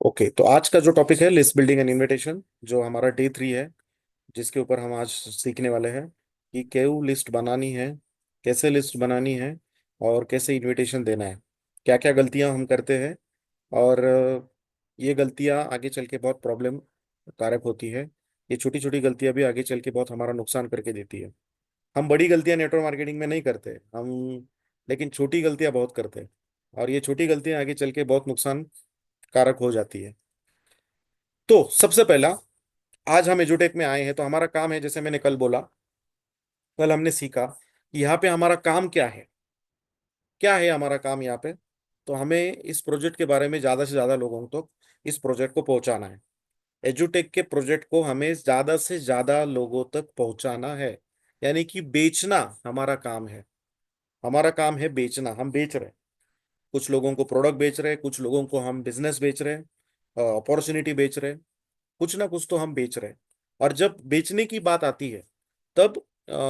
Okay, तो आज का जो टॉपिक है लिस्ट बिल्डिंग एंड इनविटेशन, जो हमारा डे 3 है, जिसके ऊपर हम आज सीखने वाले हैं कि क्यों लिस्ट बनानी है, कैसे लिस्ट बनानी है और कैसे इनविटेशन देना है। क्या क्या गलतियां हम करते हैं और ये गलतियां आगे चल के बहुत प्रॉब्लम कारक होती है। ये छोटी छोटी गलतियां भी आगे चल के बहुत हमारा नुकसान करके देती है। हम बड़ी गलतियां नेटवर्क मार्केटिंग में नहीं करते हम, लेकिन छोटी गलतियां बहुत करते हैं और ये छोटी गलतियां आगे चल के बहुत नुकसान कारक हो जाती है। तो सबसे पहला, आज हम एजुटेक में आए हैं तो हमारा काम है, जैसे मैंने कल बोला, कल हमने सीखा कि यहाँ पे हमारा काम क्या है। क्या है हमारा काम यहाँ पे? तो हमें इस प्रोजेक्ट के बारे में ज्यादा से ज्यादा लोगों तक इस प्रोजेक्ट को पहुंचाना है। एजुटेक के प्रोजेक्ट को हमें ज्यादा से ज्यादा लोगों तक पहुंचाना है, यानी कि बेचना हमारा काम है। हमारा काम है बेचना, हम बेच रहे हैं। कुछ लोगों को प्रोडक्ट बेच रहे हैं, कुछ लोगों को हम बिजनेस बेच रहे हैं, अपॉर्चुनिटी बेच रहे हैं। कुछ ना कुछ तो हम बेच रहे हैं। और जब बेचने की बात आती है, तब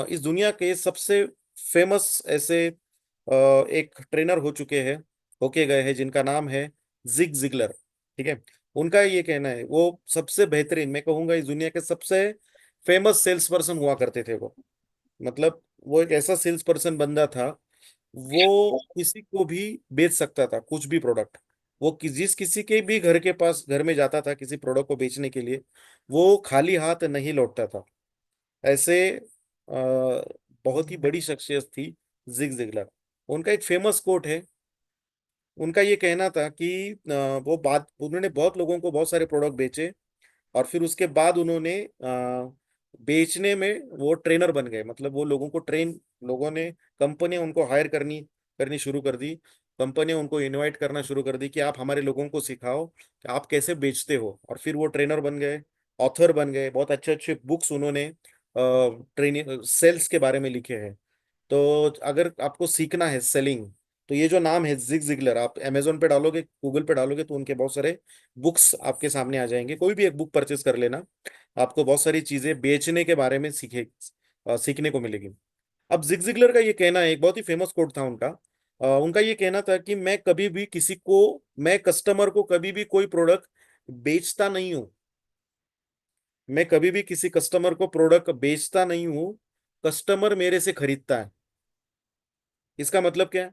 इस दुनिया के सबसे फेमस ऐसे एक ट्रेनर हो चुके हैं, होके गए हैं, जिनका नाम है जिग जिगलर। ठीक है। उनका ये कहना है, वो सबसे बेहतरीन, मैं कहूंगा इस दुनिया के सबसे फेमस सेल्स पर्सन हुआ करते थे वो। मतलब वो एक ऐसा सेल्स पर्सन बंदा था, वो किसी को भी बेच सकता था कुछ भी प्रोडक्ट। वो जिस किसी के भी घर के पास, घर में जाता था किसी प्रोडक्ट को बेचने के लिए, वो खाली हाथ नहीं लौटता था। ऐसे बहुत ही बड़ी शख्सियत थी जिग जिगलर। उनका एक फेमस कोट है। उनका ये कहना था कि वो बात, उन्होंने बहुत लोगों को बहुत सारे प्रोडक्ट बेचे और फिर उसके बाद उन्होंने बेचने में वो ट्रेनर बन गए। मतलब वो लोगों को ट्रेन, लोगों ने, कंपनी उनको हायर करनी करनी शुरू कर दी। कंपनी उनको इनवाइट करना शुरू कर दी कि आप हमारे लोगों को सिखाओ कि आप कैसे बेचते हो। और फिर वो ट्रेनर बन गए, ऑथर बन गए। बहुत अच्छे अच्छे बुक्स उन्होंने ट्रेनिंग सेल्स के बारे में लिखे हैं। तो अगर आपको सीखना है सेलिंग, तो ये जो नाम है जिग जिगलर, आप अमेजोन पे डालोगे, गूगल पे डालोगे, तो उनके बहुत सारे बुक्स आपके सामने आ जाएंगे। कोई भी एक बुक परचेस कर लेना, आपको बहुत सारी चीजें बेचने के बारे में सीखने को मिलेगी। अब जिग जिगलर का ये कहना है, एक बहुत ही फेमस कोट था उनका। उनका ये कहना था कि मैं कभी भी किसी को, मैं कस्टमर को कभी भी कोई प्रोडक्ट बेचता नहीं हूं। मैं कभी भी किसी कस्टमर को प्रोडक्ट बेचता नहीं हूं। कस्टमर मेरे से खरीदता है। इसका मतलब क्या है?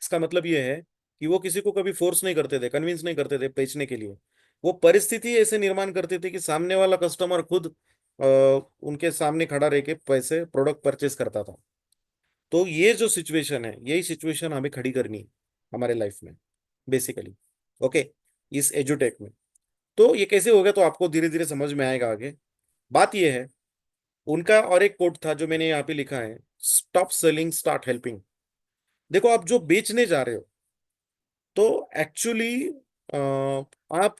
इसका मतलब ये है कि वो किसी को कभी फोर्स नहीं करते थे, कन्विंस नहीं करते थे बेचने के लिए। वो परिस्थिति ऐसे निर्माण करते थे कि सामने वाला कस्टमर खुद उनके सामने खड़ा रह के पैसे प्रोडक्ट परचेस करता था। तो ये जो सिचुएशन है, यही सिचुएशन हमें खड़ी करनी है हमारे लाइफ में, बेसिकली। ओके। इस एजुटेक में तो ये कैसे हो गया, तो आपको धीरे धीरे समझ में आएगा आगे। बात ये है, उनका और एक कोट था जो मैंने यहाँ पे लिखा है, स्टॉप सेलिंग स्टार्ट हेल्पिंग। देखो, आप जो बेचने जा रहे हो, तो एक्चुअली आप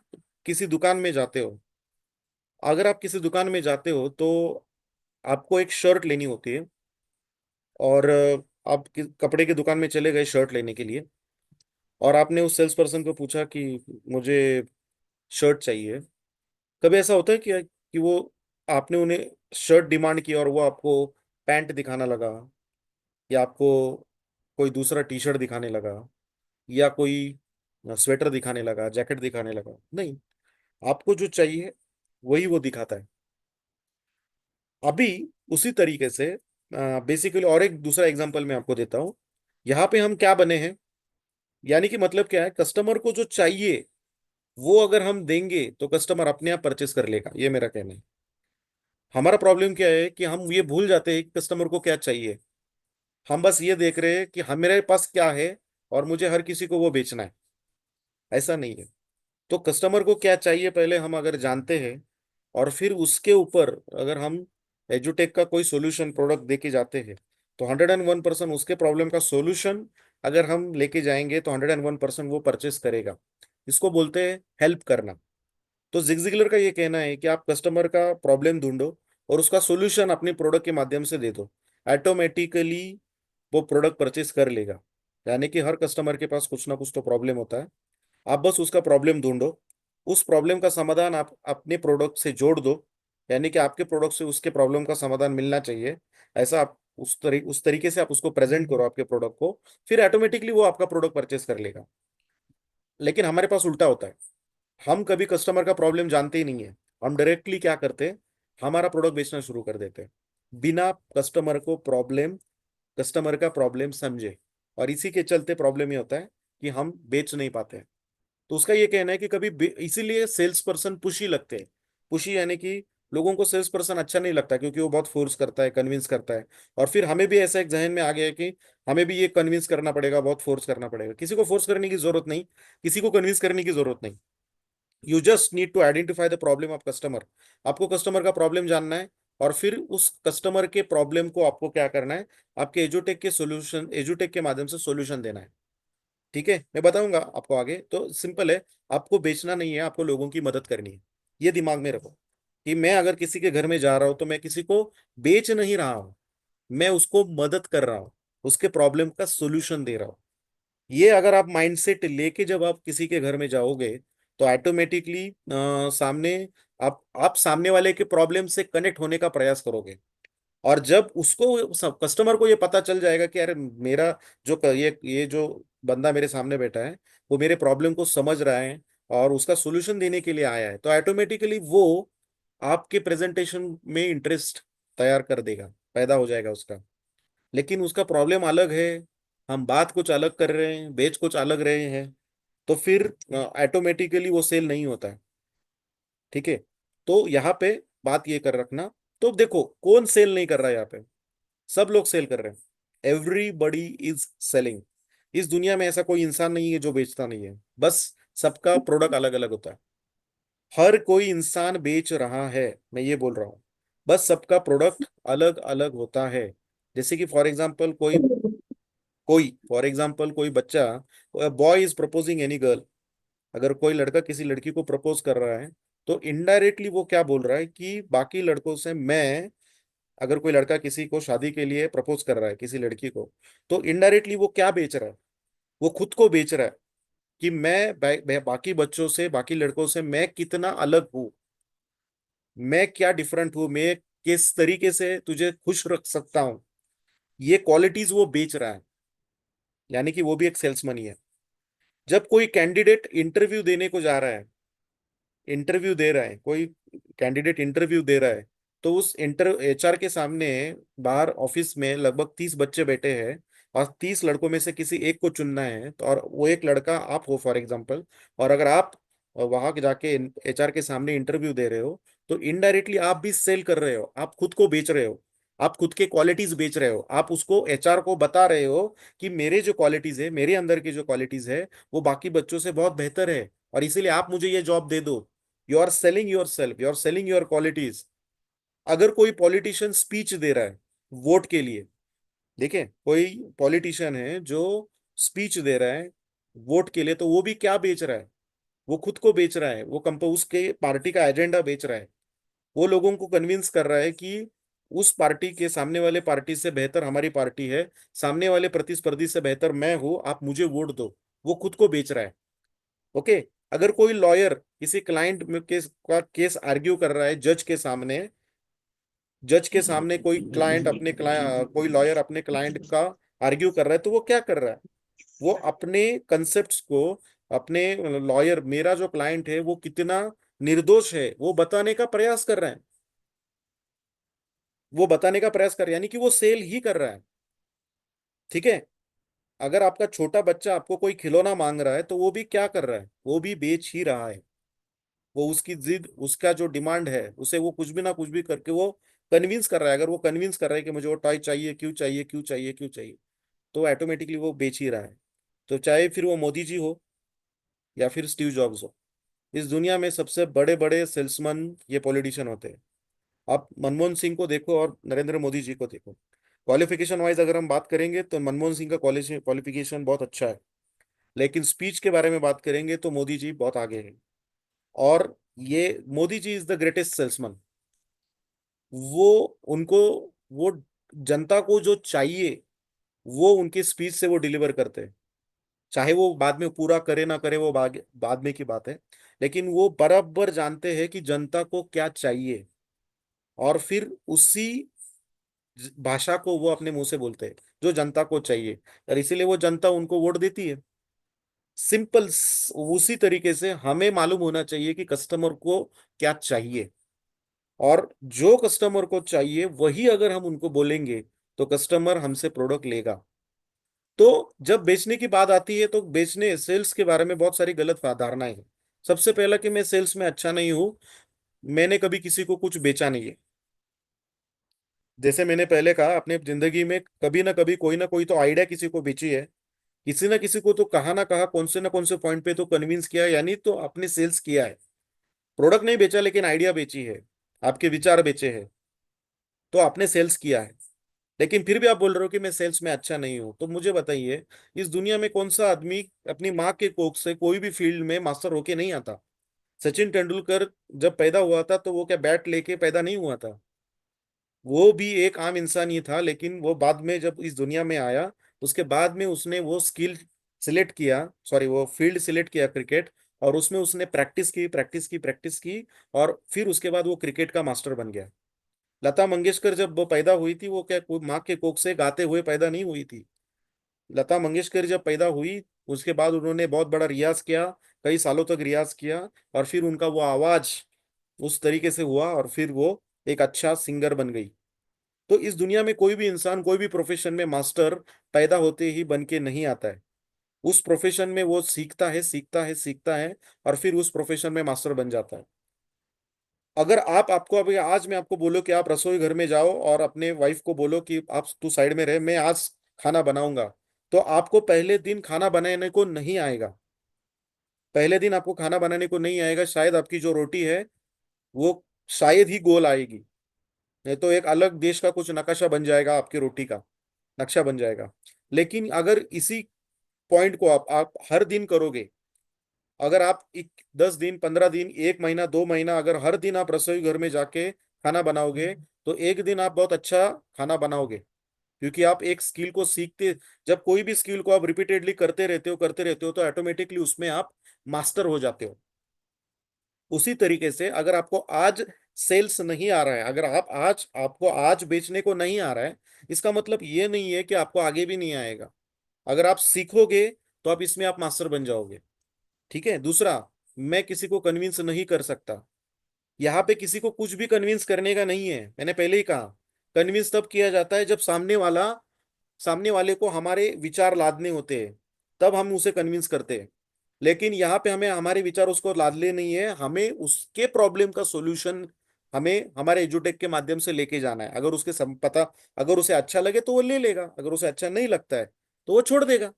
किसी दुकान में जाते हो। अगर आप किसी दुकान में जाते हो तो आपको एक शर्ट लेनी होती है, और आप कपड़े की दुकान में चले गए शर्ट लेने के लिए, और आपने उस सेल्स पर्सन को पूछा कि मुझे शर्ट चाहिए। कभी ऐसा होता है कि वो, आपने उन्हें शर्ट डिमांड की और वो आपको पैंट दिखाना लगा, या आपको कोई दूसरा टी शर्ट दिखाने लगा, या कोई स्वेटर दिखाने लगा, जैकेट दिखाने लगा? नहीं, आपको जो चाहिए वही वो दिखाता है। अभी उसी तरीके से बेसिकली, और एक दूसरा एग्जांपल मैं आपको देता हूँ। यहाँ पे हम क्या बने हैं, यानी कि मतलब क्या है, कस्टमर को जो चाहिए वो अगर हम देंगे तो कस्टमर अपने आप परचेस कर लेगा, ये मेरा कहना है। हमारा प्रॉब्लम क्या है कि हम ये भूल जाते हैं कि कस्टमर को क्या चाहिए। हम बस ये देख रहे हैं कि हम, मेरे पास क्या है और मुझे हर किसी को वो बेचना है। ऐसा नहीं है। तो कस्टमर को क्या चाहिए पहले हम अगर जानते हैं, और फिर उसके ऊपर अगर हम एजुटेक का कोई सॉल्यूशन प्रोडक्ट देके जाते हैं, तो 101% उसके प्रॉब्लम का सॉल्यूशन अगर हम लेके जाएंगे तो 101% वो परचेस करेगा। इसको बोलते हैं हेल्प करना। तो जिग जिगलर का ये कहना है कि आप कस्टमर का प्रॉब्लम ढूंढो और उसका सॉल्यूशन अपने प्रोडक्ट के माध्यम से दे दो, ऑटोमेटिकली वो प्रोडक्ट परचेस कर लेगा। यानी कि हर कस्टमर के पास कुछ ना कुछ तो प्रॉब्लम होता है। आप बस उसका प्रॉब्लम ढूंढो, उस प्रॉब्लम का समाधान आप अपने प्रोडक्ट से जोड़ दो। यानी कि आपके प्रोडक्ट से उसके प्रॉब्लम का समाधान मिलना चाहिए। ऐसा आप उस तरीके से आप उसको प्रेजेंट करो आपके प्रोडक्ट को, फिर ऑटोमेटिकली वो आपका प्रोडक्ट परचेस कर लेगा। लेकिन हमारे पास उल्टा होता है, हम कभी कस्टमर का प्रॉब्लम जानते ही नहीं है। हम डायरेक्टली क्या करते हैं, हमारा प्रोडक्ट बेचना शुरू कर देते हैं बिना कस्टमर का प्रॉब्लम समझे। और इसी के चलते प्रॉब्लम ये होता है कि हम बेच नहीं पाते हैं। तो उसका ये कहना है कि इसीलिए सेल्स पर्सन पुशी लगते हैं। पुशी यानी कि लोगों को सेल्स पर्सन अच्छा नहीं लगता, क्योंकि वो बहुत फोर्स करता है, कन्विंस करता है। और फिर हमें भी ऐसा एक जहन में आ गया है कि हमें भी ये कन्विंस करना पड़ेगा, बहुत फोर्स करना पड़ेगा। किसी को फोर्स करने की जरूरत नहीं, किसी को कन्विंस करने की जरूरत नहीं। You just need to identify the problem of customer. आपको कस्टमर का प्रॉब्लम जानना है, और फिर उस कस्टमर के प्रॉब्लम को आपको क्या करना है, आपके एजुटेक के माध्यम से सोल्यूशन देना है। ठीक है, मैं बताऊंगा आपको आगे। तो सिंपल है, आपको बेचना नहीं है, आपको लोगों की मदद करनी है। ये दिमाग में रखो कि मैं अगर किसी के घर में जा रहा हूं तो मैं किसी को बेच नहीं रहा हूं, मैं उसको मदद कर रहा हूं, उसके प्रॉब्लम का सोल्यूशन दे रहा हूं। ये अगर आप माइंडसेट लेके जब आप किसी के घर में जाओगे, तो ऑटोमेटिकली सामने आप सामने वाले के प्रॉब्लम से कनेक्ट होने का प्रयास करोगे। और जब उसको कस्टमर को ये पता चल जाएगा कि अरे मेरा ये जो बंदा मेरे सामने बैठा है, वो मेरे प्रॉब्लम को समझ रहा है और उसका सोल्यूशन देने के लिए आया है, तो ऑटोमेटिकली वो आपके प्रेजेंटेशन में इंटरेस्ट तैयार कर देगा, पैदा हो जाएगा उसका। लेकिन उसका प्रॉब्लम अलग है, हम बात कुछ अलग कर रहे हैं, बेच कुछ अलग रहे हैं, तो फिर ऑटोमेटिकली वो सेल नहीं होता है। ठीक है, तो यहाँ पे बात ये कर रखना। तो देखो कौन सेल नहीं कर रहा है यहाँ पे, सब लोग सेल कर रहे हैं। Everybody is selling. इस दुनिया में ऐसा कोई इंसान नहीं है जो बेचता नहीं है, बस सबका प्रोडक्ट अलग अलग होता है। हर कोई इंसान बेच रहा है, मैं ये बोल रहा हूँ, बस सबका प्रोडक्ट अलग अलग होता है। जैसे कि फॉर एग्जाम्पल कोई बच्चा, boy is proposing any girl, अगर कोई लड़का किसी लड़की को प्रपोज कर रहा है, तो इनडायरेक्टली वो क्या बोल रहा है कि बाकी लड़कों से मैं, अगर कोई लड़का किसी को शादी के लिए प्रपोज कर रहा है किसी लड़की को, तो इनडायरेक्टली वो क्या बेच रहा है, वो खुद को बेच रहा है कि बाकी बच्चों से, बाकी लड़कों से मैं कितना अलग हूँ, मैं क्या डिफरेंट हूँ, मैं किस तरीके से तुझे खुश रख सकता हूँ। ये क्वालिटीज वो बेच रहा है, यानी कि वो भी एक सेल्समैन ही है। जब कोई कैंडिडेट इंटरव्यू देने को जा रहा है, इंटरव्यू दे रहा है कोई कैंडिडेट इंटरव्यू दे रहा है, तो उस एचआर के सामने बाहर ऑफिस में लगभग 30 बच्चे बैठे हैं, और 30 लड़कों में से किसी एक को चुनना है। तो और वो एक लड़का आप हो फॉर एग्जांपल, और अगर आप वहां जाके एचआर के सामने इंटरव्यू दे रहे हो, तो इनडायरेक्टली आप भी सेल कर रहे हो, आप खुद को बेच रहे हो, आप खुद के क्वालिटीज बेच रहे हो। आप उसको एचआर को बता रहे हो कि मेरे जो क्वालिटीज है, मेरे अंदर की जो क्वालिटीज है, वो बाकी बच्चों से बहुत बेहतर है, और इसीलिए आप मुझे ये जॉब दे दो। You are selling yourself, you are selling your qualities. अगर कोई पॉलिटिशियन स्पीच दे रहा है वोट के लिए, देखें कोई पॉलिटिशियन है जो स्पीच दे रहा है वोट के लिए, तो वो भी क्या बेच रहा है, वो खुद को बेच रहा है, वो उसके पार्टी का एजेंडा बेच रहा है। वो लोगों को कन्विंस कर रहा है कि उस पार्टी के सामने वाले पार्टी से बेहतर हमारी पार्टी है, सामने वाले प्रतिस्पर्धी से बेहतर मैं हूं, आप मुझे वोट दो। वो खुद को बेच रहा है। ओके। अगर कोई लॉयर किसी क्लाइंट में केस आर्ग्यू कर रहा है जज के सामने, जज के सामने कोई लॉयर अपने क्लाइंट का आर्ग्यू कर रहा है, तो वो क्या कर रहा है, वो अपने कंसेप्ट्स को, अपने लॉयर, मेरा जो क्लाइंट है वो कितना निर्दोष है, वो बताने का प्रयास कर रहा है। वो बताने का प्रयास कर रहा है, यानी कि वो सेल ही कर रहा है। ठीक है। अगर आपका छोटा बच्चा आपको कोई खिलौना मांग रहा है, तो वो भी क्या कर रहा है, वो भी बेच ही रहा है। वो उसकी जिद, उसका जो डिमांड है, उसे वो कुछ भी ना कुछ भी करके वो कन्विंस कर रहा है। अगर वो कन्विंस कर रहा है कि मुझे वो टॉय चाहिए, क्यों चाहिए, क्यों चाहिए, क्यों चाहिए, तो ऑटोमेटिकली वो बेच ही रहा है। तो चाहे फिर वो मोदी जी हो या फिर स्टीव जॉब्स हो, इस दुनिया में सबसे बड़े बड़े सेल्समैन ये पॉलिटिशियन होते हैं। आप मनमोहन सिंह को देखो और नरेंद्र मोदी जी को देखो, क्वालिफिकेशन वाइज अगर हम बात करेंगे तो मनमोहन सिंह का क्वालिफिकेशन बहुत अच्छा है, लेकिन स्पीच के बारे में बात करेंगे तो मोदी जी बहुत आगे हैं। और ये Modi ji is the greatest salesman. वो उनको वो जनता को जो चाहिए, वो उनकी स्पीच से वो डिलीवर करते हैं। चाहे वो बाद में पूरा करे ना करे, वो बाद में की बात है, लेकिन वो बराबर जानते हैं कि जनता को क्या चाहिए, और फिर उसी भाषा को वो अपने मुंह से बोलते हैं जो जनता को चाहिए, और इसीलिए वो जनता उनको वोट देती है। सिंपल। उसी तरीके से हमें मालूम होना चाहिए कि कस्टमर को क्या चाहिए, और जो कस्टमर को चाहिए वही अगर हम उनको बोलेंगे तो कस्टमर हमसे प्रोडक्ट लेगा। तो जब बेचने की बात आती है तो बेचने सेल्स के बारे में बहुत सारी गलत धारणाएं हैं। सबसे पहला कि मैं सेल्स में अच्छा नहीं हूं, मैंने कभी किसी को कुछ बेचा नहीं है। जैसे मैंने पहले कहा, अपने जिंदगी में कभी ना कोई तो आइडिया किसी को बेची है, किसी ना किसी को तो कहा ना कहा, कौन से ना कौन से पॉइंट पे तो कन्विंस किया है, यानी तो आपने सेल्स किया है। प्रोडक्ट नहीं बेचा लेकिन आइडिया बेची है, आपके विचार बेचे हैं, तो आपने सेल्स किया है। लेकिन फिर भी आप बोल रहे हो कि मैं सेल्स में अच्छा नहीं हूं, तो मुझे बताइए, इस दुनिया में कौन सा आदमी अपनी माँ के कोख से कोई भी फील्ड में मास्टर होके नहीं आता? सचिन तेंदुलकर जब पैदा हुआ था तो वो क्या बैट लेके पैदा नहीं हुआ था? वो भी एक आम इंसान ही था, लेकिन वो बाद में जब इस दुनिया में आया, उसके बाद में उसने वो स्किल सिलेक्ट किया, सॉरी वो फील्ड सिलेक्ट किया क्रिकेट, और उसमें उसने प्रैक्टिस की, और फिर उसके बाद वो क्रिकेट का मास्टर बन गया। लता मंगेशकर जब वो पैदा हुई थी, वो क्या कोई माँ के कोख से गाते हुए पैदा नहीं हुई थी। लता मंगेशकर जब पैदा हुई, उसके बाद उन्होंने बहुत बड़ा रियाज किया, कई सालों तक रियाज किया, और फिर उनका वो आवाज उस तरीके से हुआ, और फिर वो एक अच्छा सिंगर बन गई। तो इस दुनिया में कोई भी इंसान कोई भी प्रोफेशन में मास्टर पैदा होते ही बन के नहीं आता है। उस प्रोफेशन में वो सीखता है, और फिर उस प्रोफेशन में मास्टर बन जाता है। अगर आप आपको अभी आज मैं आपको बोलो कि आप रसोई घर में जाओ और अपने वाइफ को बोलो कि आप तू साइड में रहे, मैं आज खाना बनाऊंगा, तो आपको पहले दिन खाना बनाने को नहीं आएगा। पहले दिन आपको खाना बनाने को नहीं आएगा, शायद आपकी जो रोटी है वो शायद ही गोल आएगी, नहीं तो एक अलग देश का कुछ नकाशा बन जाएगा, आपकी रोटी का नक्शा बन जाएगा। लेकिन अगर इसी पॉइंट को आप हर दिन करोगे, अगर आप 10 दिन 15 दिन 1 महीना 2 महीना अगर हर दिन आप रसोई घर में जाके खाना बनाओगे, तो एक दिन आप बहुत अच्छा खाना बनाओगे। क्योंकि आप एक स्किल को सीखते, जब कोई भी स्किल को आप रिपीटेडली करते रहते हो तो ऑटोमेटिकली उसमें आप मास्टर हो जाते हो। उसी तरीके से अगर आपको आज सेल्स नहीं आ रहा है, अगर आपको आज बेचने को नहीं आ रहा है, इसका मतलब ये नहीं है कि आपको आगे भी नहीं आएगा। अगर आप सीखोगे तो आप इसमें आप मास्टर बन जाओगे। ठीक है। दूसरा, मैं किसी को कन्विंस नहीं कर सकता। यहाँ पे किसी को कुछ भी कन्विंस करने का नहीं है, मैंने पहले ही कहा। कन्विंस तब किया जाता है जब सामने वाले को हमारे विचार लादने होते हैं, तब हम उसे कन्विंस करते हैं। लेकिन यहाँ पे हमें हमारे विचार उसको लादले नहीं है, हमें उसके प्रॉब्लम का सॉल्यूशन हमें हमारे एजुटेक के माध्यम से लेके जाना है। अगर उसके पता, अगर उसे अच्छा लगे तो वो ले लेगा, अगर उसे अच्छा नहीं लगता है तो वो छोड़ देगा।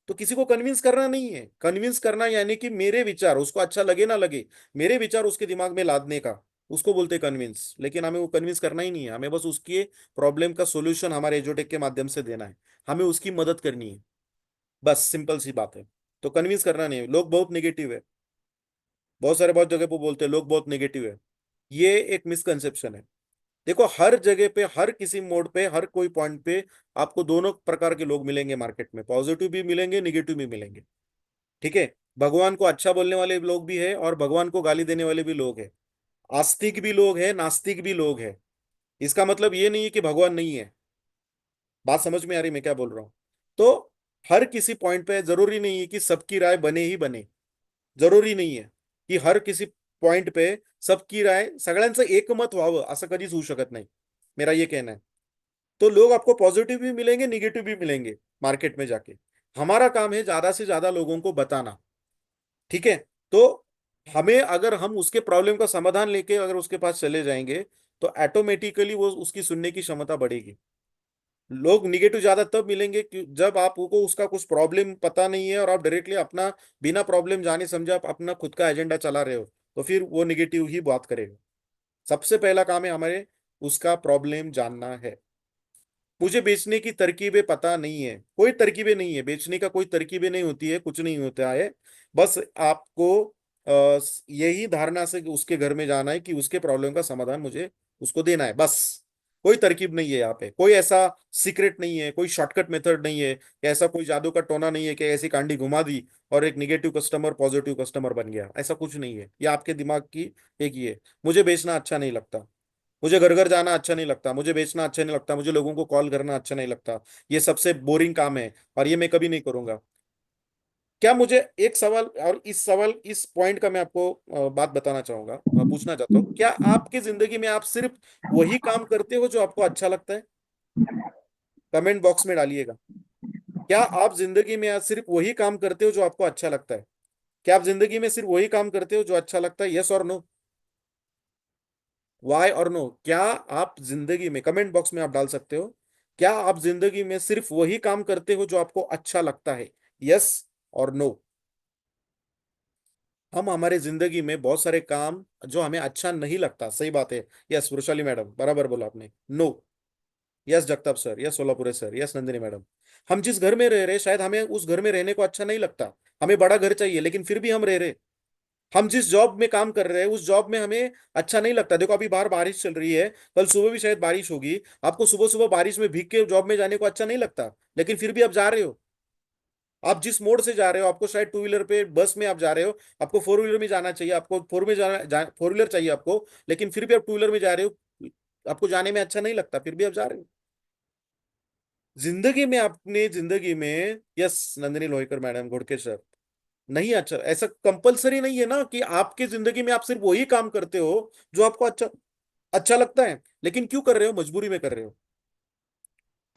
तो किसी को कन्विंस करना नहीं है। कन्विंस करना यानी कि मेरे विचार उसको अच्छा लगे ना लगे, मेरे विचार उसके दिमाग में लादने का, उसको बोलते कन्विंस। लेकिन हमें वो कन्विंस करना ही नहीं है, हमें बस उसके प्रॉब्लम का सोल्यूशन हमारे एजोटेक के माध्यम से देना है, हमें उसकी मदद करनी है। बस सिंपल सी बात है। तो कन्विंस करना नहीं है। लोग बहुत नेगेटिव है, बहुत जगह पे बोलते हैं लोग बहुत नेगेटिव है, ये एक मिसकंसेप्शन है। देखो, हर जगह पे, हर किसी मोड पे, हर कोई पॉइंट पे आपको दोनों प्रकार के लोग मिलेंगे मार्केट में, पॉजिटिव भी मिलेंगे, निगेटिव भी मिलेंगे। ठीक है। भगवान को अच्छा बोलने वाले लोग भी है और भगवान को गाली देने वाले भी लोग हैं। आस्तिक भी लोग हैं, नास्तिक भी लोग हैं। इसका मतलब ये नहीं है कि भगवान नहीं है। बात समझ में आ रही मैं क्या बोल रहा हूं? तो हर किसी पॉइंट पे जरूरी नहीं है कि सबकी राय बने ही बने। जरूरी नहीं है की हर किसी पॉइंट पे सबकी राय सगळ्यांचं एकमत व्हावं, असं कधीच होऊ शकत नाही। मेरा ये कहना है। तो लोग आपको पॉजिटिव भी मिलेंगे, निगेटिव भी मिलेंगे मार्केट में जाके। हमारा काम है ज्यादा से ज्यादा लोगों को बताना। ठीक है। तो हमें, अगर हम उसके प्रॉब्लम का समाधान लेके अगर उसके पास चले जाएंगे, तो ऑटोमेटिकली वो उसकी सुनने की क्षमता बढ़ेगी। लोग निगेटिव ज्यादा तब मिलेंगे कि जब आपको उसका कुछ प्रॉब्लम पता नहीं है और आप डायरेक्टली अपना बिना प्रॉब्लम जाने समझे आप अपना खुद का एजेंडा चला रहे हो, तो फिर वो निगेटिव ही बात करेगा। सबसे पहला काम है हमारे उसका प्रॉब्लम जानना है। मुझे बेचने की तरकीबें पता नहीं है, कोई तरकीबें नहीं है, बेचने का कोई तरकीबें नहीं होती है, कुछ नहीं होता है। बस आपको यही धारणा से कि उसके घर में जाना है कि उसके प्रॉब्लम का समाधान मुझे उसको देना है, बस। कोई तरकीब नहीं है यहाँ पे, कोई ऐसा सीक्रेट नहीं है, कोई शॉर्टकट मेथड नहीं है, कि ऐसा कोई जादू का टोना नहीं है कि ऐसी कांडी घुमा दी और एक निगेटिव कस्टमर पॉजिटिव कस्टमर बन गया। ऐसा कुछ नहीं है, ये आपके दिमाग की एक ही है। मुझे बेचना अच्छा नहीं लगता, मुझे घर घर जाना अच्छा नहीं लगता, मुझे बेचना अच्छा नहीं लगता, मुझे लोगों को कॉल करना अच्छा नहीं लगता, ये सबसे बोरिंग काम है और ये मैं कभी नहीं करूंगा। क्या मुझे एक सवाल, और इस सवाल इस पॉइंट का मैं आपको बात बताना चाहूंगा, पूछना चाहता हूँ, क्या आपकी जिंदगी में आप सिर्फ वही काम करते हो जो आपको अच्छा लगता है? कमेंट बॉक्स में डालिएगा। क्या आप जिंदगी में आज सिर्फ वही काम करते हो जो आपको अच्छा लगता है? क्या आप जिंदगी में सिर्फ वही काम करते हो जो अच्छा लगता है? यस और नो, वाई और नो। क्या आप जिंदगी में, कमेंट बॉक्स में आप डाल सकते हो, क्या आप जिंदगी में सिर्फ वही काम करते हो जो आपको अच्छा लगता है? यस और नो। हम हमारे जिंदगी में बहुत सारे काम जो हमें अच्छा नहीं लगता, सही बात है। यस वृशाली मैडम, बराबर बोला आपने, no. Yes Jagtap sir, yes Solapure sir, yes Nandini madam. हम जिस घर में रह रहे, शायद हमें उस घर में रहने को अच्छा नहीं लगता, हमें बड़ा घर चाहिए, लेकिन फिर भी हम रह रहे। हम जिस जॉब में काम कर रहे हैं उस जॉब में हमें अच्छा नहीं लगता। देखो अभी बाहर बारिश चल रही है, कल सुबह भी शायद बारिश होगी। आपको सुबह सुबह बारिश में भीग के जॉब में जाने को अच्छा नहीं लगता, लेकिन फिर भी आप जा रहे हो। आप जिस मोड़ से जा रहे हो, आपको शायद टू व्हीलर पे, बस में आप जा रहे हो, आपको फोर व्हीलर में जाना चाहिए, आपको फोर व्हीलर चाहिए आपको, लेकिन फिर भी आप टू व्हीलर में जा रहे हो। आपको जाने में अच्छा नहीं लगता, फिर भी आप जा रहे हो। जिंदगी में, अपने जिंदगी में, यस नंदिनी लोहीकर मैडम, घोड़के सर, नहीं अच्छा, ऐसा कंपलसरी नहीं है ना कि आपकी जिंदगी में आप सिर्फ वही काम करते हो जो आपको अच्छा अच्छा लगता है, लेकिन क्यों कर रहे हो? मजबूरी में कर रहे हो।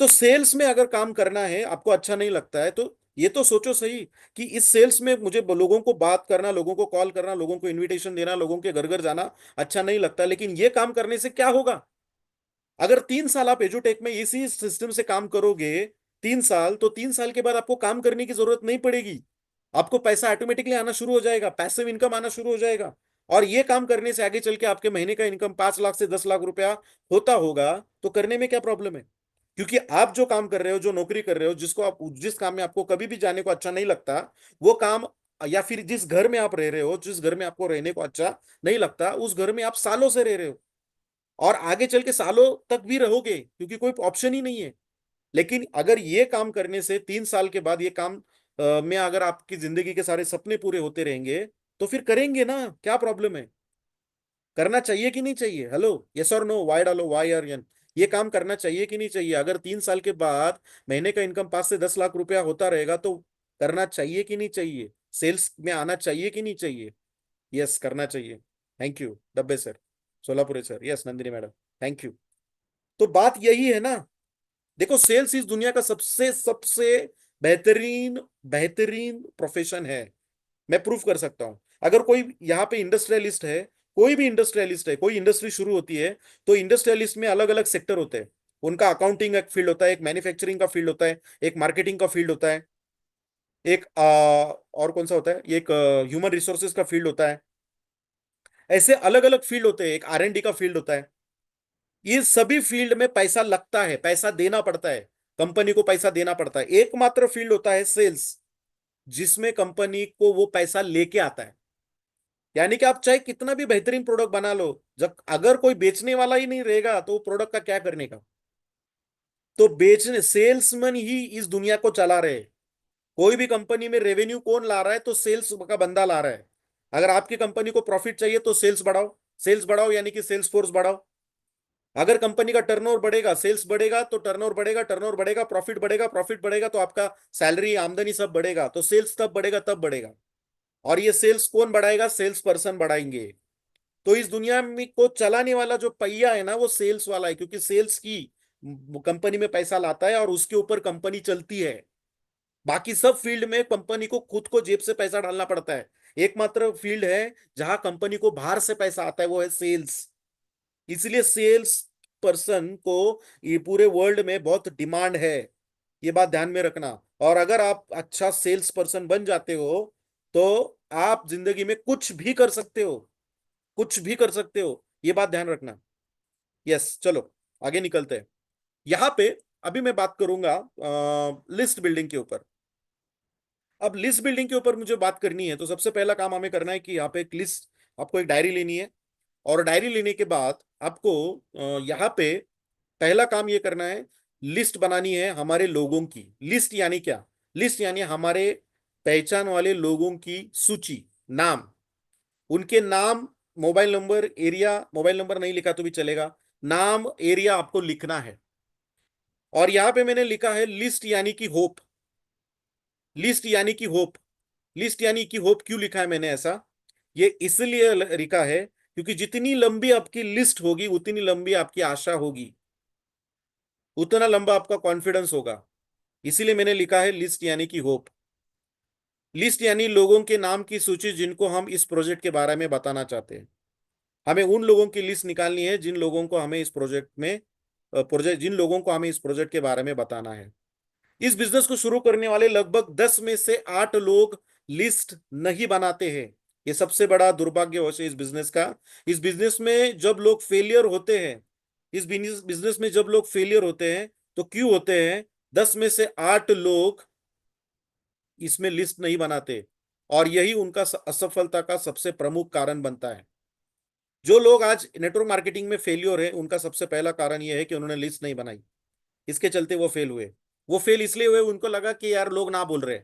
तो सेल्स में अगर काम करना है, आपको अच्छा नहीं लगता है, तो ये तो सोचो सही कि इस सेल्स में मुझे लोगों को बात करना, लोगों को कॉल करना, लोगों को इनविटेशन देना, लोगों के घर घर जाना अच्छा नहीं लगता, लेकिन ये काम करने से क्या होगा? अगर 3 साल आप एजुटेक में इसी सिस्टम से काम करोगे, 3 साल, तो 3 साल के बाद आपको काम करने की जरूरत नहीं पड़ेगी। आपको पैसा ऑटोमेटिकली आना शुरू हो जाएगा, पैसिव इनकम आना शुरू हो जाएगा। और ये काम करने से आगे चल के आपके महीने का इनकम 5 लाख से 10 लाख रुपया होता होगा, तो करने में क्या प्रॉब्लम है? क्योंकि आप जो काम कर रहे हो, जो नौकरी कर रहे हो, जिसको आप, जिस काम में आपको कभी भी जाने को अच्छा नहीं लगता, वो काम, या फिर जिस घर में आप रह रहे हो, जिस घर में आपको रहने को अच्छा नहीं लगता, उस घर में आप सालों से रह रहे हो, और आगे चल के सालों तक भी रहोगे, क्योंकि कोई ऑप्शन ही नहीं है। लेकिन अगर ये काम करने से 3 साल के बाद ये काम में अगर आपकी जिंदगी के सारे सपने पूरे होते रहेंगे, तो फिर करेंगे ना, क्या प्रॉब्लम है? करना चाहिए कि नहीं चाहिए? हेलो, यस और नो, वाई डालो, वाई और यन। ये काम करना चाहिए कि नहीं चाहिए? अगर 3 साल के बाद महीने का इनकम 5 से 10 लाख रुपया होता रहेगा, तो करना चाहिए कि नहीं चाहिए? सेल्स में आना चाहिए कि नहीं चाहिए? यस करना चाहिए। थैंक यू डब्बे sir, Solapure sir, yes Nandini madam, thank you. तो बात यही है ना। देखो सेल्स इस दुनिया का सबसे सबसे बेहतरीन बेहतरीन प्रोफेशन है। मैं प्रूफ कर सकता हूं। अगर कोई यहाँ पे इंडस्ट्रियलिस्ट है, कोई भी इंडस्ट्रियलिस्ट है, कोई इंडस्ट्री शुरू होती है, तो इंडस्ट्रियलिस्ट में अलग अलग सेक्टर होते हैं। उनका अकाउंटिंग एक फील्ड होता है, एक मैन्युफैक्चरिंग का फील्ड होता है, एक मार्केटिंग का फील्ड होता है, एक और कौन सा होता है, एक ह्यूमन रिसोर्सेज का फील्ड होता है। ऐसे अलग अलग फील्ड होते हैं, एक R&D का फील्ड होता है। ये सभी फील्ड में पैसा लगता है, पैसा देना पड़ता है, कंपनी को पैसा देना पड़ता है। एकमात्र फील्ड होता है सेल्स, जिसमें कंपनी को वो पैसा लेके आता है। यानी कि आप चाहे कितना भी बेहतरीन प्रोडक्ट बना लो, जब अगर कोई बेचने वाला ही नहीं रहेगा, तो प्रोडक्ट का क्या करने का? तो बेचने, सेल्समैन ही इस दुनिया को चला रहे हैं। कोई भी कंपनी में रेवेन्यू कौन ला रहा है? तो सेल्स का बंदा ला रहा है। अगर आपकी कंपनी को प्रॉफिट चाहिए, तो सेल्स बढ़ाओ, सेल्स बढ़ाओ, यानी कि सेल्स फोर्स बढ़ाओ। अगर कंपनी का टर्नओवर बढ़ेगा, सेल्स बढ़ेगा, तो टर्नओवर बढ़ेगा, टर्नओवर बढ़ेगा, प्रॉफिट बढ़ेगा, प्रॉफिट बढ़ेगा, तो आपका सैलरी, आमदनी सब बढ़ेगा, तो सेल्स तब बढ़ेगा, तब बढ़ेगा। और ये सेल्स कौन बढ़ाएगा? सेल्स पर्सन बढ़ाएंगे। तो इस दुनिया में को चलाने वाला जो पहिया है ना, वो सेल्स वाला है, क्योंकि सेल्स की कंपनी में पैसा लाता है और उसके ऊपर कंपनी चलती है। बाकी सब फील्ड में कंपनी को खुद को जेब से पैसा डालना पड़ता है। एकमात्र फील्ड है जहां कंपनी को बाहर से पैसा आता है, वो है सेल्स। इसलिए सेल्स पर्सन को ये पूरे वर्ल्ड में बहुत डिमांड है। ये बात ध्यान में रखना। और अगर आप अच्छा सेल्स पर्सन बन जाते हो, तो आप जिंदगी में कुछ भी कर सकते हो, कुछ भी कर सकते हो। ये बात ध्यान रखना। यस चलो, आगे निकलते हैं। यहां पे अभी मैं बात करूंगा लिस्ट बिल्डिंग के ऊपर। अब लिस्ट बिल्डिंग के ऊपर मुझे बात करनी है, तो सबसे पहला काम हमें करना है कि यहाँ पे एक लिस्ट, आपको एक डायरी लेनी है। और डायरी लेने के बाद आपको यहाँ पे पहला काम ये करना है, लिस्ट बनानी है हमारे लोगों की। लिस्ट यानी क्या? लिस्ट यानी हमारे पहचान वाले लोगों की सूची, नाम, उनके नाम, mobile number, area, mobile number नहीं लिखा तो भी चलेगा, नाम, एरिया आपको लिखना है। और यहां पे मैंने लिखा है लिस्ट यानी कि होप, लिस्ट यानी कि होप। लिस्ट यानी कि होप क्यों लिखा है मैंने ऐसा? ये इसलिए लिखा है क्योंकि जितनी लंबी आपकी लिस्ट होगी उतनी लंबी आपकी आशा होगी, उतना लंबा आपका कॉन्फिडेंस होगा। इसीलिए मैंने लिखा है लिस्ट यानी कि होप। लिस्ट यानी लोगों के नाम की सूची जिनको हम इस प्रोजेक्ट के बारे में बताना चाहते हैं। हमें उन लोगों की लिस्ट निकालनी है जिन लोगों को हमें इस प्रोजेक्ट में प्रोजेक्ट जिन लोगों को हमें इस प्रोजेक्ट के बारे में बताना है। इस बिजनेस को शुरू करने वाले लगभग 10 में से 8 लोग लिस्ट नहीं बनाते हैं। ये सबसे बड़ा दुर्भाग्य है इस बिजनेस का। इस बिजनेस में जब लोग फेलियर होते हैं, इस बिजनेस में जब लोग फेलियर होते हैं तो क्यों होते हैं? 10 में से 8 लोग इसमें लिस्ट नहीं बनाते, और यही उनका असफलता का सबसे प्रमुख कारण बनता है। जो लोग आज नेटवर्क मार्केटिंग में फेलियर है उनका सबसे पहला कारण यह है कि उन्होंने लिस्ट नहीं बनाई। इसके चलते वो फेल हुए। वो फेल इसलिए हुए, उनको लगा कि यार लोग ना बोल रहे,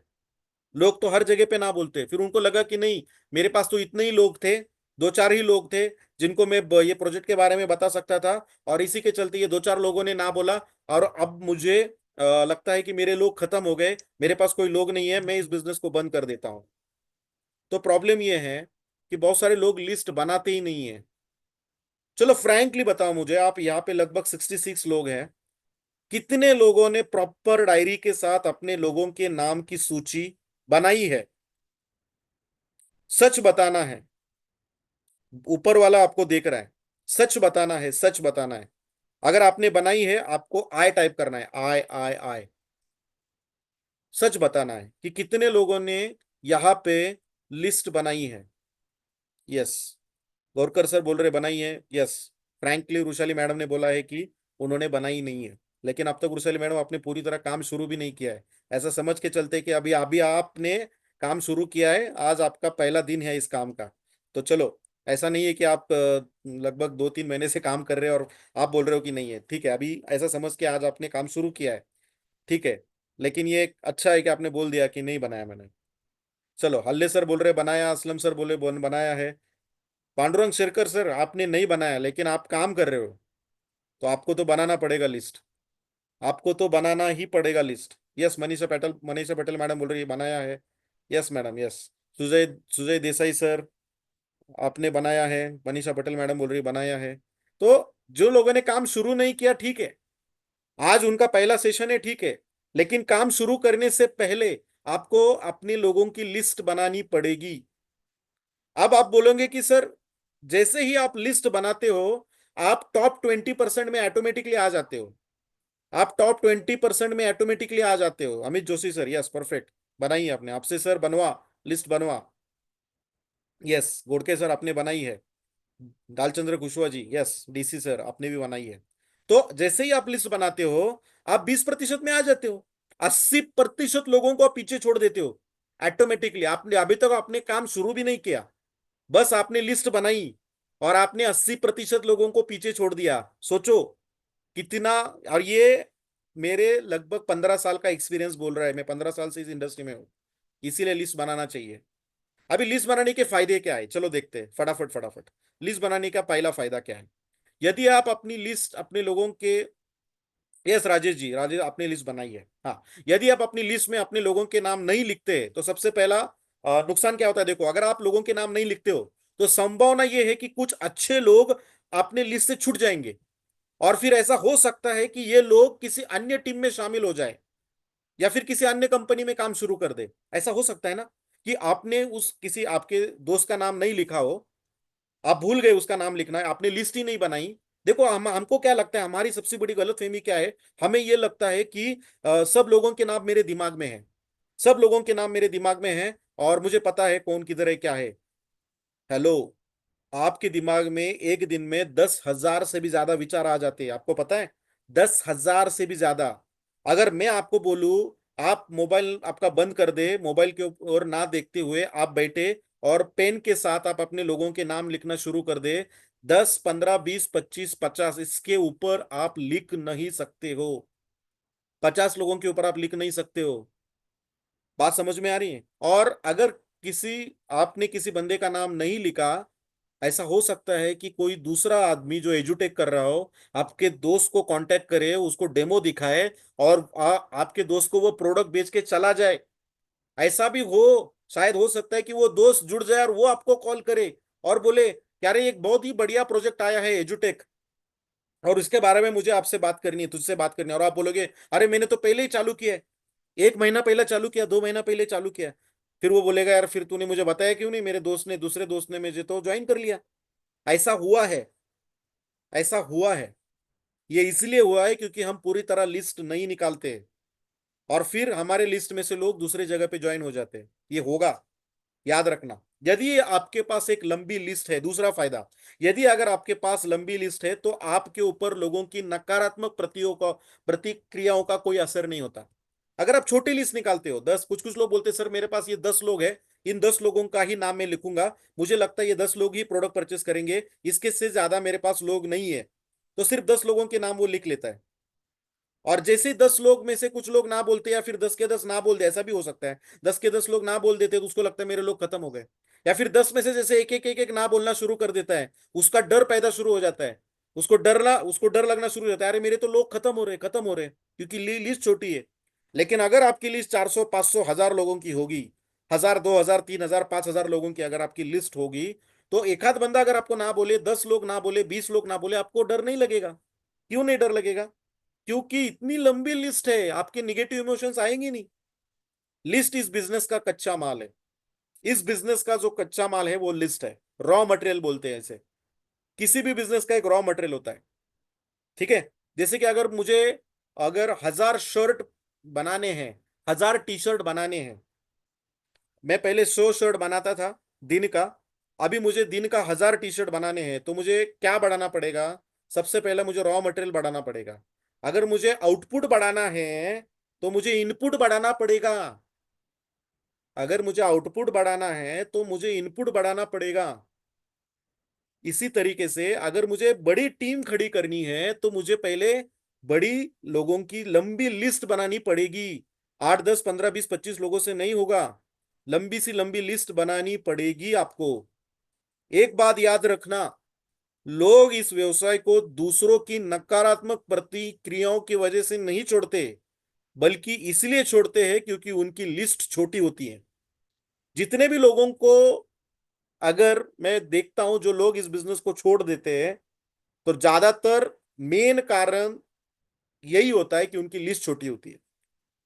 लोग तो हर जगह पे ना बोलते। फिर उनको लगा कि नहीं, मेरे पास तो इतने ही लोग थे, 2-4 ही लोग थे जिनको मैं ये प्रोजेक्ट के बारे में बता सकता था, और इसी के चलते ये 2-4 लोगों ने ना बोला। और अब मुझे लगता है कि मेरे लोग खत्म हो गए, मेरे पास कोई लोग नहीं है, मैं इस बिजनेस को बंद कर देता हूं। तो प्रॉब्लम ये है कि बहुत सारे लोग लिस्ट बनाते ही नहीं है। चलो फ्रैंकली बताओ मुझे, आप यहाँ पे लगभग 66 लोग हैं, कितने लोगों ने प्रॉपर डायरी के साथ अपने लोगों के नाम की सूची बनाई है? सच बताना है। ऊपर वाला आपको देख रहा है, सच बताना है, सच बताना है। अगर आपने बनाई है आपको आई टाइप करना है, आई आई आई। सच बताना है कि कितने लोगों ने यहाँ पे लिस्ट बनाई है। यस, गोरकर सर बोल रहे बनाई है, यस। फ्रैंकली रुशाली मैडम ने बोला है कि उन्होंने बनाई नहीं है, लेकिन अब तक रुशाली मैडम आपने पूरी तरह काम शुरू भी नहीं किया है। ऐसा समझ के चलते कि अभी अभी आपने काम शुरू किया है, आज आपका पहला दिन है इस काम का। तो चलो, ऐसा नहीं है कि आप लगभग 2-3 महीने से काम कर रहे हो और आप बोल रहे हो कि नहीं है। ठीक है, अभी ऐसा समझ के आज आपने काम शुरू किया है, ठीक है। लेकिन ये अच्छा है कि आपने बोल दिया कि नहीं बनाया मैंने। चलो, हल्ले सर बोल रहे बनाया, असलम सर बोले बनाया है। पांडुरंग शेरकर सर, आपने नहीं बनाया लेकिन आप काम कर रहे हो, तो आपको तो बनाना पड़ेगा लिस्ट। आपको तो बनाना ही पड़ेगा list. Yes, Manisha Patel madam बोल रही है बनाया है। Yes madam, yes. Sujay Sujay Desai sir, आपने बनाया है। मनीषा पटेल मैडम बोल रही है बनाया है। तो जो लोगों ने काम शुरू नहीं किया, ठीक है, आज उनका पहला सेशन है, ठीक है, लेकिन काम शुरू करने से पहले आपको अपने लोगों की लिस्ट बनानी पड़ेगी। अब आप बोलोगे कि सर, जैसे ही आप लिस्ट बनाते हो आप टॉप 20% में ऑटोमेटिकली आ जाते हो। आप टॉप 20% में ऑटोमेटिकली आ जाते हो। Amit Joshi sir, yes perfect, बनाइए आपने। आपसे सर बनवा, लिस्ट बनवा। यस, गोडके सर आपने बनाई है। दालचंद्र Kushwaha ji, yes. DC sir आपने भी बनाई है। तो जैसे ही आप लिस्ट बनाते हो आप 20% में आ जाते हो। 80% लोगों को आप पीछे छोड़ देते हो ऑटोमेटिकली। आपने अभी तक आपने काम शुरू भी नहीं किया, बस आपने लिस्ट बनाई और आपने 80% लोगों को पीछे छोड़ दिया। सोचो कितना। और ये मेरे लगभग 15 साल का एक्सपीरियंस बोल रहा है, मैं 15 साल से इस इंडस्ट्री में हूं। इसीलिए लिस्ट बनाना चाहिए। अभी लिस्ट बनाने के फायदे क्या है, चलो देखते हैं फटाफट फटाफट। लिस्ट बनाने का पहला फायदा क्या है? यदि आप अपनी लिस्ट अपने लोगों के, यस राजेश जी, राजेश आपने लिस्ट बनाई है, हाँ। यदि आप अपनी लिस्ट में अपने लोगों के नाम नहीं लिखते तो सबसे पहला नुकसान क्या होता है? देखो, अगर आप लोगों के नाम नहीं लिखते हो तो संभावना यह है कि कुछ अच्छे लोग अपने लिस्ट से छूट जाएंगे, और फिर ऐसा हो सकता है कि ये लोग किसी अन्य टीम में शामिल हो जाए या फिर किसी अन्य कंपनी में काम शुरू कर दे। ऐसा हो सकता है ना, कि आपने उस किसी आपके दोस्त का नाम नहीं लिखा हो, आप भूल गए उसका नाम लिखना है, आपने लिस्ट ही नहीं बनाई। देखो, हमको क्या लगता है, हमारी सबसे बड़ी गलतफहमी क्या है? हमें यह लगता है कि सब लोगों के नाम मेरे दिमाग में है, सब लोगों के नाम मेरे दिमाग में है और मुझे पता है कौन किधर है क्या है। हेलो, आपके दिमाग में एक दिन में 10,000 से भी ज्यादा विचार आ जाते हैं, आपको पता है? 10,000 से भी ज्यादा। अगर मैं आपको बोलूं, आप मोबाइल आपका बंद कर दे, मोबाइल के ऊपर ना देखते हुए आप बैठे और पेन के साथ आप अपने लोगों के नाम लिखना शुरू कर दे, 10, 15, 20, 25, 50, इसके ऊपर आप लिख नहीं सकते हो। 50 लोगों के ऊपर आप लिख नहीं सकते हो। बात समझ में आ रही है? और अगर किसी आपने किसी बंदे का नाम नहीं लिखा, ऐसा हो सकता है कि कोई दूसरा आदमी जो एजुटेक कर रहा हो आपके दोस्त को कांटेक्ट करे, उसको डेमो दिखाए और आपके दोस्त को वो प्रोडक्ट बेच के चला जाए। ऐसा भी हो शायद हो सकता है कि वो दोस्त जुड़ जाए और वो आपको कॉल करे और बोले यार ये एक बहुत ही बढ़िया प्रोजेक्ट आया है एजुटेक, और उसके बारे में मुझे आपसे बात करनी है, तुझसे बात करनी है, और आप बोलोगे अरे मैंने तो पहले ही चालू किया है, 1 महीना पहले चालू किया, 2 महीना पहले चालू किया। फिर वो बोलेगा यार फिर तूने मुझे बताया क्यों नहीं, मेरे दोस्त ने, दूसरे दोस्त ने मुझे तो ज्वाइन कर लिया। ऐसा हुआ है, ऐसा हुआ है। ये इसलिए हुआ है क्योंकि हम पूरी तरह लिस्ट नहीं निकालते, और फिर हमारे लिस्ट में से लोग दूसरे जगह पे ज्वाइन हो जाते हैं। ये होगा, याद रखना। यदि आपके पास एक लंबी लिस्ट है, दूसरा फायदा, यदि अगर आपके पास लंबी लिस्ट है तो आपके ऊपर लोगों की नकारात्मक प्रतिक्रियाओं का कोई असर नहीं होता। अगर आप छोटी लिस्ट निकालते हो, 10, कुछ कुछ लोग बोलते हैं सर मेरे पास ये 10 लोग हैं, इन 10 लोगों का ही नाम मैं लिखूंगा, मुझे लगता है ये 10 लोग ही प्रोडक्ट परचेस करेंगे, इसके से ज्यादा मेरे पास लोग नहीं है, तो सिर्फ 10 लोगों के नाम वो लिख लेता है। और जैसे ही 10 लोग में से कुछ लोग ना बोलते या फिर 10 के 10 ना बोल दे, ऐसा भी हो सकता है, 10 के 10 लोग ना बोल देते तो उसको लगता है मेरे लोग खत्म हो गए। या फिर 10 में से जैसे एक एक ना बोलना शुरू कर देता है, उसका डर पैदा शुरू हो जाता है, उसको डर लगना शुरू हो जाता है, अरे मेरे तो लोग खत्म हो रहे, खत्म हो रहे, क्योंकि लिस्ट छोटी है। लेकिन अगर आपकी लिस्ट 400, 500, 1000 लोगों की होगी, 1000, 2000, 3000, 5000 लोगों की अगर आपकी लिस्ट होगी, तो एक आध बंदा अगर आपको ना बोले, 10 लोग ना बोले, 20 लोग ना बोले, आपको डर नहीं लगेगा। क्यों नहीं डर लगेगा? क्योंकि इतनी लंबी लिस्ट है, आपके निगेटिव इमोशंस आएंगे नहीं। लिस्ट इस बिजनेस का कच्चा माल है। इस बिजनेस का जो कच्चा माल है वो लिस्ट है, रॉ मटेरियल बोलते हैं इसे। किसी भी बिजनेस का एक रॉ मटेरियल होता है, ठीक है। जैसे कि अगर 1000 शर्ट बनाने हैं, 1000 टी शर्ट बनाने हैं, मैं पहले 100 शर्ट बनाता था दिन का, अभी मुझे दिन का 1000 टी शर्ट बनाने हैं, तो मुझे क्या बढ़ाना पड़ेगा? सबसे पहले मुझे रॉ मटेरियल बढ़ाना पड़ेगा। अगर मुझे आउटपुट बढ़ाना है तो मुझे इनपुट बढ़ाना पड़ेगा। अगर मुझे आउटपुट बढ़ाना है तो मुझे इनपुट बढ़ाना पड़ेगा। इसी तरीके से अगर मुझे बड़ी टीम खड़ी करनी है तो मुझे पहले बड़ी लोगों की लंबी लिस्ट बनानी पड़ेगी। 8, 10, 15, 20, 25 लोगों से नहीं होगा, लंबी सी लंबी लिस्ट बनानी पड़ेगी आपको। एक बात याद रखना, लोग इस व्यवसाय को दूसरों की नकारात्मक प्रतिक्रियाओं की वजह से नहीं छोड़ते, बल्कि इसलिए छोड़ते हैं क्योंकि उनकी लिस्ट छोटी होती है। जितने भी लोगों को, अगर मैं देखता हूं जो लोग इस बिजनेस को छोड़ देते हैं, तो ज्यादातर मेन कारण यही होता है कि उनकी लिस्ट छोटी होती है।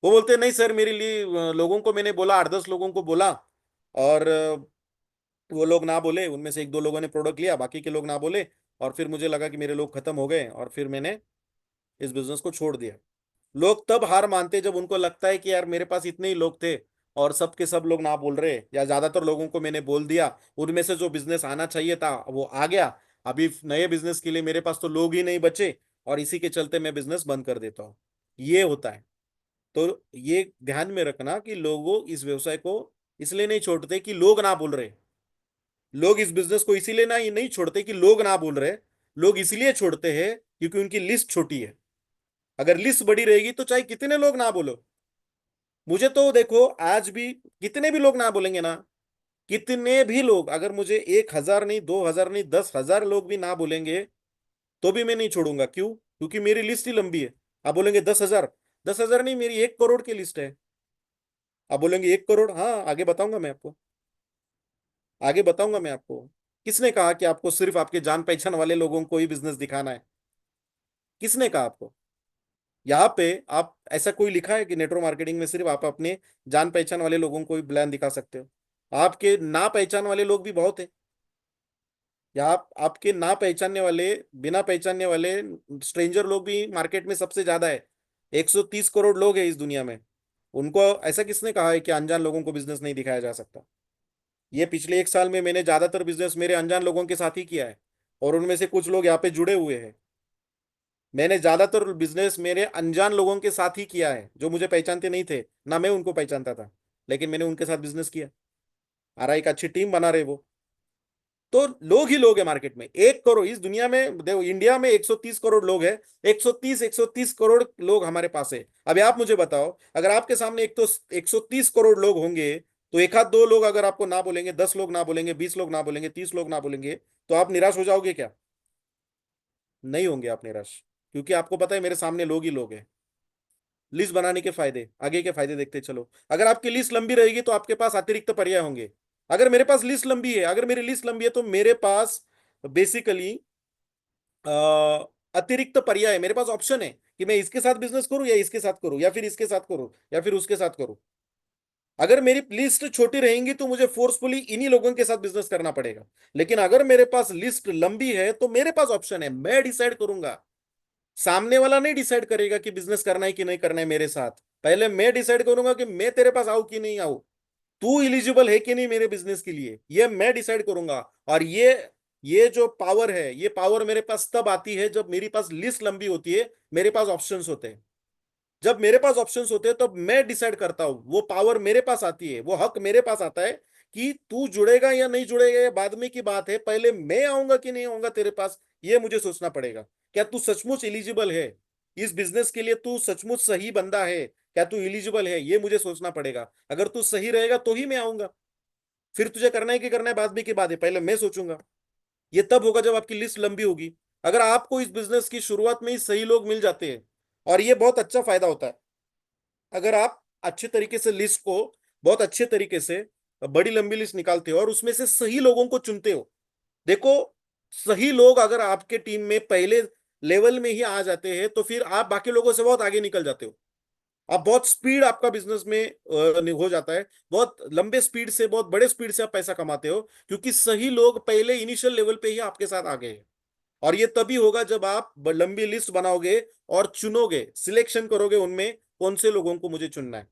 वो बोलते हैं नहीं सर मेरे लिए लोगों को मैंने बोला, 8, 10 लोगों को बोला, और वो लोग ना बोले, उनमें से 1, 2 लोगों ने प्रोडक्ट लिया, बाकी के लोग ना बोले, और फिर मुझे लगा कि मेरे लोग खत्म हो गए, और फिर मैंने इस बिजनेस को छोड़ दिया। लोग तब हार मानते जब उनको लगता है कि यार मेरे पास इतने ही लोग थे और सब के सब लोग ना बोल रहे, या ज्यादातर लोगों को मैंने बोल दिया, उनमें से जो बिजनेस आना चाहिए था वो आ गया, अभी नए बिजनेस के लिए मेरे पास तो लोग ही नहीं बचे, और इसी के चलते मैं बिजनेस बंद कर देता हूँ। ये होता है। तो ये ध्यान में रखना कि लोगों इस व्यवसाय को इसलिए नहीं छोड़ते कि लोग ना बोल रहे। लोग इस बिजनेस को इसीलिए ना नहीं छोड़ते कि लोग ना बोल रहे। लोग इसलिए छोड़ते हैं क्योंकि उनकी लिस्ट छोटी है। अगर लिस्ट बड़ी रहेगी तो चाहे कितने लोग ना बोलो, मुझे तो देखो आज भी कितने भी लोग ना बोलेंगे ना, कितने भी लोग, अगर मुझे 1,000 नहीं, 2,000 नहीं, 10,000 लोग भी ना बोलेंगे तो भी मैं नहीं छोड़ूंगा। क्यों? क्योंकि मेरी लिस्ट ही लंबी है। आप बोलेंगे 10,000, 10,000 नहीं, मेरी 1 करोड़ की लिस्ट है। आप बोलेंगे 1 करोड़, हाँ आगे बताऊंगा मैं आपको, आगे बताऊंगा मैं आपको। किसने कहा कि आपको सिर्फ आपके जान पहचान वाले लोगों को ही बिजनेस दिखाना है? किसने कहा आपको? यहाँ पे आप, ऐसा कोई लिखा है कि नेटवर्क मार्केटिंग में सिर्फ आप अपने जान पहचान वाले लोगों को ही ब्रांड दिखा सकते हो? आपके ना पहचान वाले लोग भी बहुत है। या आपके ना पहचानने वाले, बिना पहचानने वाले स्ट्रेंजर लोग भी मार्केट में सबसे ज्यादा है। 130 करोड़ लोग हैं इस दुनिया में। उनको, ऐसा किसने कहा है कि अनजान लोगों को बिजनेस नहीं दिखाया जा सकता? ये पिछले 1 साल में मैंने ज्यादातर बिजनेस मेरे अनजान लोगों के साथ ही किया है, और उनमें से कुछ लोग यहाँ पे जुड़े हुए हैं। मैंने ज्यादातर बिजनेस मेरे अनजान लोगों के साथ ही किया है, जो मुझे पहचानते नहीं थे, ना मैं उनको पहचानता था, लेकिन मैंने उनके साथ बिजनेस किया, और एक अच्छी टीम बना रहे वो। तो लोग ही लोग है मार्केट में। 1 करोड़ इस दुनिया में, देखो इंडिया में 130 करोड़ लोग हैं। 130 करोड़ लोग हमारे पास है। अभी आप मुझे बताओ, अगर आपके सामने एक तो 130 करोड़ लोग होंगे, तो एक आध दो लोग अगर आपको ना बोलेंगे, 10 लोग ना बोलेंगे, 20 लोग ना बोलेंगे, 30 लोग ना बोलेंगे, तो आप निराश हो जाओगे क्या? नहीं होंगे आप निराश, क्योंकि आपको पता है मेरे सामने लोग ही लोग हैं। लिस्ट बनाने के फायदे, आगे के फायदे देखते चलो। अगर आपकी लिस्ट लंबी रहेगी तो आपके पास अतिरिक्त पर्याय होंगे। अगर मेरे पास लिस्ट लंबी है, अगर मेरी लिस्ट लंबी है तो मेरे पास बेसिकली अतिरिक्त पर्याय है, मेरे पास ऑप्शन है कि मैं इसके साथ बिजनेस करूं या इसके साथ करूं या फिर इसके साथ करूं या फिर उसके साथ करूं। अगर मेरी लिस्ट छोटी रहेंगी तो मुझे फोर्सफुली इन्हीं लोगों के साथ बिजनेस करना पड़ेगा। लेकिन अगर मेरे पास लिस्ट लंबी है तो मेरे पास ऑप्शन है, मैं डिसाइड करूंगा। सामने वाला नहीं डिसाइड करेगा कि बिजनेस करना है कि नहीं करना है मेरे साथ। पहले मैं डिसाइड करूंगा कि मैं तेरे पास आऊं कि नहीं आऊं, तू इलिजिबल है कि नहीं मेरे बिजनेस के लिए, ये मैं डिसाइड करूंगा। और ये जो पावर है, ये पावर मेरे पास तब आती है जब मेरे पास लिस्ट लंबी होती है, मेरे पास ऑप्शंस होते हैं। जब मेरे पास ऑप्शंस होते हैं तब मैं डिसाइड करता हूं, वो पावर मेरे पास आती है, वो हक मेरे पास आता है कि तू जुड़ेगा या नहीं जुड़ेगा ये बाद में की बात है, पहले मैं आऊंगा कि नहीं आऊंगा तेरे पास, ये मुझे सोचना पड़ेगा। क्या तू सचमुच एलिजिबल है इस बिजनेस के लिए, तू सचमुच सही बंदा है, क्या तू एलिजिबल है, ये मुझे सोचना पड़ेगा। अगर तू सही रहेगा तो ही मैं आऊंगा। फिर तुझे करना है कि करना है बाद में की बात है, पहले मैं सोचूंगा। ये तब होगा जब आपकी लिस्ट लंबी होगी। अगर आपको इस बिजनेस की शुरुआत में ही सही लोग मिल जाते हैं, और ये बहुत अच्छा फायदा होता है अगर आप अच्छे तरीके से लिस्ट को, बहुत अच्छे तरीके से बड़ी लंबी लिस्ट निकालते हो और उसमें से सही लोगों को चुनते हो। देखो, सही लोग अगर आपके टीम में पहले लेवल में ही आ जाते हैं तो फिर आप बाकी लोगों से बहुत आगे निकल जाते हो। आप बहुत स्पीड आपका बिजनेस में हो जाता है, बहुत लंबे स्पीड से, बहुत बड़े स्पीड से आप पैसा कमाते हो, क्योंकि सही लोग पहले इनिशियल लेवल पे ही आपके साथ आ गए हैं। और ये तभी होगा जब आप लंबी लिस्ट बनाओगे और चुनोगे, सिलेक्शन करोगे उनमें कौन से लोगों को मुझे चुनना है।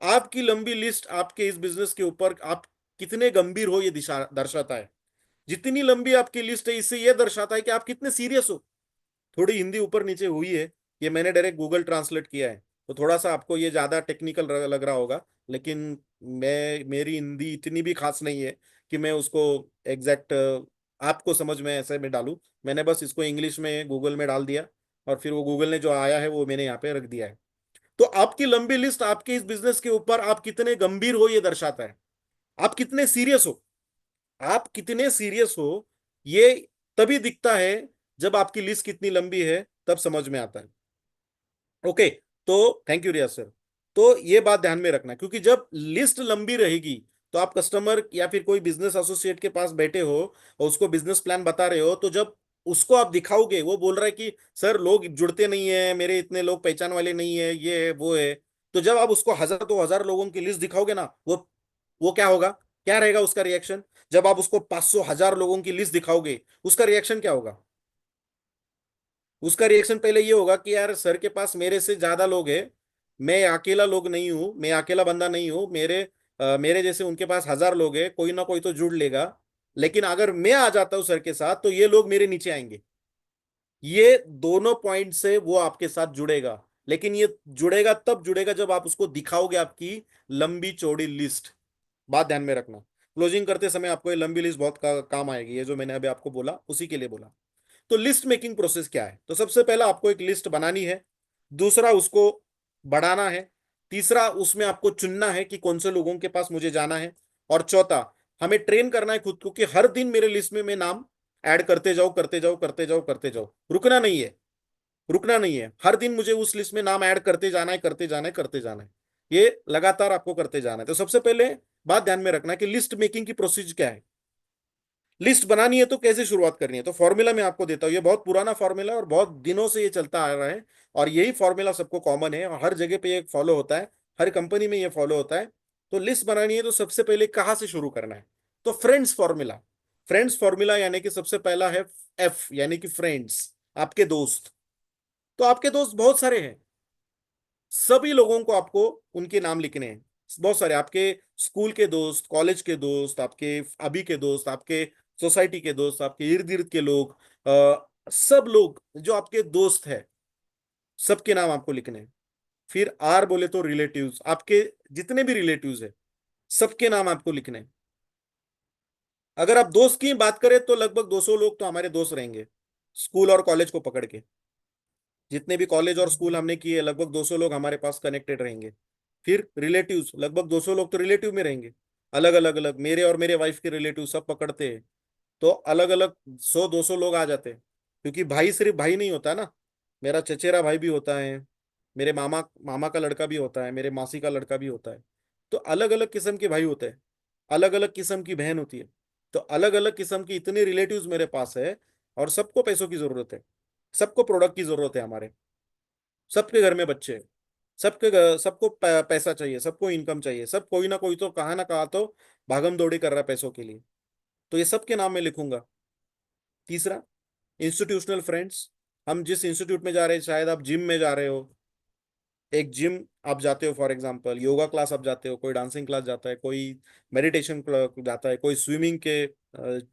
आपकी लंबी लिस्ट आपके इस बिजनेस के ऊपर आप कितने गंभीर हो ये दिशा दर्शाता है। जितनी लंबी आपकी लिस्ट है इससे यह दर्शाता है कि आप कितने सीरियस हो। थोड़ी हिंदी ऊपर नीचे हुई है, ये मैंने डायरेक्ट गूगल ट्रांसलेट किया है, तो थोड़ा सा आपको ये ज्यादा टेक्निकल लग रहा होगा। लेकिन मेरी हिंदी इतनी भी खास नहीं है कि मैं उसको एग्जैक्ट आपको समझ में ऐसे में डालूं। मैंने बस इसको इंग्लिश में गूगल में डाल दिया, और फिर वो गूगल ने जो आया है वो मैंने यहाँ पे रख दिया है। तो आपकी लंबी लिस्ट आपके इस बिजनेस के ऊपर आप कितने गंभीर हो ये दर्शाता है। आप कितने सीरियस हो, आप कितने सीरियस हो, ये तभी दिखता है जब आपकी लिस्ट कितनी लंबी है, तब समझ में आता है। ओके, तो थैंक यू रिया सर। तो ये बात ध्यान में रखना, क्योंकि जब लिस्ट लंबी रहेगी तो आप कस्टमर या फिर कोई बिजनेस एसोसिएट के पास बैठे हो और उसको बिजनेस प्लान बता रहे हो, तो जब उसको आप दिखाओगे, वो बोल रहा है कि सर लोग जुड़ते नहीं है, मेरे इतने लोग पहचान वाले नहीं है, ये है वो है। तो जब आप उसको 1000 2 हजार लोगों की लिस्ट दिखाओगे ना, वो क्या होगा, क्या रहेगा उसका रिएक्शन। जब आप उसको 500 1000 लोगों की लिस्ट दिखाओगे, उसका रिएक्शन क्या होगा। उसका रिएक्शन पहले ये होगा कि यार सर के पास मेरे से ज्यादा लोग हैं, मैं अकेला लोग नहीं हूं, मैं अकेला बंदा नहीं हूं, मेरे जैसे उनके पास 1000 लोग हैं, कोई ना कोई तो जुड़ लेगा। लेकिन अगर मैं आ जाता हूं सर के साथ तो ये लोग मेरे नीचे आएंगे। ये दोनों पॉइंट से वो आपके साथ जुड़ेगा। लेकिन ये जुड़ेगा तब जुड़ेगा जब आप उसको दिखाओगे आपकी लंबी चौड़ी लिस्ट। बात ध्यान में रखना, क्लोजिंग करते समय आपको ये लंबी लिस्ट बहुत काम आएगी, ये जो मैंने अभी आपको बोला उसी के लिए बोला। तो लिस्ट मेकिंग प्रोसेस क्या है, तो सबसे पहला आपको एक लिस्ट बनानी है, दूसरा उसको बढ़ाना है, तीसरा उसमें आपको चुनना है कि कौन से लोगों के पास मुझे जाना है, और चौथा हमें ट्रेन करना है खुद को कि हर दिन मेरे लिस्ट में मैं नाम ऐड करते जाओ करते जाओ करते जाओ करते जाओ, रुकना नहीं है। रुकना नहीं है, हर दिन मुझे उस लिस्ट में नाम ऐड करते जाना है करते जाना है करते जाना है। ये लगातार आपको करते जाना है। तो सबसे पहले बात ध्यान में रखना कि लिस्ट मेकिंग की प्रोसीजर क्या है। लिस्ट बनानी है तो कैसे शुरुआत करनी है, तो फॉर्मूला मैं आपको देता हूँ, ये बहुत पुराना फॉर्मूला है और बहुत दिनों से ये चलता आ रहा है। और यही फॉर्मूला सबको कॉमन है और हर जगह पे ये फॉलो होता है, हर कंपनी में ये फॉलो होता है। तो लिस्ट बनानी है तो सबसे पहले कहाँ से शुरू करना है, तो फ्रेंड्स फॉर्मूला। फ्रेंड्स फॉर्मूला यानी कि सबसे पहला है एफ, यानी कि फ्रेंड्स, आपके दोस्त। तो आपके दोस्त बहुत सारे हैं, सभी लोगों को आपको उनके नाम लिखने हैं। बहुत सारे आपके स्कूल के दोस्त, कॉलेज के दोस्त, आपके अभी के दोस्त, आपके सोसाइटी के दोस्त, आपके इर्द गिर्द के लोग, सब लोग जो आपके दोस्त है, सबके नाम आपको लिखने हैं। फिर आर बोले तो रिलेटिव्स, आपके जितने भी रिलेटिव्स है सबके नाम आपको लिखने हैं। अगर आप दोस्त की बात करें तो लगभग 200 लोग तो हमारे दोस्त रहेंगे, स्कूल और कॉलेज को पकड़ के। जितने भी कॉलेज और स्कूल हमने किए लगभग 200 लोग हमारे पास कनेक्टेड रहेंगे। फिर रिलेटिव्स, लगभग 200 लोग तो रिलेटिव में रहेंगे, अलग अलग अलग, मेरे और मेरे वाइफ के रिलेटिव सब पकड़ते हैं तो अलग अलग 100 200 लोग आ जाते हैं। क्योंकि भाई सिर्फ भाई नहीं होता ना, मेरा चचेरा भाई भी होता है, मेरे मामा मामा का लड़का भी होता है, मेरे मासी का लड़का भी होता है। तो अलग अलग किस्म के भाई होते हैं, अलग अलग किस्म की बहन होती है। तो अलग अलग किस्म की इतने रिलेटिव्स मेरे पास है, और सबको पैसों की जरूरत है, सबको प्रोडक्ट की जरूरत है हमारे। सबके घर में बच्चे हैं, सबको पैसा चाहिए, सबको इनकम चाहिए, सब कोई ना कोई तो कहाँ ना कहाँ तो भागम दौड़ी कर रहा है पैसों के लिए। तो ये सबके नाम मैं लिखूंगा। तीसरा, इंस्टीट्यूशनल फ्रेंड्स। हम जिस इंस्टीट्यूट में जा रहे हैं, शायद आप जिम में जा रहे हो, एक जिम आप जाते हो, फॉर एग्जांपल योगा क्लास आप जाते हो, कोई डांसिंग क्लास जाता है, कोई मेडिटेशन जाता है, कोई स्विमिंग के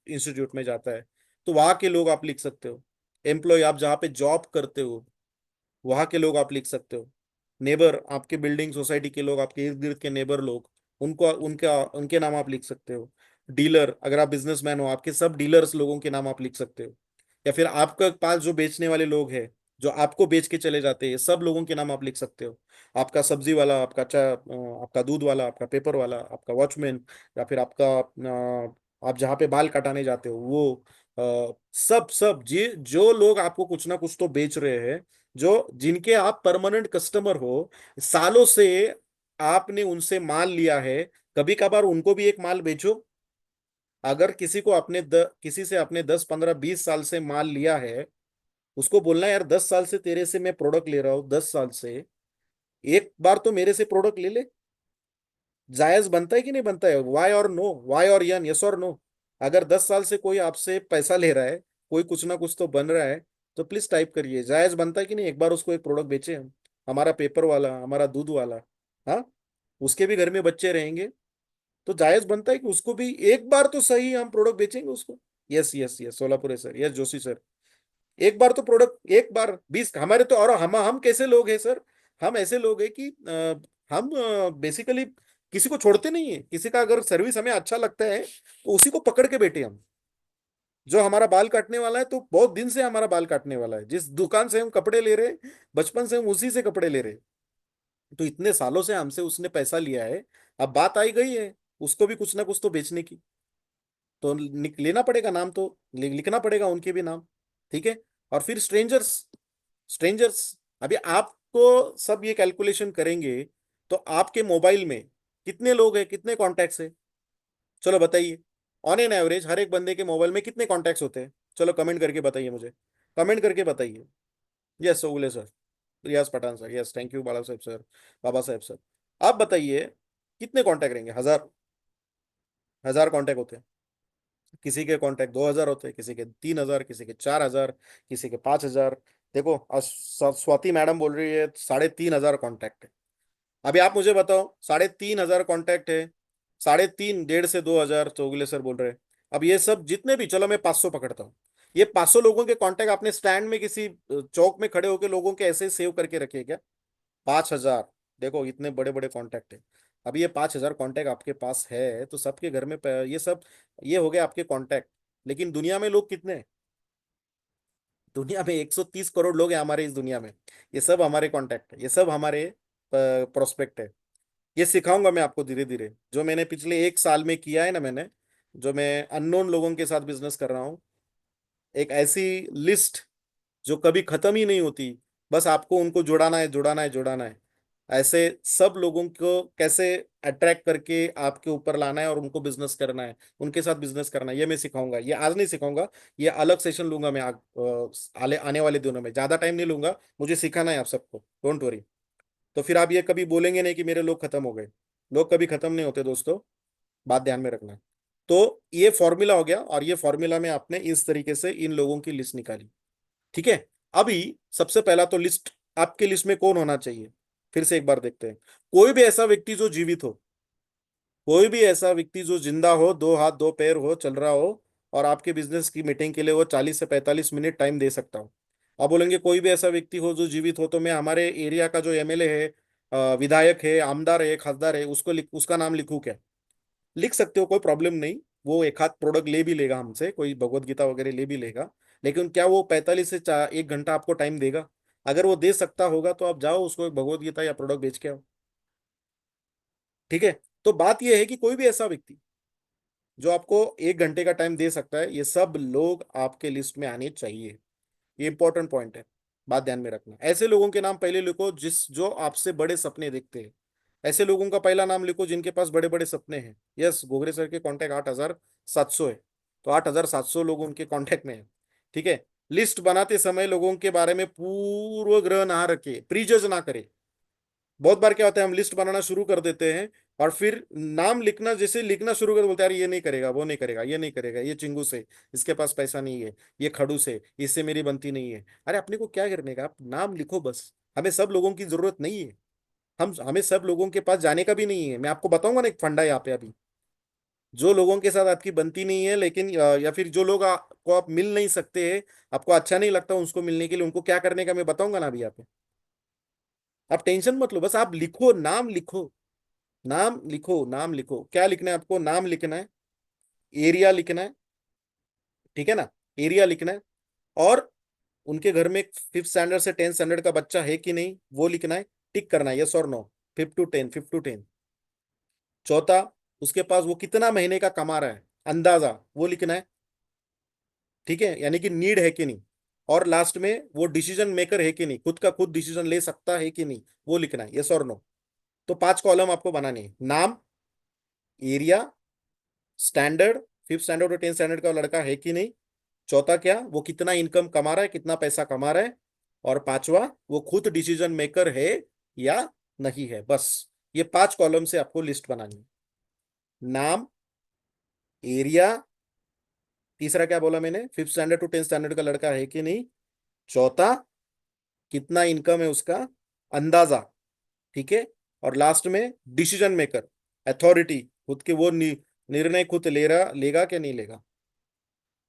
इंस्टीट्यूट में जाता है। तो वहाँ के लोग आप लिख सकते हो। एम्प्लॉय, आप जहाँ पे जॉब करते हो वहाँ के लोग आप लिख सकते हो। नेबर, आपके बिल्डिंग सोसाइटी के लोग, आपके इर्द गिर्द के नेबर लोग, उनको उनका उनके नाम आप लिख सकते हो। डीलर, अगर आप बिजनेसमैन हो, आपके सब डीलर्स लोगों के नाम आप लिख सकते हो। या फिर आपके पास जो बेचने वाले लोग हैं, जो आपको बेच के चले जाते हैं, सब लोगों के नाम आप लिख सकते हो। आपका सब्जी वाला, आपका दूध वाला, आपका पेपर वाला, आपका वॉचमैन, या फिर आपका आप जहाँ पे बाल कटाने जाते हो वो, सब सब जी जो लोग आपको कुछ ना कुछ तो बेच रहे हैं, जो जिनके आप परमानेंट कस्टमर हो, सालों से आपने उनसे माल लिया है, कभी कभार उनको भी एक माल बेचो। अगर किसी से आपने 10 15 20 साल से माल लिया है, उसको बोलना यार 10 साल से तेरे से मैं प्रोडक्ट ले रहा हूँ, 10 साल से एक बार तो मेरे से प्रोडक्ट ले ले। जायज बनता है कि नहीं बनता है? वाई और नो, वाई और यन, यस और नो। अगर 10 साल से कोई आपसे पैसा ले रहा है, कोई कुछ ना कुछ तो बन रहा है, तो प्लीज टाइप करिए, जायज बनता है कि नहीं एक बार उसको एक प्रोडक्ट बेचे हम। हमारा पेपर वाला, हमारा दूध वाला, हाँ, उसके भी घर में बच्चे रहेंगे, तो जायज बनता है कि उसको भी एक बार तो सही हम प्रोडक्ट बेचेंगे उसको। यस यस यस, सोलापुर है सर, यस जोशी सर। एक बार तो प्रोडक्ट, एक बार 20 हमारे तो, और हम कैसे लोग हैं सर? हम ऐसे लोग हैं कि हम बेसिकली किसी को छोड़ते नहीं है। किसी का अगर सर्विस हमें अच्छा लगता है तो उसी को पकड़ के बैठे हम। जो हमारा बाल काटने वाला है, तो बहुत दिन से हमारा बाल काटने वाला है, जिस दुकान से हम कपड़े ले रहे हैं, बचपन से हम उसी से कपड़े ले रहे हैं। तो इतने सालों से हमसे उसने पैसा लिया है, अब बात आई गई है उसको भी कुछ ना कुछ तो बेचने की। तो लेना पड़ेगा नाम, तो लिखना पड़ेगा उनके भी नाम। ठीक है। और फिर स्ट्रेंजर्स। स्ट्रेंजर्स, अभी आपको सब ये कैलकुलेशन करेंगे, तो आपके मोबाइल में कितने लोग हैं, कितने कॉन्टैक्ट्स हैं? चलो बताइए। ऑन एन एवरेज हर एक बंदे के मोबाइल में कितने कॉन्टैक्ट्स होते हैं? चलो कमेंट करके बताइए मुझे, कमेंट करके बताइए। Yes Ogale sir, Riyaz Pathan sir, yes thank you Bala Sahab sir, बाबा साहब सर। आप बताइए कितने कॉन्टैक्ट रहेंगे? 1000? 1000 कॉन्टैक्ट होते हैं। किसी के कॉन्टैक्ट 2000 होते हैं, किसी के 3000, किसी के 4000, किसी के 5000। देखो स्वाति मैडम बोल रही है 3500 कॉन्टैक्ट है। अभी आप मुझे बताओ, 3500 कॉन्टैक्ट है, 3.5 डेढ़ से 2000 चौगले सर बोल रहे हैं। अब ये सब जितने भी, चलो मैं 500 पकड़ता हूँ। ये 500 लोगों के कॉन्टैक्ट आपने स्टैंड में किसी चौक में खड़े होकर लोगों के ऐसे सेव करके रखे क्या? 5000। देखो इतने बड़े बड़े कॉन्टैक्ट है। अभी ये 5000 कॉन्टैक्ट आपके पास है, तो सबके घर में ये सब, ये हो गए आपके कॉन्टैक्ट। लेकिन दुनिया में लोग कितने हैं? दुनिया में 130 करोड़ लोग हैं हमारे इस दुनिया में। ये सब हमारे कॉन्टैक्ट है, ये सब हमारे प्रोस्पेक्ट है। ये सिखाऊंगा मैं आपको धीरे धीरे, जो मैंने पिछले 1 साल में किया है ना मैंने, जो मैं अननोन लोगों के साथ बिजनेस कर रहा हूँ। एक ऐसी लिस्ट जो कभी खत्म ही नहीं होती, बस आपको उनको जुड़ाना है, जुड़ाना है, जुड़ाना है। ऐसे सब लोगों को कैसे अट्रैक्ट करके आपके ऊपर लाना है और उनको बिजनेस करना है, उनके साथ बिजनेस करना है, ये मैं सिखाऊंगा। ये आज नहीं सिखाऊंगा, ये अलग सेशन लूंगा मैं आने वाले दिनों में, ज्यादा टाइम नहीं लूंगा। मुझे सिखाना है आप सबको, डोंट वरी। तो फिर आप ये कभी बोलेंगे नहीं कि मेरे लोग खत्म हो गए। लोग कभी खत्म नहीं होते दोस्तों, बात ध्यान में रखना। तो ये फॉर्मूला हो गया, और ये फॉर्मूला में आपने इस तरीके से इन लोगों की लिस्ट निकाली। ठीक है। अभी सबसे पहला तो लिस्ट, आपके लिस्ट में कौन होना चाहिए? फिर से एक बार देखते हैं। कोई भी ऐसा व्यक्ति जो जीवित हो, कोई भी ऐसा व्यक्ति जो जिंदा हो, 2 हाथ 2 पैर हो, चल रहा हो, और आपके बिजनेस की मीटिंग के लिए वो 40 से 45 मिनट टाइम दे सकता हो। आप बोलेंगे कोई भी ऐसा व्यक्ति हो जो जीवित हो, तो मैं हमारे एरिया का जो एमएलए है, विधायक है, आमदार है, खासदार है, उसका नाम लिखूं क्या? लिख सकते हो, कोई प्रॉब्लम नहीं। वो एक हाथ प्रोडक्ट ले भी लेगा हमसे, कोई भगवत गीता वगैरह ले भी लेगा। लेकिन क्या वो 1 घंटा आपको टाइम देगा? अगर वो दे सकता होगा तो आप जाओ उसको एक भगवत गीता या प्रोडक्ट बेच के आओ। ठीक है। तो बात यह है कि कोई भी ऐसा व्यक्ति जो आपको 1 घंटे का टाइम दे सकता है, ये सब लोग आपके लिस्ट में आने चाहिए। ये इंपॉर्टेंट पॉइंट है। बात ध्यान में रखना। ऐसे लोगों के नाम पहले लिखो जिस जो आपसे बड़े सपने देखते हैं। ऐसे लोगों का पहला नाम लिखो जिनके पास बड़े बड़े सपने हैं। यस, गोगरे सर के कांटेक्ट 8,700 है, तो 8,700 लोग उनके कांटेक्ट में है। ठीक है। लिस्ट बनाते समय लोगों के बारे में पूर्व ग्रह ना रखे, प्रीजज ना करे। बहुत बार क्या होता है, हम लिस्ट बनाना शुरू कर देते हैं और फिर नाम लिखना, जैसे लिखना शुरू कर बोलते हैं, यार ये नहीं करेगा, वो नहीं करेगा, ये नहीं करेगा, ये चिंगू से, इसके पास पैसा नहीं है, ये खड़ूस है, इससे मेरी बनती नहीं है। अरे अपने को क्या करने का, आप नाम लिखो बस। हमें सब लोगों की जरूरत नहीं है। हमें सब लोगों के पास जाने का भी नहीं है। मैं आपको बताऊंगा ना एक फंडा यहाँ पे अभी। जो लोगों के साथ आपकी बनती नहीं है, लेकिन या फिर जो लोग को आप मिल नहीं सकते हैं, आपको अच्छा नहीं लगता उनको मिलने के लिए, उनको क्या करने का मैं बताऊंगा ना अभी यहाँ पे। आप टेंशन मत लो, बस आप लिखो, नाम लिखो। नाम लिखो, नाम लिखो, क्या लिखना है आपको, नाम लिखना है, एरिया लिखना है। ठीक है ना। एरिया लिखना है। और उनके घर में 5th स्टैंडर्ड से 10th स्टैंडर्ड का बच्चा है कि नहीं वो लिखना है। टिक करना है, यस और नो। 5 to 10, 5 to 10। चौथा, उसके पास वो कितना महीने का कमा रहा है, अंदाजा, वो लिखना है। ठीक है, यानी कि नीड है कि नहीं। और लास्ट में वो डिसीजन मेकर है कि नहीं, खुद का खुद डिसीजन ले सकता है कि नहीं, वो लिखना है, यस और नो। तो 5 कॉलम आपको बनाने हैं। नाम, एरिया, स्टैंडर्ड, 5th स्टैंडर्ड और 10th स्टैंडर्ड का लड़का है कि नहीं। चौथा क्या, वो कितना इनकम कमा रहा है, कितना पैसा कमा रहा है। और पांचवा, वो खुद डिसीजन मेकर है या नहीं है। बस ये 5 कॉलम से आपको लिस्ट बनानी है। नाम, एरिया, तीसरा क्या बोला मैंने, 5th standard to 10th standard का लड़का है कि नहीं। चौथा, कितना इनकम है उसका, अंदाजा। ठीक है। और लास्ट में डिसीजन मेकर, अथॉरिटी, खुद के वो निर्णय खुद ले रहा, लेगा क्या नहीं लेगा।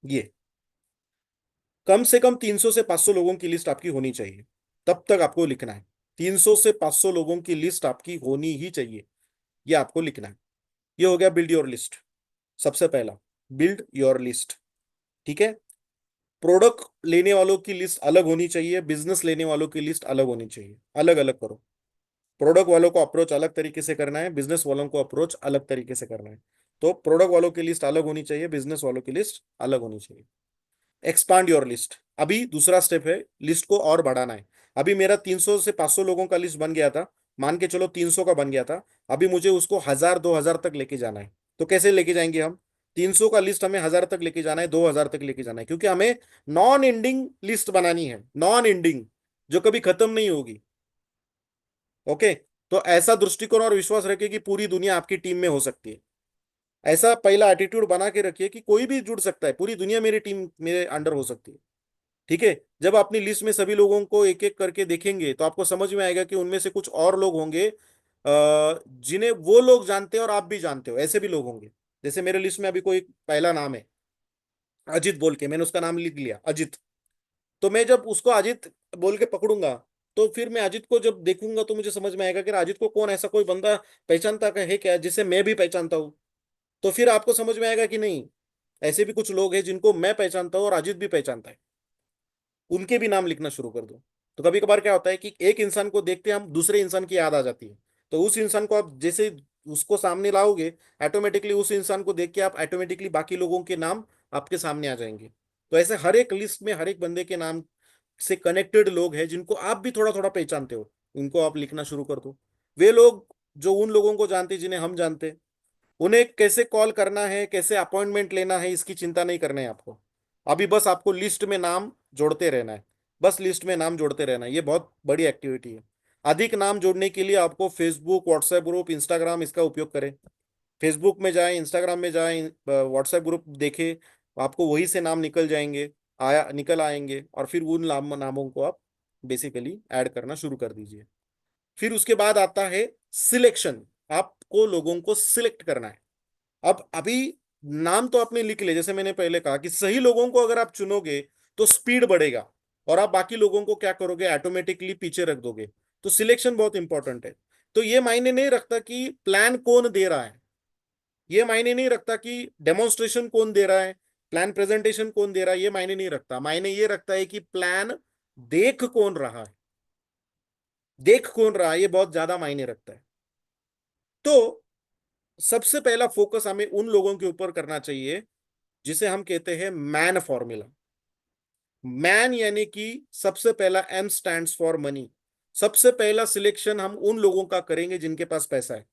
ये कम से कम 300 से 500 लोगों की लिस्ट आपकी होनी चाहिए। तब तक आपको लिखना है। 300 से 500 लोगों की लिस्ट आपकी होनी ही चाहिए। ये आपको लिखना है। ये हो गया बिल्ड योर लिस्ट। सबसे पहला, बिल्ड योर लिस्ट। ठीक है। प्रोडक्ट लेने वालों की लिस्ट अलग होनी चाहिए, बिजनेस लेने वालों की लिस्ट अलग होनी चाहिए। अलग अलग करो। प्रोडक्ट वालों को अप्रोच अलग तरीके से करना है, बिजनेस वालों को अप्रोच अलग तरीके से करना है। तो प्रोडक्ट वालों की लिस्ट अलग होनी चाहिए, बिजनेस वालों की लिस्ट अलग होनी चाहिए। Expand your list. अभी दूसरा स्टेप है, लिस्ट को और बढ़ाना है। अभी मेरा 300 से 500 लोगों का लिस्ट बन गया था, मान के चलो 300 का बन गया था। अभी मुझे उसको 1,000 2,000 तक लेके जाना है। तो कैसे लेके जाएंगे हम, 300 का लिस्ट हमें 1,000 तक लेके जाना है, 2,000 तक लेके जाना है, क्योंकि हमें नॉन एंडिंग लिस्ट बनानी है, नॉन एंडिंग, जो कभी खत्म नहीं होगी। ओके। तो ऐसा दृष्टिकोण और विश्वास रखिए कि पूरी दुनिया आपकी टीम में हो सकती है। ऐसा पहला एटीट्यूड बना के रखिए कि कोई भी जुड़ सकता है, पूरी दुनिया मेरी टीम मेरे अंडर हो सकती है। ठीक है। जब अपनी लिस्ट में सभी लोगों को एक एक करके देखेंगे तो आपको समझ में आएगा कि उनमें से कुछ और लोग होंगे जिन्हें वो लोग जानते हैं और आप भी जानते हो, ऐसे भी लोग होंगे। जैसे मेरे लिस्ट में अभी कोई पहला नाम है अजित बोल के, मैंने उसका नाम लिख लिया अजित। तो मैं जब उसको अजित बोल के पकड़ूंगा, तो फिर मैं अजित को जब देखूंगा तो मुझे समझ में आएगा कि अजित को कौन, ऐसा कोई बंदा पहचानता का है क्या जिसे मैं भी पहचानता हूं। तो फिर आपको समझ में आएगा कि नहीं, ऐसे भी कुछ लोग हैं जिनको मैं पहचानता हूं और अजित भी पहचानता है। उनके भी नाम लिखना शुरू कर दो। तो कभी कभार क्या होता है कि एक इंसान को देखते हम दूसरे इंसान की याद आ जाती है। तो उस इंसान को आप जैसे उसको सामने लाओगे, ऑटोमेटिकली उस इंसान को देख के आप ऑटोमेटिकली बाकी लोगों के नाम आपके सामने आ जाएंगे। तो ऐसे हर एक लिस्ट में हर एक बंदे के नाम से कनेक्टेड लोग हैं जिनको आप भी थोड़ा थोड़ा पहचानते हो, उनको आप लिखना शुरू कर दो। वे लोग जो उन लोगों को जानते हैं जिन्हें हम जानते हैं, उन्हें कैसे कॉल करना है, कैसे अपॉइंटमेंट लेना है, इसकी चिंता नहीं करना है आपको। अभी बस आपको लिस्ट में नाम जोड़ते रहना है। बस लिस्ट में नाम जोड़ते रहना है, ये बहुत बड़ी एक्टिविटी है। अधिक नाम जोड़ने के लिए आपको फेसबुक, व्हाट्सएप ग्रुप, इंस्टाग्राम, इसका उपयोग करें। फेसबुक में जाएं, इंस्टाग्राम में जाएं, व्हाट्सएप ग्रुप देखें, आपको वही से नाम निकल जाएंगे, आया निकल आएंगे, और फिर उन नामों को आप बेसिकली ऐड करना शुरू कर दीजिए। फिर उसके बाद आता है सिलेक्शन। आपको लोगों को सिलेक्ट करना है। अब अभी नाम तो आपने लिख लिया, जैसे मैंने पहले कहा कि सही लोगों को अगर आप चुनोगे तो स्पीड बढ़ेगा, और आप बाकी लोगों को क्या करोगे, ऑटोमेटिकली पीछे रख दोगे। तो सिलेक्शन बहुत इंपॉर्टेंट है। तो ये मायने नहीं रखता कि प्लान कौन दे रहा है, ये मायने नहीं रखता कि डेमोन्स्ट्रेशन कौन दे रहा है, प्लान प्रेजेंटेशन कौन दे रहा है, ये मायने नहीं रखता। मायने ये रखता है कि प्लान देख कौन रहा है, देख कौन रहा है, ये बहुत ज्यादा मायने रखता है। तो सबसे पहला फोकस हमें उन लोगों के ऊपर करना चाहिए जिसे हम कहते हैं मैन फॉर्मूला। मैन यानी कि सबसे पहला एम स्टैंड्स फॉर मनी। सबसे पहला सिलेक्शन हम उन लोगों का करेंगे जिनके पास पैसा है,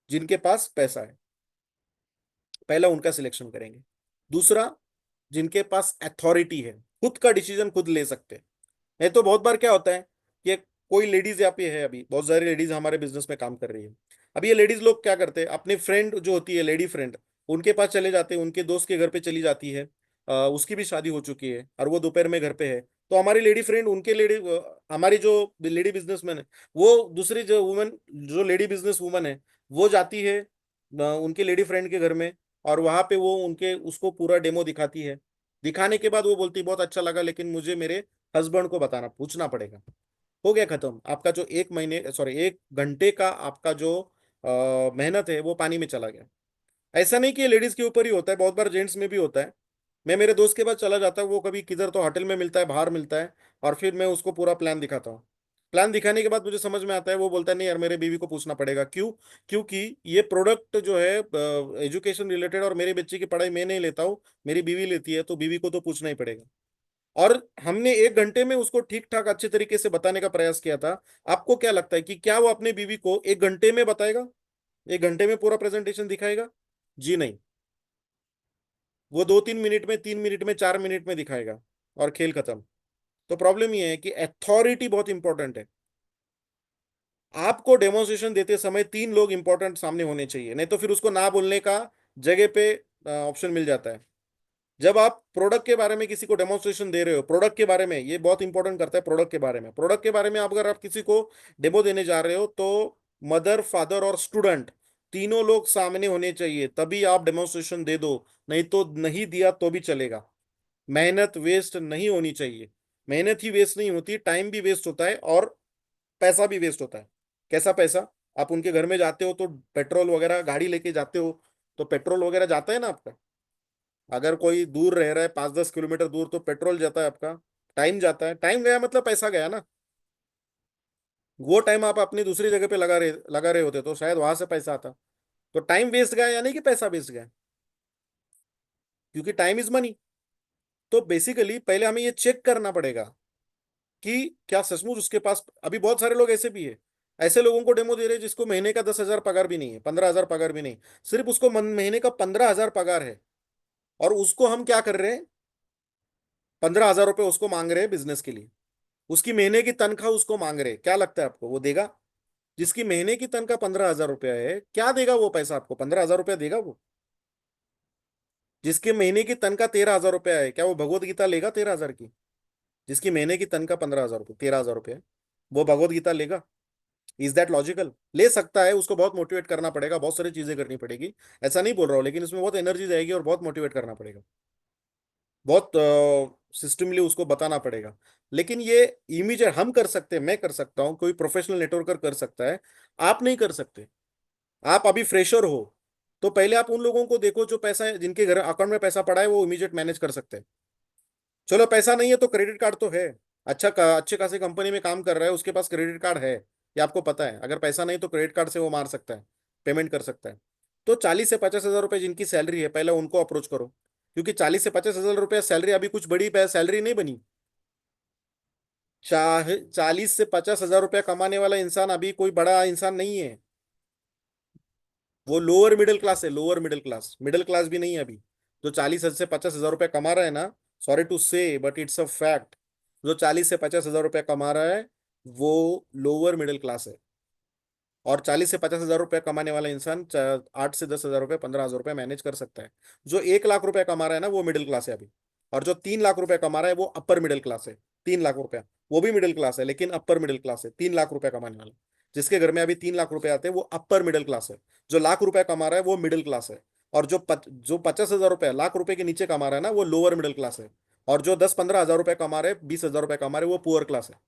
जिनके पास पैसा है, पहला उनका सिलेक्शन करेंगे। दूसरा, जिनके पास अथॉरिटी है, खुद का डिसीजन खुद ले सकते हैं। नहीं तो बहुत बार क्या होता है कि कोई लेडीज यहाँ पे है, अभी बहुत सारी लेडीज हमारे बिजनेस में काम कर रही है। अभी ये लेडीज लोग क्या करते हैं, अपने फ्रेंड जो होती है लेडी फ्रेंड, उनके पास चले जाते हैं, उनके दोस्त के घर पे चली जाती है। उसकी भी शादी हो चुकी है और वो दोपहर में घर पे है। तो हमारी लेडी फ्रेंड उनके लेडी, हमारी जो लेडी बिजनेसमैन है, वो दूसरी जो वुमन, जो लेडी बिजनेस वुमन है, वो जाती है उनके लेडी फ्रेंड के घर में, और वहां पे वो उनके उसको पूरा डेमो दिखाती है। दिखाने के बाद वो बोलती बहुत अच्छा लगा, लेकिन मुझे मेरे हस्बैंड को बताना पूछना पड़ेगा। हो गया खत्म, आपका जो 1 महीने, सॉरी 1 घंटे का आपका जो मेहनत है वो पानी में चला गया। ऐसा नहीं कि लेडीज के ऊपर ही होता है, बहुत बार जेंट्स में भी होता है। मैं मेरे दोस्त के पास चला जाता हूँ, वो कभी किधर तो होटल में मिलता है, बाहर मिलता है, और फिर मैं उसको पूरा प्लान दिखाता हूँ। प्लान दिखाने के बाद मुझे समझ में आता है, वो बोलता है नहीं यार, मेरे बीवी को पूछना पड़ेगा। क्यों? क्योंकि ये प्रोडक्ट जो है एजुकेशन रिलेटेड, और मेरे बच्चे की पढ़ाई मैं नहीं लेता हूँ, मेरी बीवी लेती है, तो बीवी को तो पूछना ही पड़ेगा। और हमने 1 घंटे में उसको ठीक ठाक अच्छे तरीके से बताने का प्रयास किया था। आपको क्या लगता है कि क्या वो अपने बीवी को 1 घंटे में बताएगा, 1 घंटे में पूरा प्रेजेंटेशन दिखाएगा? जी नहीं। वो 2-3 मिनट में, 3 मिनट में, 4 मिनट में दिखाएगा, और खेल खत्म। तो प्रॉब्लम ये है कि अथॉरिटी बहुत इंपॉर्टेंट है। आपको डेमोन्स्ट्रेशन देते समय 3 लोग इंपॉर्टेंट सामने होने चाहिए, नहीं तो फिर उसको ना बोलने का जगह पे ऑप्शन मिल जाता है। जब आप प्रोडक्ट के बारे में किसी को डेमोन्स्ट्रेशन दे रहे हो, प्रोडक्ट के बारे में, ये बहुत इंपॉर्टेंट करता है। प्रोडक्ट के बारे में, प्रोडक्ट के बारे में आप अगर आप किसी को डेमो देने जा रहे हो, तो मदर, फादर और स्टूडेंट, तीनों लोग सामने होने चाहिए, तभी आप डेमोन्स्ट्रेशन दे दो। नहीं तो नहीं दिया तो भी चलेगा। मेहनत वेस्ट नहीं होनी चाहिए। मेहनत ही वेस्ट नहीं होती, टाइम भी वेस्ट होता है और पैसा भी वेस्ट होता है। कैसा पैसा? आप उनके घर में जाते हो तो पेट्रोल वगैरह, गाड़ी लेके जाते हो तो पेट्रोल वगैरह जाता है ना आपका। अगर कोई दूर रह रहा है 5-10 किलोमीटर दूर, तो पेट्रोल जाता है आपका, टाइम जाता है। टाइम गया मतलब पैसा गया ना। वो टाइम आप अपनी दूसरी जगह पे लगा रहे होते तो शायद वहां से पैसा आता। तो टाइम वेस्ट गया यानी कि पैसा वेस्ट गया, क्योंकि टाइम इज मनी। तो बेसिकली पहले हमें ये चेक करना पड़ेगा कि क्या सचमुच उसके पास, अभी बहुत सारे लोग ऐसे भी है, ऐसे लोगों को डेमो दे रहे हैं जिसको महीने का 10,000 पगार भी नहीं है, 15,000 पगार भी नहीं, सिर्फ उसको महीने का 15,000 पगार है। और उसको हम क्या कर रहे हैं, 15,000 रुपये उसको मांग रहे हैं बिजनेस के लिए। उसकी महीने की तनख्वाह उसको मांग रहे हैं, क्या लगता है आपको वो देगा? जिसकी महीने की तनख्वाह 15,000 रुपया है, क्या देगा वो पैसा आपको? 15,000 रुपया देगा वो? जिसके महीने की तनख्वाह 13,000 रुपया है, क्या वो भगवत गीता लेगा 13,000 की? जिसकी महीने की तनख्वाह 15,000 रुपये, 13,000 रुपये, वो भगवत गीता लेगा? Is that logical? ले सकता है, उसको बहुत मोटिवेट करना पड़ेगा, बहुत सारी चीजें करनी पड़ेगी। ऐसा नहीं बोल रहा हूँ, लेकिन इसमें बहुत एनर्जी जाएगी और बहुत मोटिवेट करना पड़ेगा, बहुत सिस्टमली उसको बताना पड़ेगा। लेकिन ये इमीडिएट हम कर सकते हैं, मैं कर सकता हूँ, कोई प्रोफेशनल नेटवर्कर कर सकता है, आप नहीं कर सकते। आप अभी फ्रेशर हो, तो पहले आप उन लोगों को देखो जो पैसा है, जिनके घर अकाउंट में पैसा पड़ा है, वो इमीडिएट मैनेज कर सकते हैं। चलो पैसा नहीं है तो क्रेडिट कार्ड तो है, अच्छे खासी कंपनी में काम कर रहा है, उसके पास क्रेडिट कार्ड है, ये आपको पता है। अगर पैसा नहीं तो क्रेडिट कार्ड से वो मार सकता है, पेमेंट कर सकता है। तो 40 से 50 हजार रुपए जिनकी सैलरी है, पहले उनको अप्रोच करो, क्योंकि 40 से 50 हजार रुपया सैलरी अभी कुछ बड़ी सैलरी नहीं बनी। चाहे 40 से 50 हजार रुपया कमाने वाला इंसान अभी कोई बड़ा इंसान नहीं है। वो लोअर मिडिल क्लास है, lower middle class, middle class भी नहीं है अभी। जो 40 से 50 हजार रुपया कमा रहा है ना, सॉरी टू से बट इट्स अ फैक्ट, जो 40 से 50 हजार रुपया कमा रहा है, वो लोअर मिडिल क्लास है। और 40 से 50 हजार रुपया कमाने वाला इंसान 8 से 10 हजार रुपये, 15 हजार रुपया मैनेज कर सकता है। जो 1 लाख रुपया कमा रहा है ना, वो मिडिल क्लास है अभी। और जो 3 लाख रुपया कमा रहा है, वो अपर मिडिल क्लास है। 3 लाख रुपया, वो भी मिडिल क्लास है, लेकिन अपर मिडिल क्लास है। 3 लाख रुपया कमाने वाला, जिसके घर में अभी 3 लाख रुपए आते हैं, वो अपर मिडिल क्लास है। जो लाख रुपया कमा रहा है, वो मिडिल क्लास है। और जो 50 हजार रुपया, लाख रुपए के नीचे कमा रहा है ना, वो लोअर मिडिल क्लास है। और जो 10-15 हजार रुपया कमा रहे, 20 हजार रुपया कमा रहे, वो पुअर क्लास है।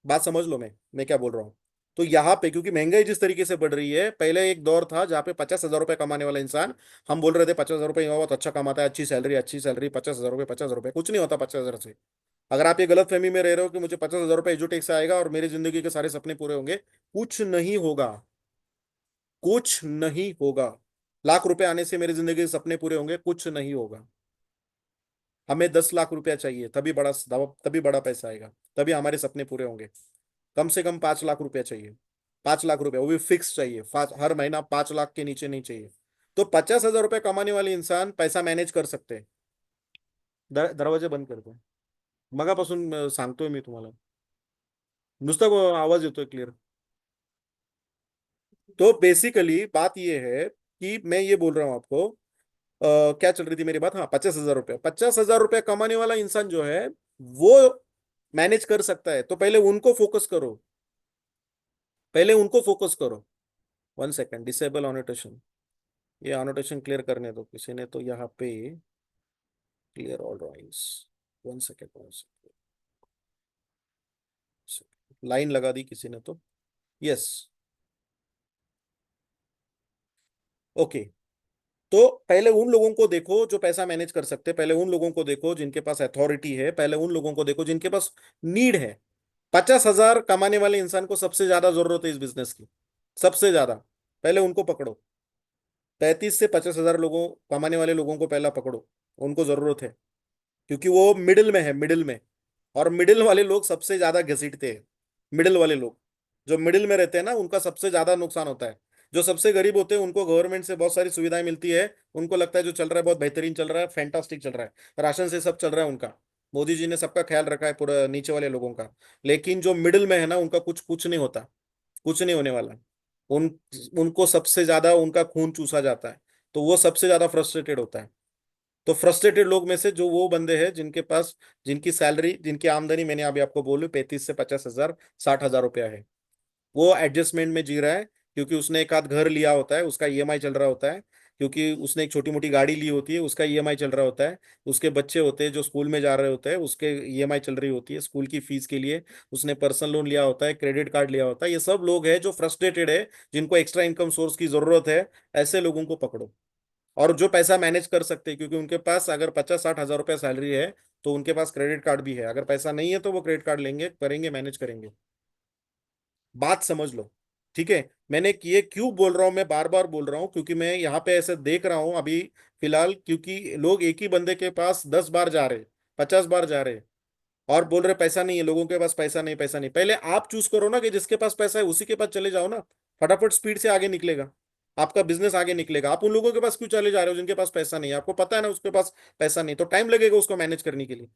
बात समझ लो मैं क्या बोल रहा हूँ। तो यहाँ पे क्योंकि महंगाई जिस तरीके से बढ़ रही है, पहले एक दौर था जहाँ पे 50 हजार रुपये कमाने वाला इंसान, हम बोल रहे थे 50 हजार रुपये बहुत अच्छा कमाता है, अच्छी सैलरी, अच्छी सैलरी, 50 हजार रुपये, 50 रुपये कुछ नहीं होता 50 हजार से। अगर आप ये गलत फहमी में रह रहे हो कि मुझे 50 हजार रुपये एजुटेक से आएगा और मेरी जिंदगी के सारे सपने पूरे होंगे, कुछ नहीं होगा, कुछ नहीं होगा। लाख रुपए आने से मेरी जिंदगी के सपने पूरे होंगे? कुछ नहीं होगा। हमें 10 लाख रुपया चाहिए, तभी बड़ा पैसा आएगा, तभी हमारे सपने पूरे होंगे। कम से कम 5 लाख रुपया चाहिए। 5 लाख रुपया, वो भी फिक्स चाहिए, हर महीना 5 लाख के नीचे नहीं चाहिए। तो 50,000 रुपये कमाने वाले इंसान पैसा मॅनेज कर सकते हैं। दरवाजे बंद करतो, मगापासून सांगतोय मी तुम्हाला, नुसता आवाज येतोय क्लिअर। तो बेसिकली बात ये है कि मैं ये बोल रहा हूं आपको, क्या चल रही थी मेरी बात, हाँ, 50,000 रुपये, 50,000 रुपये कमाने वाला इंसान जो है वो मैनेज कर सकता है, तो पहले उनको फोकस करो, पहले उनको फोकस करो। 1 सेकेंड, डिसेबल ऑनोटेशन, ये ऑनोटेशन क्लियर करने दो किसी ने तो यहाँ पे, clear all rights. 1 second, 1 second, line लगा दी किसी ने तो, यस, ओके। तो पहले उन लोगों को देखो जो पैसा मैनेज कर सकते हैं, पहले उन लोगों को देखो जिनके पास अथॉरिटी है, पहले उन लोगों को देखो जिनके पास नीड है। 50,000 कमाने वाले इंसान को सबसे ज्यादा जरूरत है इस बिजनेस की, सबसे ज्यादा, पहले उनको पकड़ो। 35 से 50,000 लोगों कमाने वाले लोगों को पहला पकड़ो, उनको जरूरत है, क्योंकि वो मिडिल में है, मिडिल में। और मिडिल वाले लोग सबसे ज्यादा घसीटते हैं। मिडिल वाले लोग जो मिडिल में रहते हैं ना, उनका सबसे ज्यादा नुकसान होता है। जो सबसे गरीब होते हैं उनको गवर्नमेंट से बहुत सारी सुविधाएं मिलती है, उनको लगता है जो चल रहा है बहुत बेहतरीन चल रहा है, फैंटास्टिक चल रहा है, राशन से सब चल रहा है उनका, मोदी जी ने सबका ख्याल रखा है पूरा नीचे वाले लोगों का। लेकिन जो मिडिल में है ना, उनका कुछ कुछ नहीं होता, कुछ नहीं होने वाला। उन उनको सबसे ज्यादा उनका खून चूसा जाता है, तो वो सबसे ज्यादा फ्रस्ट्रेटेड होता है। तो फ्रस्ट्रेटेड लोग में से जो वो बंदे हैं जिनके पास, जिनकी सैलरी, जिनकी आमदनी मैंने अभी आपको बोलू 35 से 50,000, 60,000 रुपया है, वो एडजस्टमेंट में जी रहा है, क्योंकि उसने एक आध घर लिया होता है, उसका ईएमआई चल रहा होता है, क्योंकि उसने एक छोटी मोटी गाड़ी ली होती है, उसका ईएमआई चल रहा होता है, उसके बच्चे होते हैं जो स्कूल में जा रहे होते हैं, उसके ईएमआई चल रही होती है स्कूल की फीस के लिए, उसने पर्सनल लोन लिया होता है, क्रेडिट कार्ड लिया होता है। ये सब लोग हैं जो फ्रस्ट्रेटेड है, जिनको एक्स्ट्रा इनकम सोर्स की जरूरत है। ऐसे लोगों को पकड़ो, और जो पैसा मैनेज कर सकते हैं, क्योंकि उनके पास अगर 50-60 हजार रुपया सैलरी है, तो उनके पास क्रेडिट कार्ड भी है, अगर पैसा नहीं है तो वो क्रेडिट कार्ड लेंगे, करेंगे, मैनेज करेंगे। बात समझ लो, ठीक है। मैंने ये क्यों बोल रहा हूं, मैं बार बार बोल रहा हूं, क्योंकि मैं यहाँ पे ऐसे देख रहा हूं अभी फिलहाल, क्योंकि लोग एक ही बंदे के पास 10 बार जा रहे, 50 बार जा रहे, और बोल रहे पैसा नहीं है, लोगों के पास पैसा नहीं, पैसा नहीं। पहले आप चूज करो ना कि जिसके पास पैसा है उसी के पास चले जाओ ना, फटाफट स्पीड से आगे निकलेगा, आपका बिजनेस आगे निकलेगा। आप उन लोगों के पास क्यों चले जा रहे हो जिनके पास पैसा नहीं है? आपको पता है ना उसके पास पैसा नहीं, तो टाइम लगेगा उसको मैनेज करने के लिए।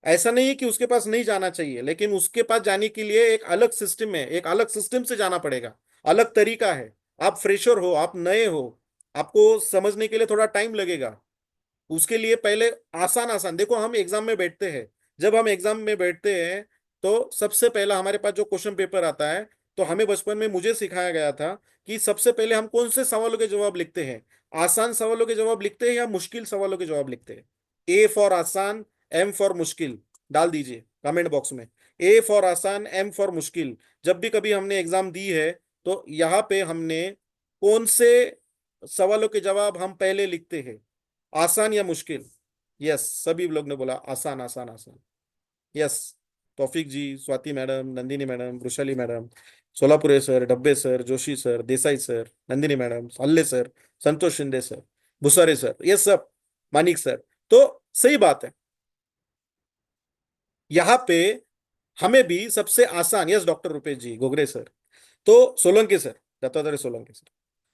ऐसा नहीं है कि उसके पास नहीं जाना चाहिए, लेकिन उसके पास जाने के लिए एक अलग सिस्टम है, एक अलग सिस्टम से जाना पड़ेगा, अलग तरीका है। आप फ्रेशर हो, आप नए हो, आपको समझने के लिए थोड़ा टाइम लगेगा। उसके लिए पहले आसान आसान देखो, हम एग्जाम में बैठते हैं, जब हम एग्जाम में बैठते हैं तो सबसे पहला हमारे पास जो क्वेश्चन पेपर आता है, तो हमें बचपन में मुझे सिखाया गया था कि सबसे पहले हम कौन से सवालों के जवाब लिखते हैं, आसान सवालों के जवाब लिखते हैं या मुश्किल सवालों के जवाब लिखते हैं। ए फॉर आसान, एम फॉर मुश्किल, डाल दीजिए कमेंट बॉक्स में, ए फॉर आसान, एम फॉर मुश्किल। जब भी कभी हमने एग्जाम दी है, तो यहाँ पे हमने कौन से सवालों के जवाब हम पहले लिखते हैं, आसान या मुश्किल? यस, सभी लोग ने बोला आसान, आसान, आसान। Yes, Taufiq ji, Swati madam, Nandini madam, Vrushali madam, Solapure sir, Dabbe sir, Joshi sir, Desai sir, Nandini madam, Halle sir, Santosh Shinde sir, Bhusare sir, ये सब, मानिक सर। तो सही बात है, यहाँ पे हमें भी सबसे आसान, यस डॉक्टर रुपेश जी, गोगरे सर, तो सोलंकी सर, दत्तात्रेय सोलंकी सर।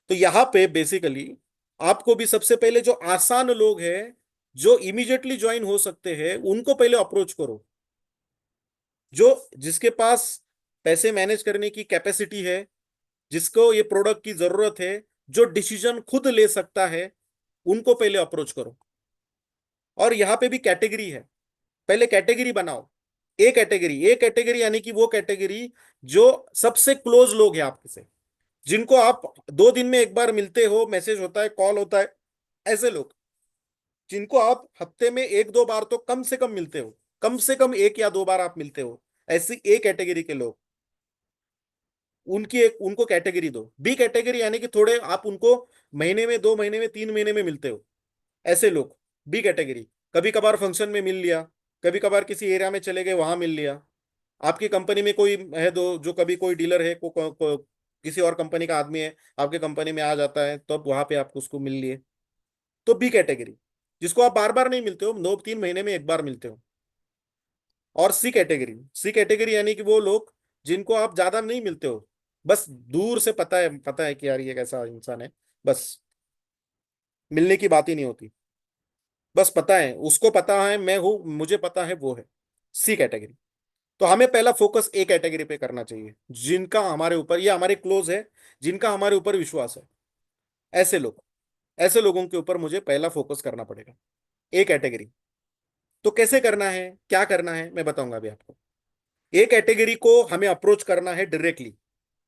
तो यहाँ पे बेसिकली आपको भी सबसे पहले जो आसान लोग हैं, जो इमीडिएटली ज्वाइन हो सकते हैं, उनको पहले अप्रोच करो। जो जिसके पास पैसे मैनेज करने की कैपेसिटी है, जिसको ये प्रोडक्ट की जरूरत है, जो डिसीजन खुद ले सकता है, उनको पहले अप्रोच करो। और यहाँ पे भी कैटेगरी है, पहले कैटेगरी बनाओ। ए कैटेगरी यानी कि वो कैटेगरी जो सबसे क्लोज लोग हैं आपसे, जिनको आप 2 दिन में एक बार मिलते हो, मैसेज होता है, कॉल होता है, ऐसे लोग जिनको आप हफ्ते में 1-2 बार तो कम से कम मिलते हो, कम से कम 1 या 2 बार आप मिलते हो, ऐसी ए कैटेगरी के लोग, उनकी एक उनको कैटेगरी दो। बी कैटेगरी यानी कि थोड़े आप उनको महीने में, 2 महीने में, 3 महीने में मिलते हो, ऐसे लोग, बी कैटेगरी। कभी कभार फंक्शन में मिल लिया, कभी कभार किसी एरिया में चले गए वहां मिल लिया, आपकी कंपनी में कोई है दो जो कभी कोई डीलर है किसी और कंपनी का आदमी है, आपके कंपनी में आ जाता है, तो वहां पे आप उसको मिल लिए, तो बी कैटेगरी। जिसको आप बार बार नहीं मिलते हो, 2-3 महीने में एक बार मिलते हो। और सी कैटेगरी यानी कि वो लोग जिनको आप ज्यादा नहीं मिलते हो, बस दूर से पता है कि यार ये कैसा इंसान है, बस मिलने की बात ही नहीं होती, बस पता है, उसको पता है मैं हूं, मुझे पता है वो है सी कैटेगरी। तो हमें पहला फोकस ए कैटेगरी पे करना चाहिए, जिनका हमारे ऊपर, ये हमारे क्लोज है, जिनका हमारे ऊपर विश्वास है, ऐसे लोग, ऐसे लोगों के ऊपर मुझे पहला फोकस करना पड़ेगा, ए कैटेगरी। तो कैसे करना है, क्या करना है, मैं बताऊंगा अभी आपको। ए कैटेगरी को हमें अप्रोच करना है डायरेक्टली,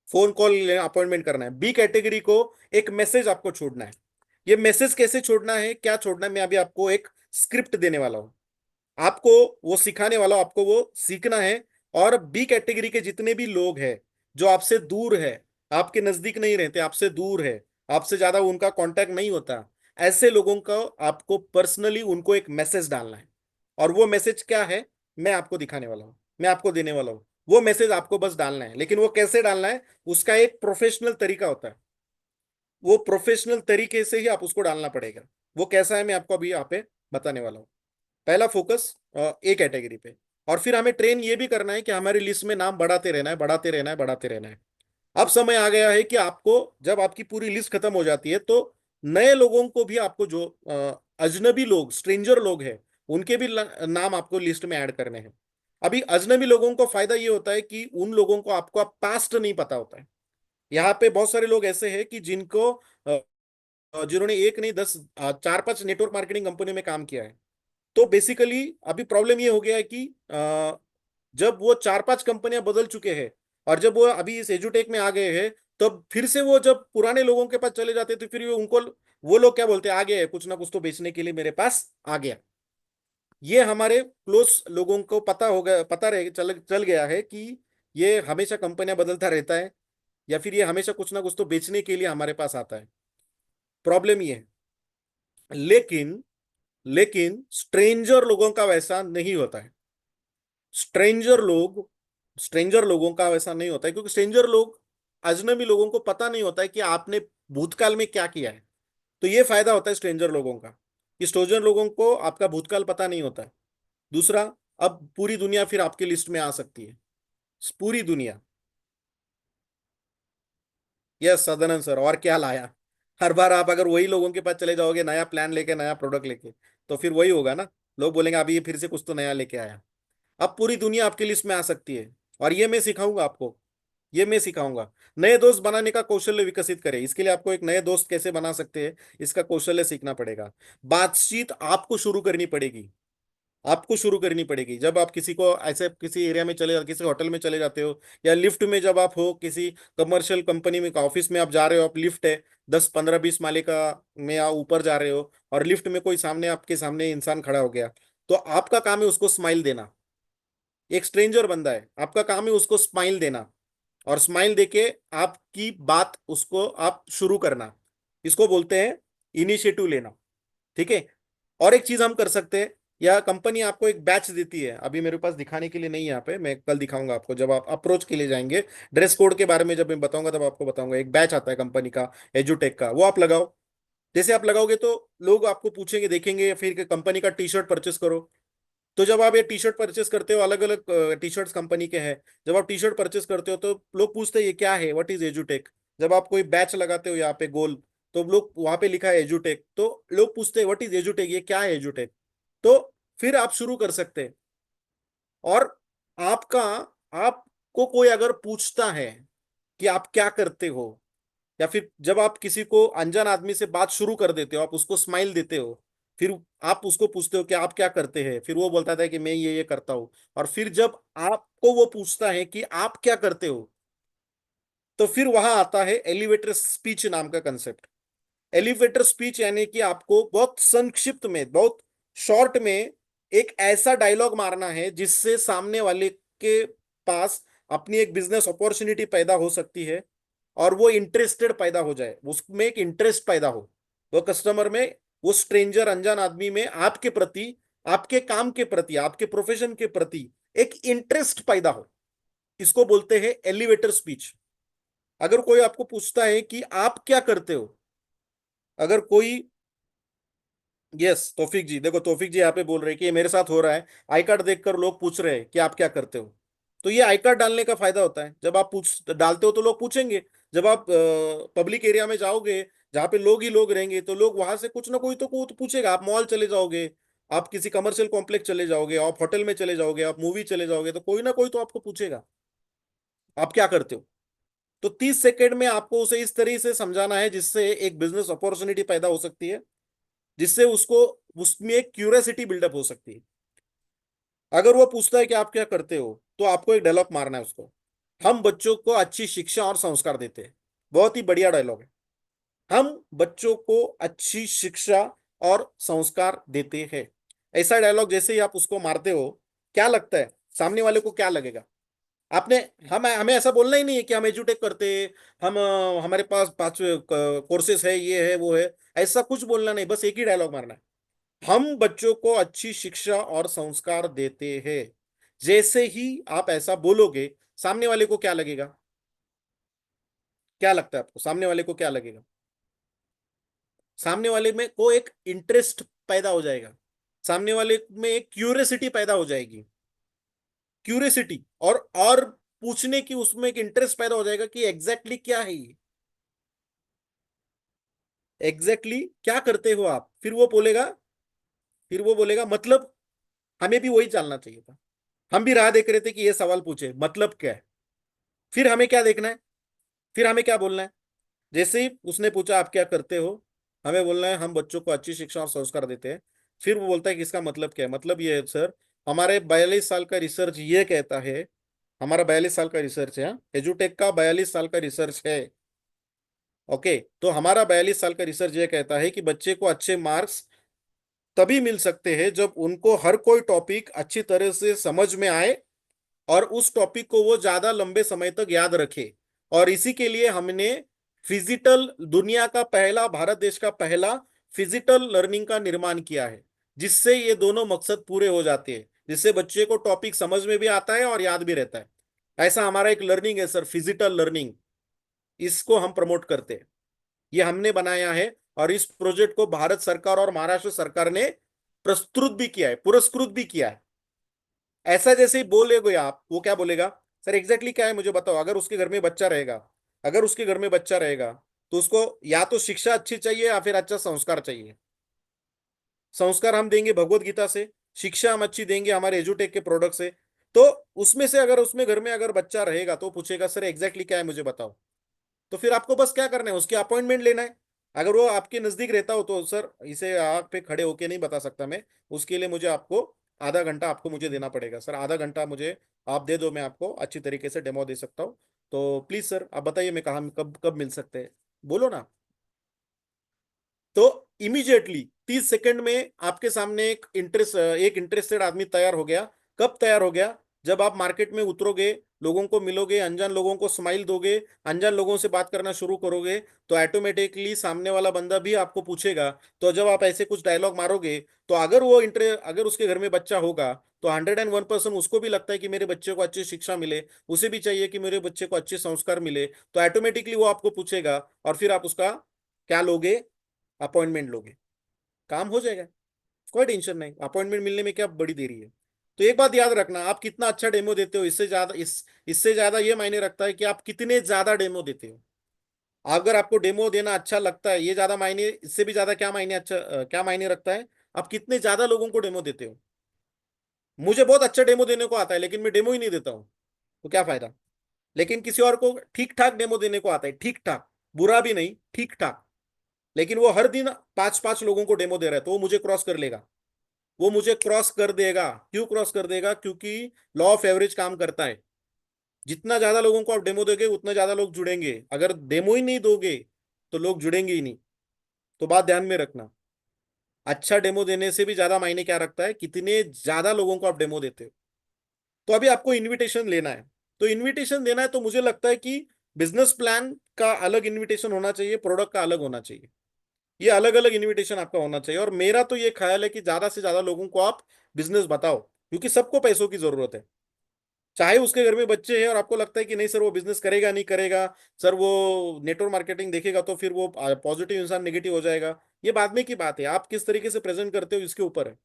फोन कॉल अपॉइंटमेंट करना है। बी कैटेगरी को एक मैसेज आपको छोड़ना है। ये मैसेज कैसे छोड़ना है, क्या छोड़ना है, मैं अभी आपको एक स्क्रिप्ट देने वाला हूं, आपको वो सिखाने वाला हूं, आपको वो सीखना है। और बी कैटेगरी के जितने भी लोग हैं जो आपसे दूर है, आपके नजदीक नहीं रहते, आपसे दूर है, आपसे ज्यादा उनका कांटेक्ट नहीं होता, ऐसे लोगों को आपको पर्सनली उनको एक मैसेज डालना है। और वो मैसेज क्या है, मैं आपको दिखाने वाला हूं, मैं आपको देने वाला हूं। वो मैसेज आपको बस डालना है, लेकिन वो कैसे डालना है, उसका एक प्रोफेशनल तरीका होता है। वो प्रोफेशनल तरीके से ही आप उसको डालना पड़ेगा। वो कैसा है मैं आपको अभी यहाँ पे बताने वाला हूँ। पहला फोकस ए कैटेगरी पे। और फिर हमें ट्रेन ये भी करना है कि हमारी लिस्ट में नाम बढ़ाते रहना है, बढ़ाते रहना है, बढ़ाते रहना है। अब समय आ गया है कि आपको, जब आपकी पूरी लिस्ट खत्म हो जाती है, तो नए लोगों को भी आपको, जो अजनबी लोग, स्ट्रेंजर लोग हैं, उनके भी नाम आपको लिस्ट में ऐड करने हैं। अभी अजनबी लोगों को फायदा ये होता है कि उन लोगों को आपका पास्ट नहीं पता होता है। यहाँ पे बहुत सारे लोग ऐसे हैं कि जिनको जिन्होंने एक नहीं 10, 4-5 नेटवर्क मार्केटिंग कंपनी में काम किया है। तो बेसिकली अभी प्रॉब्लम ये हो गया है कि जब वो 4-5 कंपनियां बदल चुके हैं, और जब वो अभी इस एजुटेक में आ गए हैं, तो फिर से वो जब पुराने लोगों के पास चले जाते, तो फिर उनको, वो लोग क्या बोलते हैं, आ गए कुछ ना कुछ तो बेचने के लिए मेरे पास आ गया। ये हमारे क्लोज लोगों को पता हो गया, पता रहे, चल चल गया है कि ये हमेशा कंपनियां बदलता रहता है, या फिर ये हमेशा कुछ ना कुछ तो बेचने के लिए हमारे पास आता है। प्रॉब्लम ये है। लेकिन लेकिन स्ट्रेंजर लोगों का वैसा नहीं होता है। स्ट्रेंजर लोग, स्ट्रेंजर लोगों का वैसा नहीं होता है, क्योंकि स्ट्रेंजर लोग, अजनबी लोगों को पता नहीं होता है कि आपने भूतकाल में क्या किया है। तो ये फायदा होता है स्ट्रेंजर लोगों का, कि स्ट्रेंजर लोगों को आपका भूतकाल पता नहीं होता है। दूसरा, अब पूरी दुनिया फिर आपकी लिस्ट में आ सकती है, पूरी दुनिया। यस सदानंद सर, और क्या लाया। हर बार आप अगर वही लोगों के पास चले जाओगे नया प्लान लेके, नया प्रोडक्ट लेके, तो फिर वही होगा ना। लोग बोलेंगे अभी ये फिर से कुछ तो नया लेके आया। अब पूरी दुनिया आपकी लिस्ट में आ सकती है, और ये मैं सिखाऊंगा आपको, ये मैं सिखाऊंगा। नए दोस्त बनाने का कौशल्य विकसित करें, इसके लिए आपको एक नए दोस्त कैसे बना सकते हैं, इसका कौशल्य सीखना पड़ेगा। बातचीत आपको शुरू करनी पड़ेगी, आपको शुरू करनी पड़ेगी। जब आप किसी को ऐसे किसी एरिया में चले, किसी होटल में चले जाते हो, या लिफ्ट में जब आप हो, किसी कमर्शियल कंपनी में, ऑफिस में आप जा रहे हो, आप लिफ्ट है 10-15-20 माले का में आप ऊपर जा रहे हो, और लिफ्ट में कोई सामने, आपके सामने इंसान खड़ा हो गया, तो आपका काम है उसको स्माइल देना। एक स्ट्रेंजर बंदा है, आपका काम है उसको स्माइल देना, और स्माइल देके आपकी बात उसको आप शुरू करना। इसको बोलते हैं इनिशिएटिव लेना। ठीक है। और एक चीज हम कर सकते हैं, या कंपनी आपको एक बैच देती है, अभी मेरे पास दिखाने के लिए नहीं है यहाँ पे, मैं कल दिखाऊंगा आपको जब आप अप्रोच के लिए जाएंगे। ड्रेस कोड के बारे में जब मैं बताऊंगा तब आपको बताऊंगा। एक बैच आता है कंपनी का, एजुटेक का, वो आप लगाओ। जैसे आप लगाओगे तो लोग आपको पूछेंगे, देखेंगे, या फिर कंपनी का टी शर्ट परचेस करो। तो जब आप ये टी शर्ट परचेस करते हो, अलग अलग टी शर्ट्स कंपनी के हैं, जब आप टी शर्ट परचेस करते हो, तो लोग पूछते हैं ये क्या है, व्हाट इज एजुटेक। जब आप कोई बैच लगाते हो यहाँ पे गोल, तो लोग वहां पे लिखा है एजुटेक, तो लोग पूछते हैं व्हाट इज एजुटेक, ये क्या है एजुटेक। तो फिर आप शुरू कर सकते हैं। और आपका, आपको कोई अगर पूछता है कि आप क्या करते हो, या फिर जब आप किसी को अनजान आदमी से बात शुरू कर देते हो, आप उसको स्माइल देते हो, फिर आप उसको पूछते हो कि आप क्या करते हैं, फिर वो बोलता था कि मैं ये करता हूं। और फिर जब आपको वो पूछता है कि आप क्या करते हो, तो फिर वहां आता है एलिवेटर स्पीच नाम का कंसेप्ट। एलिवेटर स्पीच यानी कि आपको बहुत संक्षिप्त में, बहुत शॉर्ट में एक ऐसा डायलॉग मारना है जिससे सामने वाले के पास अपनी एक बिजनेस अपॉर्चुनिटी पैदा हो सकती है, और वो इंटरेस्टेड पैदा हो जाए, उसमें एक इंटरेस्ट पैदा हो, वो कस्टमर में, वो स्ट्रेंजर, अनजान आदमी में आपके प्रति, आपके काम के प्रति, आपके प्रोफेशन के प्रति एक इंटरेस्ट पैदा हो। इसको बोलते हैं एलिवेटर स्पीच। अगर कोई आपको पूछता है कि आप क्या करते हो, अगर कोई यस तौफीक जी, देखो तौफीक जी यहाँ पे बोल रहे हैं कि ये मेरे साथ हो रहा है। आई कार्ड देखकर लोग पूछ रहे हैं कि आप क्या करते हो। तो ये आई कार्ड डालने का फायदा होता है, जब आप पूछ डालते हो तो लोग पूछेंगे। जब आप पब्लिक एरिया में जाओगे, जहाँ पे लोग ही लोग रहेंगे, तो लोग वहां से कुछ ना कोई तो पूछेगा। आप मॉल चले जाओगे, आप किसी कमर्शियल कॉम्प्लेक्स चले जाओगे, आप होटल में चले जाओगे, आप मूवी चले जाओगे, तो कोई ना कोई तो आपको पूछेगा आप क्या करते हो। तो 30 सेकेंड में आपको उसे इस तरीके से समझाना है जिससे एक बिजनेस अपॉर्चुनिटी पैदा हो सकती है, जिससे उसको उसमें एक क्यूरियोसिटी बिल्डअप हो सकती है। अगर वो पूछता है कि आप क्या करते हो, तो आपको एक डायलॉग मारना है उसको। हम बच्चों को अच्छी शिक्षा और संस्कार देते हैं। बहुत ही बढ़िया डायलॉग है। हम बच्चों को अच्छी शिक्षा और संस्कार देते हैं। ऐसा डायलॉग जैसे ही आप उसको मारते हो, क्या लगता है सामने वाले को, क्या लगेगा? आपने हम हमें ऐसा बोलना ही नहीं है कि हम एजुटेक करते हैं, हम हमारे पास 5 कोर्सेस है, ये है वो है। ऐसा कुछ बोलना नहीं, बस एक ही डायलॉग मारना है। हम बच्चों को अच्छी शिक्षा और संस्कार देते हैं। जैसे ही आप ऐसा बोलोगे, सामने वाले को क्या लगेगा? क्या लगता है आपको सामने वाले को क्या लगेगा? सामने वाले में को एक इंटरेस्ट पैदा हो जाएगा, सामने वाले में एक क्यूरियोसिटी पैदा हो जाएगी। क्यूरियोसिटी और पूछने की उसमें एक इंटरेस्ट पैदा हो जाएगा कि एग्जैक्टली क्या है ये, एग्जैक्टली क्या करते हो आप। फिर वो बोलेगा मतलब। हमें भी वही जानना चाहिए था। हम भी राह देख रहे थे कि ये सवाल पूछे मतलब क्या है। फिर हमें क्या देखना है, फिर हमें क्या बोलना है? जैसे ही उसने पूछा आप क्या करते हो, हमें बोलना है हम बच्चों को अच्छी शिक्षा और संस्कार देते हैं। फिर वो बोलता है कि इसका मतलब क्या है? मतलब ये है सर, हमारे 42 साल का रिसर्च ये कहता है। हमारा 42 साल का रिसर्च है, एजुटेक का 42 साल का रिसर्च है। ओके, तो हमारा 42 साल का रिसर्च ये कहता है कि बच्चे को अच्छे मार्क्स तभी मिल सकते हैं जब उनको हर कोई टॉपिक अच्छी तरह से समझ में आए, और उस टॉपिक को वो ज्यादा लंबे समय तक याद रखे। और इसी के लिए हमने फिजिकल दुनिया का पहला, भारत देश का पहला फिजिकल लर्निंग का निर्माण किया है, जिससे ये दोनों मकसद पूरे हो जाते हैं, जिससे बच्चे को टॉपिक समझ में भी आता है और याद भी रहता है। ऐसा हमारा एक लर्निंग है सर, फिजिकल लर्निंग। इसको हम प्रमोट करते हैं, ये हमने बनाया है। और इस प्रोजेक्ट को भारत सरकार और महाराष्ट्र सरकार ने प्रस्तुत भी किया है, पुरस्कृत भी किया है। ऐसा जैसे ही बोलेगे आप, वो क्या बोलेगा? सर एग्जैक्टली क्या है मुझे बताओ। अगर उसके घर में बच्चा रहेगा, अगर उसके घर में बच्चा रहेगा, तो उसको या तो शिक्षा अच्छी चाहिए या फिर अच्छा संस्कार चाहिए। संस्कार हम देंगे भगवत गीता से, शिक्षा हम अच्छी देंगे हमारे एजुटेक के प्रोडक्ट से। तो उसमें से अगर उसमें घर में अगर बच्चा रहेगा, तो पूछेगा सर एग्जैक्टली क्या है मुझे बताओ। तो फिर आपको बस क्या करना है, उसकी अपॉइंटमेंट लेना है। अगर वो आपके नजदीक रहता हो, तो सर इसे आप पे खड़े होके नहीं बता सकता मैं, उसके लिए मुझे आपको आधा घंटा आपको मुझे देना पड़ेगा। सर आधा घंटा मुझे आप दे दो, मैं आपको अच्छी तरीके से डेमो दे सकता हूँ। तो प्लीज सर आप बताइए, मैं कहाँ कब कब मिल सकते हैं, बोलो ना। तो इमीडिएटली 30 सेकंड में आपके सामने एक इंटरेस्टेड आदमी तैयार हो गया। कब तैयार हो गया? जब आप मार्केट में उतरोगे, लोगों को मिलोगे, अनजान लोगों को स्माइल दोगे, अनजान लोगों से बात करना शुरू करोगे, तो ऑटोमेटिकली सामने वाला बंदा भी आपको पूछेगा। तो जब आप ऐसे कुछ डायलॉग मारोगे, तो अगर उसके घर में बच्चा होगा, तो 101% उसको भी लगता है कि मेरे बच्चे को अच्छी शिक्षा मिले, उसे भी चाहिए कि मेरे बच्चे को अच्छे संस्कार मिले। तो ऑटोमेटिकली वो आपको पूछेगा, और फिर आप उसका क्या लोगे? अपॉइंटमेंट लोगे, काम हो जाएगा। कोई टेंशन नहीं, अपॉइंटमेंट मिलने में क्या बड़ी देरी है। तो एक बात याद रखना, आप कितना अच्छा डेमो देते हो, इससे ज्यादा ये मायने रखता है कि आप कितने ज्यादा डेमो देते हो। अगर आपको डेमो देना अच्छा लगता है, ये ज्यादा मायने, इससे भी ज्यादा क्या मायने रखता है, आप कितने ज्यादा लोगों को डेमो देते हो। मुझे बहुत अच्छा डेमो देने को आता है, लेकिन मैं डेमो ही नहीं देता हूँ, तो क्या फायदा? लेकिन किसी और को ठीक ठाक डेमो देने को आता है, ठीक ठाक, बुरा भी नहीं, ठीक ठाक। लेकिन वो हर दिन 5-5 लोगों को डेमो दे रहा है, तो वो मुझे क्रॉस कर लेगा। वो मुझे क्रॉस कर देगा। क्यों क्रॉस कर देगा? क्योंकि लॉ ऑफ एवरेज काम करता है। जितना ज्यादा लोगों को आप डेमो दोगे, उतना ज्यादा लोग जुड़ेंगे। अगर डेमो ही नहीं दोगे, तो लोग जुड़ेंगे ही नहीं। तो बात ध्यान में रखना, अच्छा डेमो देने से भी ज्यादा मायने क्या रखता है, कितने ज्यादा लोगों को आप डेमो देते हो। तो अभी आपको इनविटेशन लेना है। तो इनविटेशन देना है, तो मुझे लगता है कि बिजनेस प्लान का अलग इनविटेशन होना चाहिए, प्रोडक्ट का अलग होना चाहिए। ये अलग अलग इनविटेशन आपका होना चाहिए। और मेरा तो ये ख्याल है कि ज्यादा से ज्यादा लोगों को आप बिजनेस बताओ, क्योंकि सबको पैसों की जरूरत है। चाहे उसके घर में बच्चे हैं और आपको लगता है कि नहीं सर वो बिजनेस करेगा नहीं करेगा, सर वो नेटवर्क मार्केटिंग देखेगा तो फिर वो पॉजिटिव इंसान नेगेटिव हो जाएगा, ये बाद में की बात है, आप किस तरीके से प्रेजेंट करते हो इसके ऊपर है।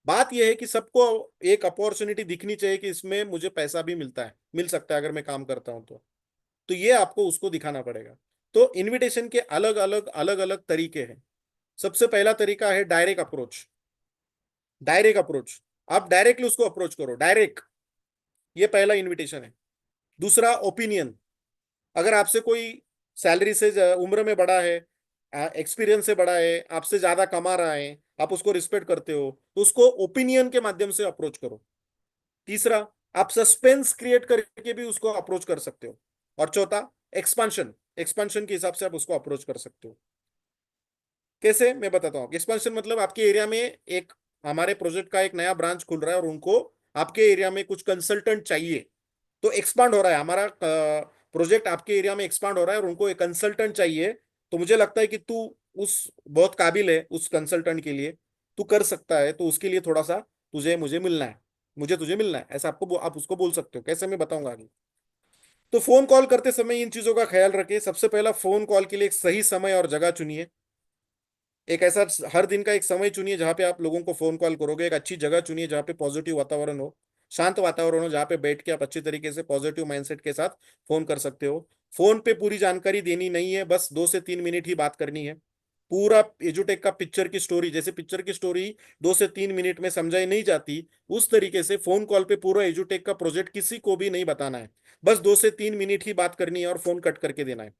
बात यह है कि सबको एक अपॉर्चुनिटी दिखनी चाहिए कि इसमें मुझे पैसा भी मिलता है, मिल सकता है अगर मैं काम करता हूं तो ये आपको उसको दिखाना पड़ेगा। तो इनविटेशन के अलग अलग तरीके हैं। सबसे पहला तरीका है डायरेक्ट अप्रोच। डायरेक्ट अप्रोच, आप डायरेक्टली उसको अप्रोच करो, डायरेक्ट, ये पहला इनविटेशन है। दूसरा ओपिनियन, अगर आपसे कोई सैलरी से उम्र में बड़ा है, एक्सपीरियंस से बड़ा है, आपसे ज्यादा कमा रहा है, आप उसको रिस्पेक्ट करते हो, तो उसको ओपिनियन के माध्यम से अप्रोच करो। तीसरा, आप सस्पेंस क्रिएट करके भी उसको अप्रोच कर सकते हो। और चौथा, एक्सपांशन, एक्सपांशन के हिसाब से आप उसको अप्रोच कर सकते हो। कैसे, मैं बताता हूँ। एक्सपांशन मतलब आपके एरिया में एक, हमारे प्रोजेक्ट का एक नया ब्रांच खुल रहा है और उनको आपके एरिया में कुछ कंसल्टेंट चाहिए, तो एक्सपांड हो रहा है हमारा प्रोजेक्ट, आपके एरिया में एक्सपांड हो रहा है और उनको एक कंसल्टेंट चाहिए। तो मुझे लगता है कि तू उस बहुत काबिल है उस कंसल्टेंट के लिए, तू कर सकता है, तो उसके लिए थोड़ा सा तुझे मुझे मिलना है, मुझे तुझे मिलना है, ऐसा आपको आप उसको बोल सकते हो। कैसे, मैं बताऊंगा आगे। तो फोन कॉल करते समय इन चीजों का ख्याल रखिए। सबसे पहला, फोन कॉल के लिए एक सही समय और जगह चुनिए। एक ऐसा हर दिन का एक समय चुनिए जहां पे आप लोगों को फोन कॉल करोगे। एक अच्छी जगह चुनिए जहाँ पे पॉजिटिव वातावरण हो, शांत वातावरण हो, जहाँ पे बैठ के आप अच्छी तरीके से पॉजिटिव माइंडसेट के साथ फोन कर सकते हो। फोन पे पूरी जानकारी देनी नहीं है, बस 2 से 3 मिनट ही बात करनी है। पूरा एजुटेक का पिक्चर की स्टोरी, जैसे पिक्चर की स्टोरी 2 से 3 मिनट में समझाई नहीं जाती, उस तरीके से फोन कॉल पे पूरा एजुटेक का प्रोजेक्ट किसी को भी नहीं बताना है। बस 2 से 3 मिनट ही बात करनी है और फोन कट करके देना है।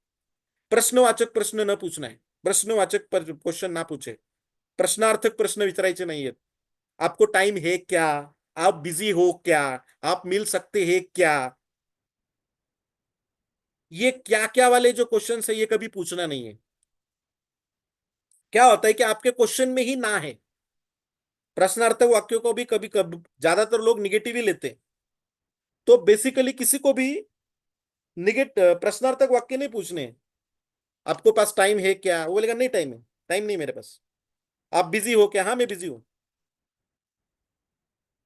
प्रश्नवाचक प्रश्न न पूछना है, प्रश्नवाचक क्वेश्चन ना पूछे, प्रश्नार्थक प्रश्न विचारायचे नाहीयेत। आपको टाइम है क्या, आप बिजी हो क्या, आप मिल सकते हैं क्या, ये क्या क्या वाले जो क्वेश्चन है ये कभी पूछना नहीं है। क्या होता है कि आपके क्वेश्चन में ही ना है। प्रश्नार्थक वाक्यों को भी कभी कभी ज्यादातर लोग निगेटिव ही लेते हैं। तो बेसिकली किसी को भी प्रश्नार्थक वाक्य नहीं पूछने हैं। आपको पास टाइम है क्या, वो बोलेगा नहीं टाइम है, टाइम नहीं मेरे पास। आप बिजी हो क्या, हाँ मैं बिजी हूँ।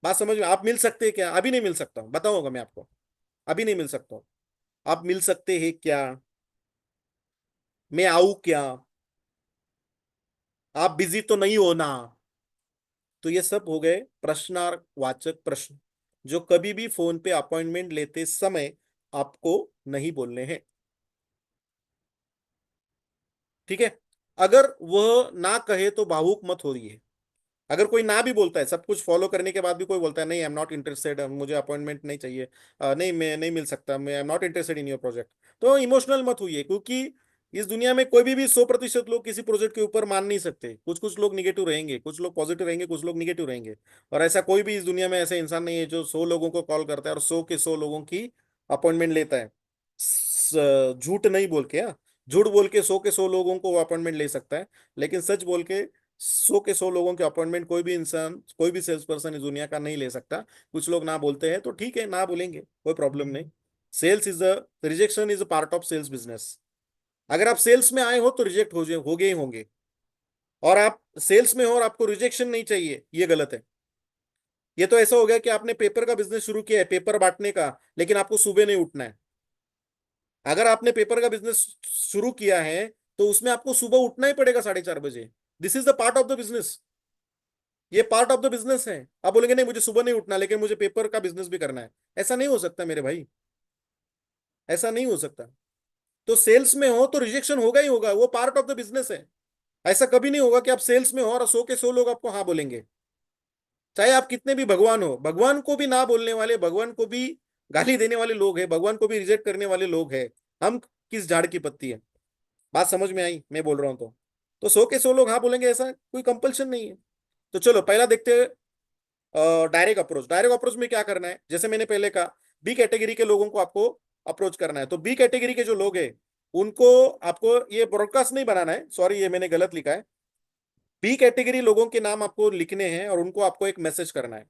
बात समझ में, आप मिल सकते हैं क्या, अभी नहीं मिल सकता हूँ, बताऊंगा मैं आपको, अभी नहीं मिल सकता हूँ। आप मिल सकते हैं क्या, मैं आऊं क्या, आप बिजी तो नहीं हो ना। तो ये सब हो गए प्रश्नार्थवाचक प्रश्न, जो कभी भी फोन पे अपॉइंटमेंट लेते समय आपको नहीं बोलने हैं। ठीक है। अगर वह ना कहे तो भावुक मत हो रही है। अगर कोई ना भी बोलता है, सब कुछ फॉलो करने के बाद भी कोई बोलता है नहीं आई एम नॉट इंटरेस्टेड, मुझे अपॉइंटमेंट नहीं चाहिए, नहीं मैं नहीं मिल सकता, मैं I am not interested in your project, तो इमोशनल मत हुई है। क्योंकि इस दुनिया में कोई भी 100% लोग किसी प्रोजेक्ट के ऊपर मान नहीं सकते। कुछ कुछ लोग निगेटिव रहेंगे, कुछ लोग पॉजिटिव रहेंगे, कुछ लोग निगेटिव रहेंगे। और ऐसा कोई भी इस दुनिया में ऐसा इंसान नहीं है जो 100 लोगों को कॉल करता है और 100 के 100 लोगों की अपॉइंटमेंट लेता है। झूठ नहीं बोल के, हाँ, झूठ बोल के 100 के 100 लोगों को अपॉइंटमेंट ले सकता है, लेकिन सच बोल के 100 के 100 लोगों के अपॉइंटमेंट कोई भी इंसान, कोई भी सेल्स पर्सन इस दुनिया का नहीं ले सकता। कुछ लोग ना बोलते हैं तो ठीक है, ना बोलेंगे, कोई प्रॉब्लम नहीं। Sales is a rejection is a part of sales business. अगर आप सेल्स में आए हो तो रिजेक्ट हो गए ही होंगे। और आप सेल्स में हो और आपको रिजेक्शन नहीं चाहिए, ये गलत है। ये तो ऐसा हो गया कि आपने पेपर का बिजनेस शुरू किया है, पेपर बांटने का, लेकिन आपको सुबह नहीं उठना है। अगर आपने पेपर का बिजनेस शुरू किया है तो उसमें आपको सुबह उठना ही पड़ेगा 4:30 बजे। This is the part of the business, ये पार्ट ऑफ द बिजनेस है। आप बोलेंगे नहीं मुझे सुबह नहीं उठना लेकिन मुझे पेपर का बिजनेस भी करना है, ऐसा नहीं हो सकता मेरे भाई, ऐसा नहीं हो सकता। तो सेल्स में हो तो रिजेक्शन होगा ही होगा, वो पार्ट ऑफ द बिजनेस है। ऐसा कभी नहीं होगा कि आप सेल्स में हो और 100 के 100 लोग आपको हाँ बोलेंगे। चाहे आप कितने भी भगवान हो, भगवान को भी ना बोलने वाले, भगवान को भी गाली देने वाले लोग हैं, भगवान को भी रिजेक्ट करने वाले लोग हैं। हम किस झाड़ की पत्ती है। बात समझ में आई, मैं बोल रहा हूं तो 100 के 100 लोग हाँ बोलेंगे, ऐसा कोई कंपल्शन नहीं है। तो चलो पहला देखते हैं, डायरेक्ट अप्रोच। डायरेक्ट अप्रोच में क्या करना है, जैसे मैंने पहले कहा, बी कैटेगरी के लोगों को आपको अप्रोच करना है। तो बी कैटेगरी के जो लोग हैं उनको आपको ये ब्रॉडकास्ट नहीं बनाना है, सॉरी ये मैंने गलत लिखा है। बी कैटेगरी लोगों के नाम आपको लिखने हैं और उनको आपको एक मैसेज करना है।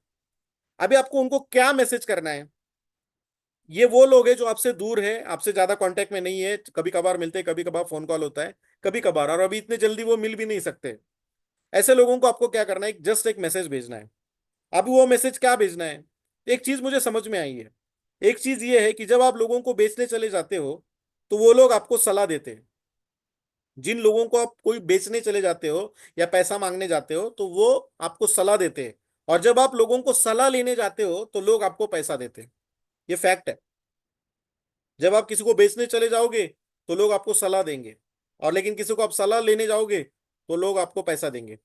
अभी आपको उनको क्या मैसेज करना है, ये वो लोग हैं जो आपसे दूर है, आपसे ज्यादा कांटेक्ट में नहीं है, कभी कभार मिलते हैं, कभी कभार फोन कॉल होता है, कभी कभार, और अभी इतने जल्दी वो मिल भी नहीं सकते। ऐसे लोगों को आपको क्या करना है, जस्ट एक मैसेज भेजना है। अब वो मैसेज क्या भेजना है, एक चीज मुझे समझ में आई है। एक चीज ये है कि जब आप लोगों को बेचने चले जाते हो तो वो लोग आपको सलाह देते हैं। जिन लोगों को आप कोई बेचने चले जाते हो या पैसा मांगने जाते हो तो वो आपको सलाह देते हैं। और जब आप लोगों को सलाह लेने जाते हो तो लोग आपको पैसा देते हैं। ये फैक्ट है। जब आप किसी को बेचने चले जाओगे तो लोग आपको सलाह देंगे, और लेकिन किसी को आप सलाह लेने जाओगे तो लोग आपको पैसा देंगे।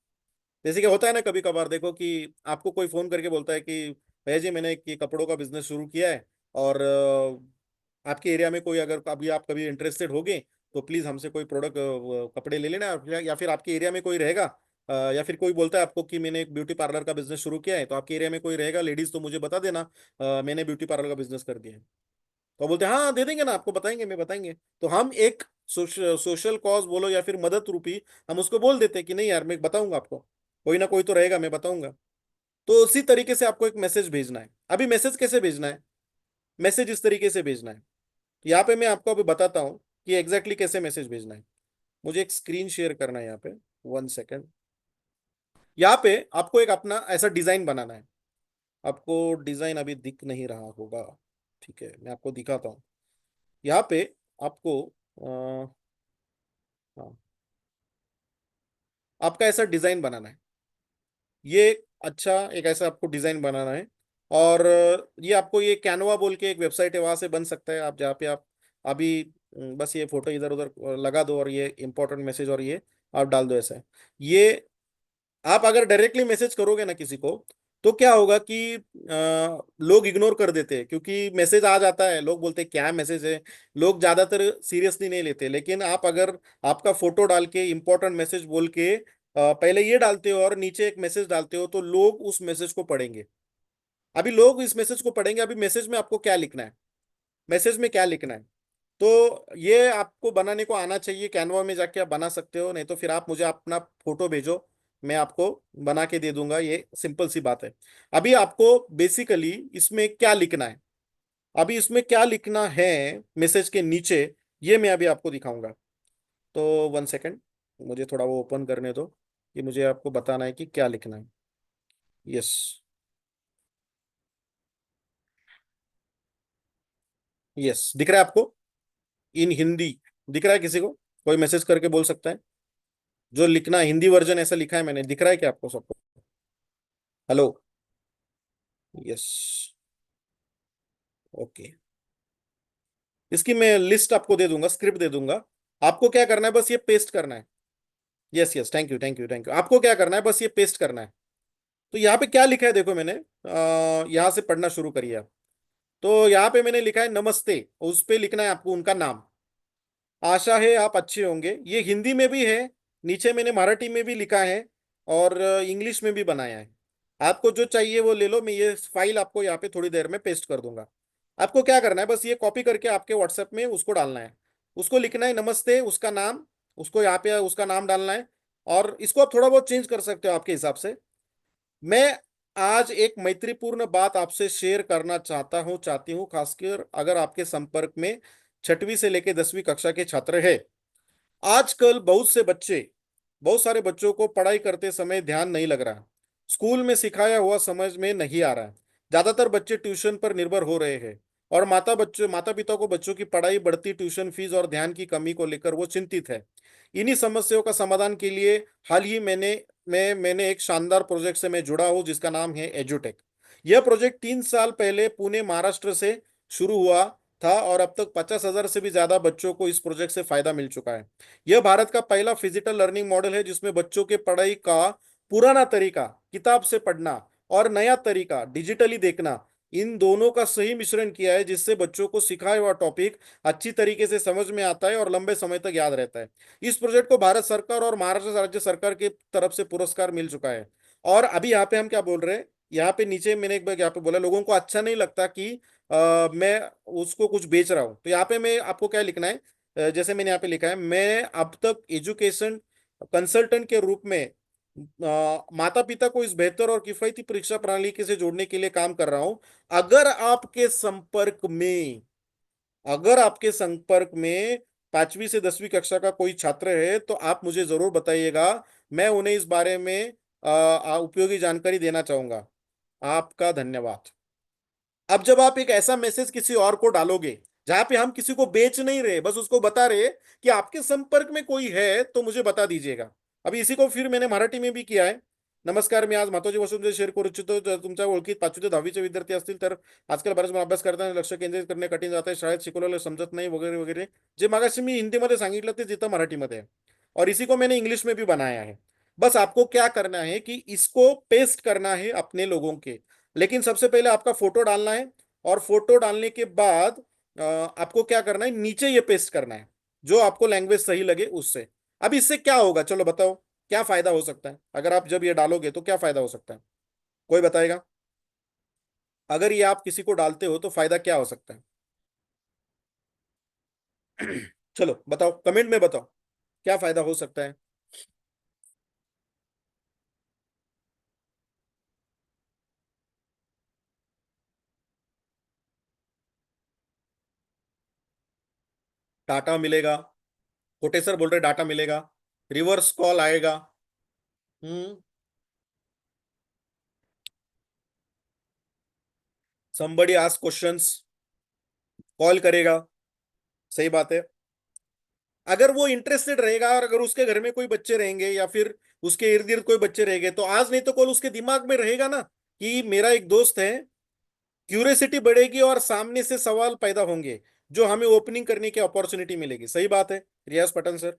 जैसे कि होता है ना, कभी कभार देखो कि आपको कोई फोन करके बोलता है कि भैया जी मैंने एक ये कपड़ों का बिजनेस शुरू किया है, और आपके एरिया में कोई अगर अभी आप कभी इंटरेस्टेड होगे तो प्लीज हमसे कोई प्रोडक्ट कपड़े ले लेना। या फिर आपके एरिया में कोई रहेगा, या फिर कोई बोलता है आपको कि मैंने एक ब्यूटी पार्लर का बिजनेस शुरू किया है, तो आपके एरिया में कोई रहेगा लेडीज तो मुझे बता देना, मैंने ब्यूटी पार्लर का बिजनेस कर दिया है। तो बोलते हैं हाँ दे देंगे ना, आपको बताएंगे, मैं बताएंगे। तो हम एक सोशल कॉज बोलो या फिर मदद रूपी हम उसको बोल देते हैं कि नहीं यार मैं बताऊंगा आपको, कोई ना कोई तो रहेगा, मैं बताऊंगा। तो उसी तरीके से आपको एक मैसेज भेजना है। अभी मैसेज कैसे भेजना है? मैसेज इस तरीके से भेजना है। यहाँ पे मैं आपको अभी बताता हूँ कि एग्जैक्टली कैसे मैसेज भेजना है। मुझे एक स्क्रीन शेयर करना है यहाँ पे। 1 सेकेंड। यहाँ पे आपको एक अपना ऐसा डिजाइन बनाना है। आपको डिजाइन अभी दिख नहीं रहा होगा, ठीक है मैं आपको दिखाता हूँ। यहाँ पे आपको हाँ, आपका ऐसा डिजाइन बनाना है। ये अच्छा एक ऐसा आपको डिजाइन बनाना है। और ये आपको ये कैनवा बोल के एक वेबसाइट है, वहां से बन सकता है। आप जहाँ पे आप अभी बस ये फोटो इधर उधर लगा दो और ये इंपॉर्टेंट मैसेज और ये आप डाल दो ऐसा। ये आप अगर डायरेक्टली मैसेज करोगे ना किसी को तो क्या होगा कि लोग इग्नोर कर देते हैं, क्योंकि मैसेज आ जाता है लोग बोलते हैं क्या मैसेज है। लोग ज्यादातर सीरियसली नहीं लेते। लेकिन आप अगर आपका फोटो डाल के इंपॉर्टेंट मैसेज बोल के पहले ये डालते हो और नीचे एक मैसेज डालते हो तो लोग उस मैसेज को पढ़ेंगे। अभी लोग इस मैसेज को पढ़ेंगे। अभी मैसेज में आपको क्या लिखना है? मैसेज में क्या लिखना है? तो ये आपको बनाने को आना चाहिए। कैनवा में जाके आप बना सकते हो, नहीं तो फिर आप मुझे अपना फोटो भेजो, मैं आपको बना के दे दूंगा। ये सिंपल सी बात है। अभी आपको बेसिकली इसमें क्या लिखना है? अभी इसमें क्या लिखना है मैसेज के नीचे, ये मैं अभी आपको दिखाऊंगा। तो 1 सेकेंड, मुझे थोड़ा वो ओपन करने दो कि मुझे आपको बताना है कि क्या लिखना है। यस, यस दिख रहा है आपको? इन हिंदी दिख रहा है किसी को? कोई मैसेज करके बोल सकता है? जो लिखना है हिंदी वर्जन ऐसा लिखा है मैंने, दिख रहा है क्या आपको सबको? हेलो? यस। ओके। इसकी मैं लिस्ट आपको दे दूंगा, स्क्रिप्ट दे दूंगा। आपको क्या करना है, बस ये पेस्ट करना है। Yes yes, thank you thank you thank you. आपको क्या करना है, बस ये पेस्ट करना है। तो यहाँ पे क्या लिखा है देखो मैंने, यहाँ से पढ़ना शुरू करिए आप। तो यहाँ पे मैंने लिखा है नमस्ते, उस पे लिखना है आपको उनका नाम। आशा है आप अच्छे होंगे, ये हिंदी में भी है। नीचे मैंने मराठी में भी लिखा है और इंग्लिश में भी बनाया है। आपको जो चाहिए वो ले लो। मैं ये फाइल आपको यहाँ पे थोड़ी देर में पेस्ट कर दूंगा। आपको क्या करना है, बस ये कॉपी करके आपके व्हाट्सएप में उसको डालना है। उसको लिखना है नमस्ते, उसका नाम, उसको यहाँ पे उसका नाम डालना है। और इसको आप थोड़ा बहुत चेंज कर सकते हो आपके हिसाब से। मैं आज एक मैत्रीपूर्ण बात आपसे शेयर करना चाहती हूँ, खासकर अगर आपके संपर्क में 6वीं से लेकर 10वीं कक्षा के छात्र हैं। आजकल बहुत सारे बच्चों को पढ़ाई करते समय ध्यान नहीं लग रहा। स्कूल में सिखाया हुआ समझ में नहीं आ रहा है। ज्यादातर बच्चे ट्यूशन पर निर्भर हो रहे हैं, और माता पिता को बच्चों की पढ़ाई, बढ़ती ट्यूशन फीस और ध्यान की कमी को लेकर वो चिंतित है। इन्हीं समस्याओं का समाधान के लिए हाल ही मैंने एक शानदार प्रोजेक्ट से मैं जुड़ा हूँ जिसका नाम है एजुटेक। यह प्रोजेक्ट 3 साल पहले पुणे महाराष्ट्र से शुरू हुआ था, और अब तक 50,000 से भी ज्यादा बच्चों को इस प्रोजेक्ट से फायदा मिल चुका है। यह भारत का पहला फिजिकल लर्निंग मॉडल है जिसमें बच्चों के पढ़ाई का पुराना तरीका, किताब से पढ़ना, और नया तरीका, डिजिटली देखना, इन दोनों का सही मिश्रण किया है, जिससे बच्चों को सिखाया हुआ टॉपिक अच्छी तरीके से समझ में आता है और लंबे समय तक याद रहता है। इस प्रोजेक्ट को भारत सरकार और महाराष्ट्र राज्य सरकार की तरफ से पुरस्कार मिल चुका है। और अभी यहाँ पे हम क्या बोल रहे हैं, यहाँ पे नीचे मैंने एक बार यहाँ पे बोला लोगों को अच्छा नहीं लगता कि मैं उसको कुछ बेच रहा हूँ। तो यहाँ पे मैं आपको क्या लिखना है, जैसे मैंने यहाँ पे लिखा है, मैं अब तक एजुकेशन कंसल्टेंट के रूप में माता पिता को इस बेहतर और किफायती परीक्षा प्रणाली के से जोड़ने के लिए काम कर रहा हूं। अगर आपके संपर्क में अगर आपके संपर्क में 5वीं से 10वीं कक्षा का कोई छात्र है तो आप मुझे जरूर बताइएगा। मैं उन्हें इस बारे में उपयोगी जानकारी देना चाहूंगा। आपका धन्यवाद। अब जब आप एक ऐसा मैसेज किसी और को डालोगे जहां पे हम किसी को बेच नहीं रहे, बस उसको बता रहे कि आपके संपर्क में कोई है तो मुझे बता दीजिएगा। अभी इसी को फिर मैंने मराठी में भी किया आहे. नमस्कार, मी आज महत्वाची वस्तू तुमच्याशी शेअर करू इच्छितो. जर तुमच्या ओळखीत 5वी ते 10वीचे विद्यार्थी असतील तर आजकाल बऱ्याच मुलं अभ्यास करताना लक्ष केंद्रित करणे कठीण जात आहे, शाळेत शिकवलेलं समजत नाही वगैरे वगैरे. जे मागाशी मी हिंदीमध्ये सांगितलं ते जिथं मराठीमध्ये आहे. और इसी को मैंने इंग्लिश में भी बनाया है. बस आपको क्या करना है कि इसको पेस्ट करना है अपने लोगों के. लेकिन सबसे पहले आपका फोटो डालना है, और फोटो डालने के बाद आपको क्या करना है, नीचे ये पेस्ट करना है जो आपको लैंग्वेज सही लगे उससे. अब इससे क्या होगा, चलो बताओ. क्या फायदा हो सकता है अगर आप जब ये डालोगे तो क्या फायदा हो सकता है? कोई बताएगा? अगर ये आप किसी को डालते हो तो फायदा क्या हो सकता है? चलो बताओ, कमेंट में बताओ क्या फायदा हो सकता है. डाटा मिलेगा. कोटेसर बोल रहे डाटा मिलेगा. रिवर्स कॉल आएगा. Hmm. Somebody ask questions. Call करेगा. सही बात है. अगर वो इंटरेस्टेड रहेगा और अगर उसके घर में कोई बच्चे रहेंगे या फिर उसके इर्द गिर्द कोई बच्चे रहेंगे तो आज नहीं तो कल उसके दिमाग में रहेगा ना कि मेरा एक दोस्त है. क्यूरियोसिटी बढ़ेगी और सामने से सवाल पैदा होंगे जो हमें ओपनिंग करने की अपॉर्चुनिटी मिलेगी. सही बात है रियाज पटन सर.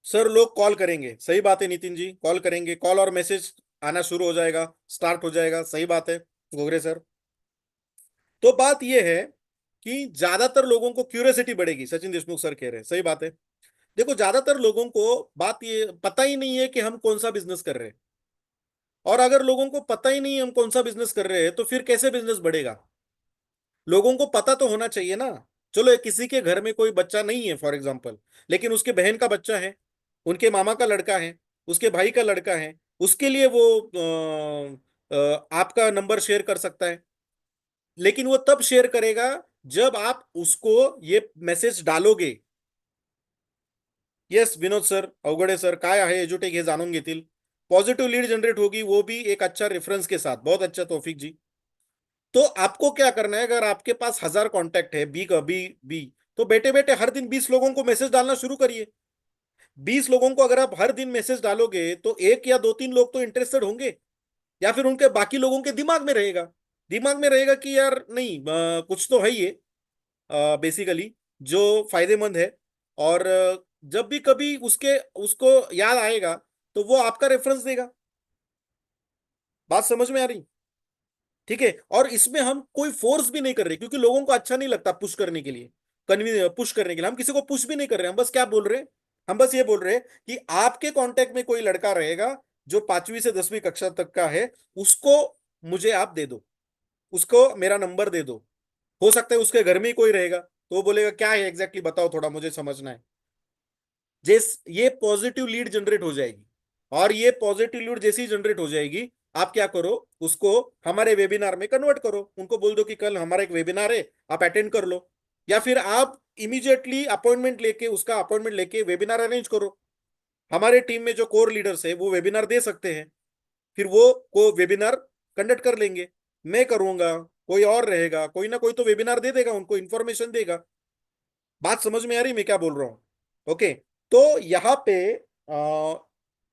सर लोग कॉल करेंगे. सही बात है नितिन जी, कॉल करेंगे. कॉल और मैसेज आना शुरू हो जाएगा, स्टार्ट हो जाएगा. सही बात है गोगरे सर. तो बात यह है कि ज्यादातर लोगों को क्यूरियोसिटी बढ़ेगी. सचिन देशमुख सर कह रहे हैं. सही बात है. देखो ज्यादातर लोगों को बात ये पता ही नहीं है कि हम कौन सा बिजनेस कर रहे हैं. और अगर लोगों को पता ही नहीं है हम कौन सा बिजनेस कर रहे हैं तो फिर कैसे बिजनेस बढ़ेगा? लोगों को पता तो होना चाहिए ना. चलो किसी के घर में कोई बच्चा नहीं है फॉर एग्जाम्पल, लेकिन उसके बहन का बच्चा है, उनके मामा का लड़का है, उसके भाई का लड़का है. उसके लिए वो आपका नंबर शेयर कर सकता है. लेकिन वो तब शेयर करेगा जब आप उसको ये मैसेज डालोगे. Yes Vinod sir, Avaghade sir काय आहे एज्युटेक हे जाणून घेतील. पॉझिटिव्ह लीड जनरेट होगी, वो भी एक अच्छा रेफरेंस के साथ. बहुत अच्छा तौफिक जी. तो आपको क्या करना है, अगर आपके पास 1000 कांटेक्ट है बी का बी, तो बेटे बेटे हर दिन 20 लोगों को मैसेज डालना शुरू करिए. 20 लोगों को अगर आप हर दिन मैसेज डालोगे तो एक या दो तीन लोग तो इंटरेस्टेड होंगे. या फिर उनके बाकी लोगों के दिमाग में रहेगा कि यार नहीं, कुछ तो है ये बेसिकली जो फायदेमंद है. और जब भी कभी उसके उसको याद आएगा तो वो आपका रेफरेंस देगा. बात समझ में आ रही? ठीक है. और इसमें हम कोई फोर्स भी नहीं कर रहे क्योंकि लोगों को अच्छा नहीं लगता पुश करने के लिए. कन्वी पुश करने के लिए हम किसी को पुश भी नहीं कर रहे. हम बस क्या बोल रहे हैं, हम बस ये बोल रहे हैं कि आपके कांटेक्ट में कोई लड़का रहेगा जो 5वीं से 10वीं कक्षा तक का है, उसको मुझे आप दे दो, उसको मेरा नंबर दे दो. हो सकता है उसके घर में ही कोई रहेगा तो वो बोलेगा क्या है एग्जैक्टली बताओ, थोड़ा मुझे समझना है. जिस ये पॉजिटिव लीड जनरेट हो जाएगी. और ये पॉजिटिव लीड जैसी जनरेट हो जाएगी, आप क्या करो, उसको हमारे वेबिनार में कन्वर्ट करो. उनको बोल दो कि कल हमारा एक वेबिनार है, आप अटेंड कर लो. या फिर आप इमीडिएटली अपॉइंटमेंट लेके उसका अपॉइंटमेंट लेके वेबिनार अरेंज करो. हमारे टीम में जो कोर लीडर्स है वो वेबिनार दे सकते हैं. फिर वो को वेबिनार कंडक्ट कर लेंगे. मैं करूंगा, कोई और रहेगा, कोई ना कोई तो वेबिनार दे देगा, उनको इंफॉर्मेशन देगा. बात समझ में आ रही मैं क्या बोल रहा हूँ? ओके. तो यहाँ पे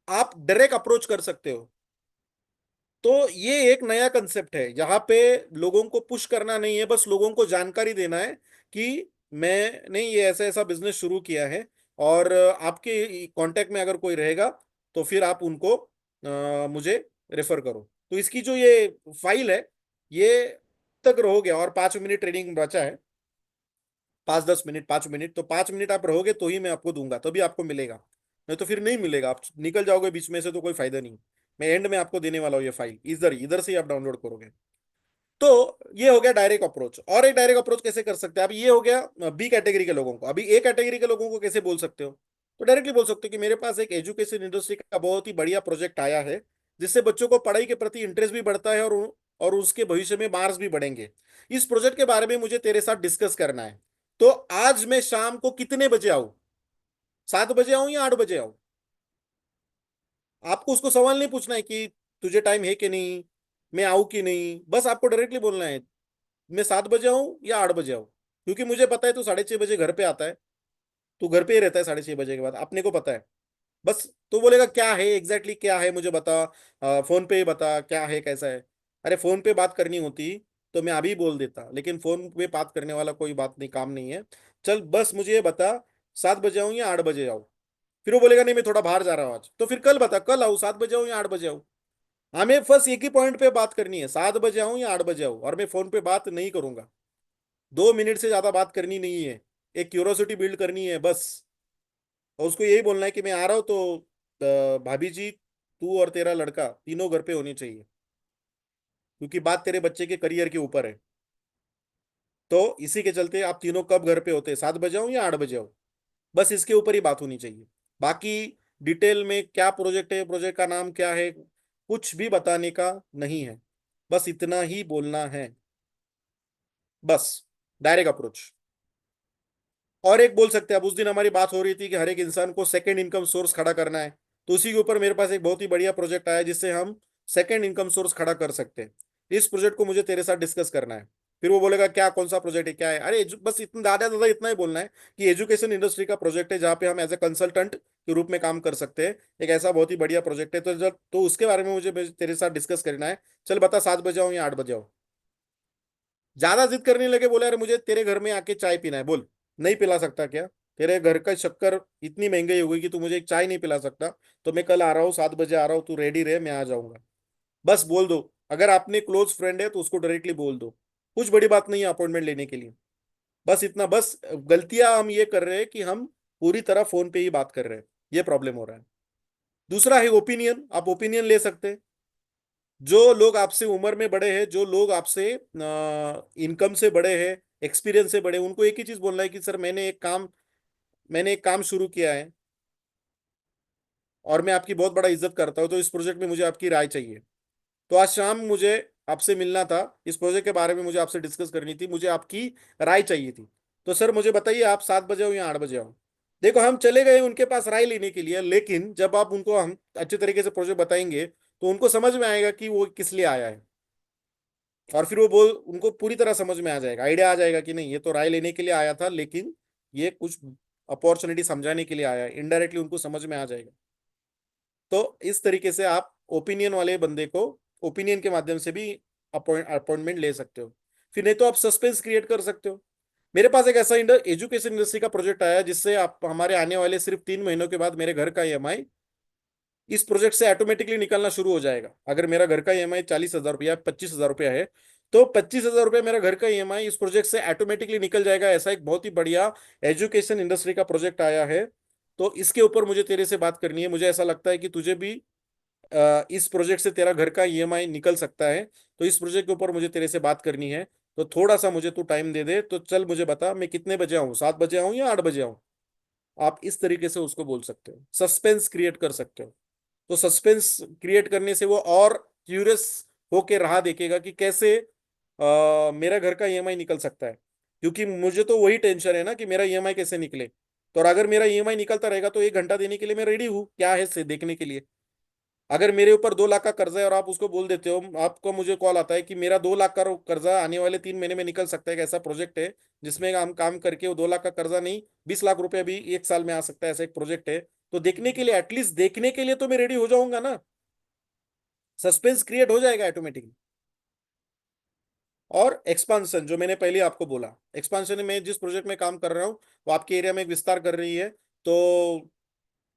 आप डायरेक्ट अप्रोच कर सकते हो. तो ये एक नया कंसेप्ट है. यहाँ पे लोगों को पुश करना नहीं है, बस लोगों को जानकारी देना है कि मैंने ये ऐसा ऐसा बिजनेस शुरू किया है. और आपके कांटेक्ट में अगर कोई रहेगा तो फिर आप उनको मुझे रेफर करो. तो इसकी जो ये फाइल है ये तक रहोगे और 5 मिनट ट्रेनिंग बचा है. 5-10 मिनट, 5 मिनट, तो 5 मिनट आप रहोगे तो ही मैं आपको दूंगा, तभी आपको मिलेगा. नहीं तो फिर नहीं मिलेगा. आप निकल जाओगे बीच में से तो कोई फायदा नहीं. मैं एंड में आपको देने वाला हूँ ये फाइल. इधर इधर से ही आप डाउनलोड करोगे. तो ये हो गया डायरेक्ट अप्रोच. और एक डायरेक्ट अप्रोच कैसे कर सकते हैं? अभी ये हो गया बी कैटेगरी के लोगों को. अभी ए कैटेगरी के लोगों को कैसे बोल सकते हो? तो डायरेक्टली बोल सकते हो कि मेरे पास एक एजुकेशन इंडस्ट्री का बहुत ही बढ़िया प्रोजेक्ट आया है जिससे बच्चों को पढ़ाई के प्रति इंटरेस्ट भी बढ़ता है और उसके भविष्य में मार्क्स भी बढ़ेंगे. इस प्रोजेक्ट के बारे में मुझे तेरे साथ डिस्कस करना है. तो आज मैं शाम को कितने बजे आऊं? 7 बजे आऊं या 8 बजे आऊं? आपको उसको सवाल नहीं पूछना है कि तुझे टाइम है कि नहीं, मैं आऊँ कि नहीं, बस आपको डायरेक्टली बोलना है। मैं 7 बजे आऊँ या 8 बजे आऊँ, क्योंकि मुझे पता है तू 6:30 बजे घर पे आता है। तू घर पे ही रहता है 6:30 बजे के बाद, अपने को पता है। बस तो बोलेगा क्या है एग्जैक्टली, क्या है मुझे बता, फोन पे ही बता क्या है कैसा है। अरे फोन पे बात करनी होती तो मैं अभी बोल देता, लेकिन फोन पे बात करने वाला कोई बात नहीं, काम नहीं है। चल बस मुझे ये बता, 7 बजे आऊँ या 8 बजे आऊँ। फिर वो बोलेगा नहीं मैं थोड़ा बाहर जा रहा हूँ आज, तो फिर कल बता, कल आऊँ 7 बजे आऊँ या 8 बजे आऊँ। हमें बस एक ही पॉइंट पे बात करनी है, 7 बजे आऊँ या 8 बजे आऊँ, और मैं फोन पे बात नहीं करूंगा। 2 मिनट से ज्यादा बात करनी नहीं है, एक क्यूरोसिटी बिल्ड करनी है बस। और उसको यही बोलना है कि मैं आ रहा हूँ, तो भाभी जी तू और तेरा लड़का तीनों घर पे होने चाहिए, क्योंकि बात तेरे बच्चे के करियर के ऊपर है। तो इसी के चलते आप तीनों कब घर पे होते, 7 बजे आओ या 8 बजे आओ, बस इसके ऊपर ही बात होनी चाहिए। बाकी डिटेल में क्या प्रोजेक्ट है, प्रोजेक्ट का नाम क्या है, कुछ भी बताने का नहीं है, बस इतना ही बोलना है। बस डायरेक्ट अप्रोच। और एक बोल सकते हैं, अब उस दिन हमारी बात हो रही थी कि हर एक इंसान को सेकंड इनकम सोर्स खड़ा करना है, तो उसी के ऊपर मेरे पास एक बहुत ही बढ़िया प्रोजेक्ट आया जिससे हम सेकंड इनकम सोर्स खड़ा कर सकते हैं। इस प्रोजेक्ट को मुझे तेरे साथ डिस्कस करना है। फिर वो बोलेगा क्या, कौन सा प्रोजेक्ट है, क्या है। अरे बस इतना ज्यादा ज्यादा इतना ही बोलना है कि एजुकेशन इंडस्ट्री का प्रोजेक्ट है, जहाँ पे हम एज ए कंसल्टेंट के रूप में काम कर सकते हैं। एक ऐसा बहुत ही बढ़िया प्रोजेक्ट है, तो जब तो उसके बारे में मुझे तेरे साथ डिस्कस करना है। चल बता, 7 बजे आओ या 8 बजे आओ। ज्यादा जिद करने लगे, बोले अरे मुझे तेरे घर में आके चाय पीना है, बोल नहीं पिला सकता क्या? तेरे घर का शक्कर इतनी महंगाई हो गई कि तू मुझे एक चाय नहीं पिला सकता। तो मैं कल आ रहा हूँ, 7 बजे आ रहा हूँ, तू रेडी रहे, मैं आ जाऊंगा। बस बोल दो। अगर आपने क्लोज फ्रेंड है तो उसको डायरेक्टली बोल दो। कुछ बड़ी बात नहीं है अपॉइंटमेंट लेने के लिए। बस इतना, बस गलतियां हम ये कर रहे हैं कि हम पूरी तरह फोन पे ही बात कर रहे हैं, ये प्रॉब्लम हो रहा है। दूसरा है ओपिनियन, आप ओपिनियन ले सकते हैं। जो लोग आपसे उम्र में बड़े हैं, जो लोग आपसे इनकम से बड़े हैं, एक्सपीरियंस से बड़े हैं, उनको एक ही चीज बोलना है कि सर मैंने एक काम शुरू किया है, और मैं आपकी बहुत बड़ा इज्जत करता हूँ, तो इस प्रोजेक्ट में मुझे आपकी राय चाहिए। तो आज शाम मुझे आपसे मिलना था, इस प्रोजेक्ट के बारे में मुझे आपसे डिस्कस करनी थी, मुझे आपकी राय चाहिए थी। तो सर मुझे बताइए, आप 7 बजे हो या 8 बजे हो? देखो हम चले गए उनके पास राय लेने के लिए, लेकिन जब आप उनको हम अच्छे तरीके से प्रोजेक्ट बताएंगे तो उनको समझ में आएगा कि वो किस लिए आया है। और फिर वो बोल उनको पूरी तरह समझ में आ जाएगा, आइडिया आ जाएगा कि नहीं ये तो राय लेने के लिए आया था, लेकिन ये कुछ अपॉर्चुनिटी समझाने के लिए आया है, इनडायरेक्टली उनको समझ में आ जाएगा। तो इस तरीके से आप ओपिनियन वाले बंदे को ओपिनियन के माध्यम से भी अपॉइंटमेंट ले सकते हो। फिर नहीं तो आप सस्पेंस क्रिएट कर सकते हो। मेरे पास एक ऐसा एजुकेशन इंडस्ट्री का प्रोजेक्ट आया जिससे आप हमारे आने वाले सिर्फ 3 महीनों के बाद मेरे घर का ईएमआई इस प्रोजेक्ट से ऑटोमेटिकली निकलना शुरू हो जाएगा। अगर मेरा घर का ईएमआई 40,000 रुपया 25,000 रुपया है, तो 25,000 रुपया मेरा घर का ईएमआई इस प्रोजेक्ट से ऑटोमेटिकली निकल जाएगा। ऐसा एक बहुत ही बढ़िया एजुकेशन इंडस्ट्री का प्रोजेक्ट आया है। तो इसके ऊपर मुझे तेरे से बात करनी है। मुझे ऐसा लगता है कि तुझे भी इस प्रोजेक्ट से तेरा घर का ईएमआई निकल सकता है। तो इस प्रोजेक्ट के ऊपर मुझे तेरे से बात करनी है। तो थोड़ा सा मुझे तू टाइम दे दे। तो चल मुझे बता, मैं कितने बजे आऊँ, 7 बजे आऊँ या 8 बजे आऊँ? आप इस तरीके से उसको बोल सकते हो, सस्पेंस क्रिएट कर सकते हो। तो सस्पेंस क्रिएट करने से वो और क्यूरियस होके राह देखेगा कि कैसे मेरा घर का ईएमआई निकल सकता है। क्योंकि मुझे तो वही टेंशन है ना कि मेरा ईएमआई कैसे निकले। तो और अगर मेरा ईएमआई निकलता रहेगा तो 1 घंटा देने के लिए मैं रेडी हूँ, क्या है से देखने के लिए। अगर मेरे ऊपर 2 लाख का कर्जा है और आप उसको बोल देते हो, आपको मुझे कॉल आता है कि मेरा 2 लाख का कर्जा आने वाले 3 महीने में निकल सकता है, एक ऐसा प्रोजेक्ट है जिसमें हम काम करके वो 2 लाख का कर्जा नहीं 20 लाख रुपया भी एक साल में आ सकता है, ऐसा एक प्रोजेक्ट है। तो देखने के लिए, एटलीस्ट देखने के लिए तो मैं रेडी हो जाऊंगा ना। सस्पेंस क्रिएट हो जाएगा ऑटोमेटिकली। और एक्सपांशन, जो मैंने पहले आपको बोला, एक्सपांशन में जिस प्रोजेक्ट में काम कर रहा हूँ वो आपके एरिया में एक विस्तार कर रही है। तो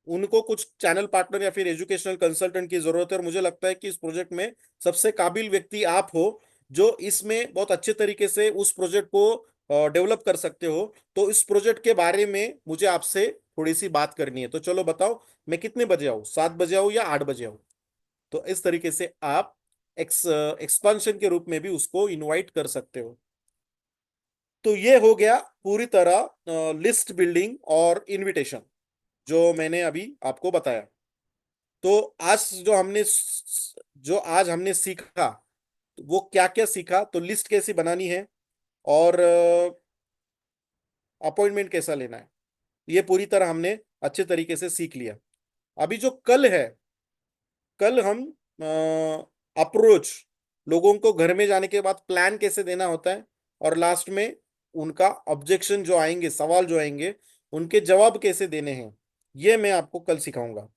उनको कुछ चैनल पार्टनर या फिर एजुकेशनल कंसल्टेंट की जरूरत है, और मुझे लगता है कि इस प्रोजेक्ट में सबसे काबिल व्यक्ति आप हो, जो इसमें बहुत अच्छे तरीके से उस प्रोजेक्ट को डेवलप कर सकते हो। तो इस प्रोजेक्ट के बारे में मुझे आपसे थोड़ी सी बात करनी है। तो चलो बताओ, मैं कितने बजे आऊँ, 7 बजे आऊँ या 8 बजे आऊँ? तो इस तरीके से आप एक्सपांशन के रूप में भी उसको इनवाइट कर सकते हो। तो ये हो गया पूरी तरह लिस्ट बिल्डिंग और इनविटेशन, जो मैंने अभी आपको बताया। तो आज हमने सीखा, तो वो क्या क्या सीखा, तो लिस्ट कैसी बनानी है, और अपॉइंटमेंट कैसा लेना है, ये पूरी तरह हमने अच्छे तरीके से सीख लिया। अभी जो कल है, कल हम अप्रोच लोगों को घर में जाने के बाद प्लान कैसे देना होता है, और लास्ट में उनका ऑब्जेक्शन जो आएंगे, सवाल जो आएंगे, उनके जवाब कैसे देने हैं, ये मैं आपको कल सिखाऊंगा।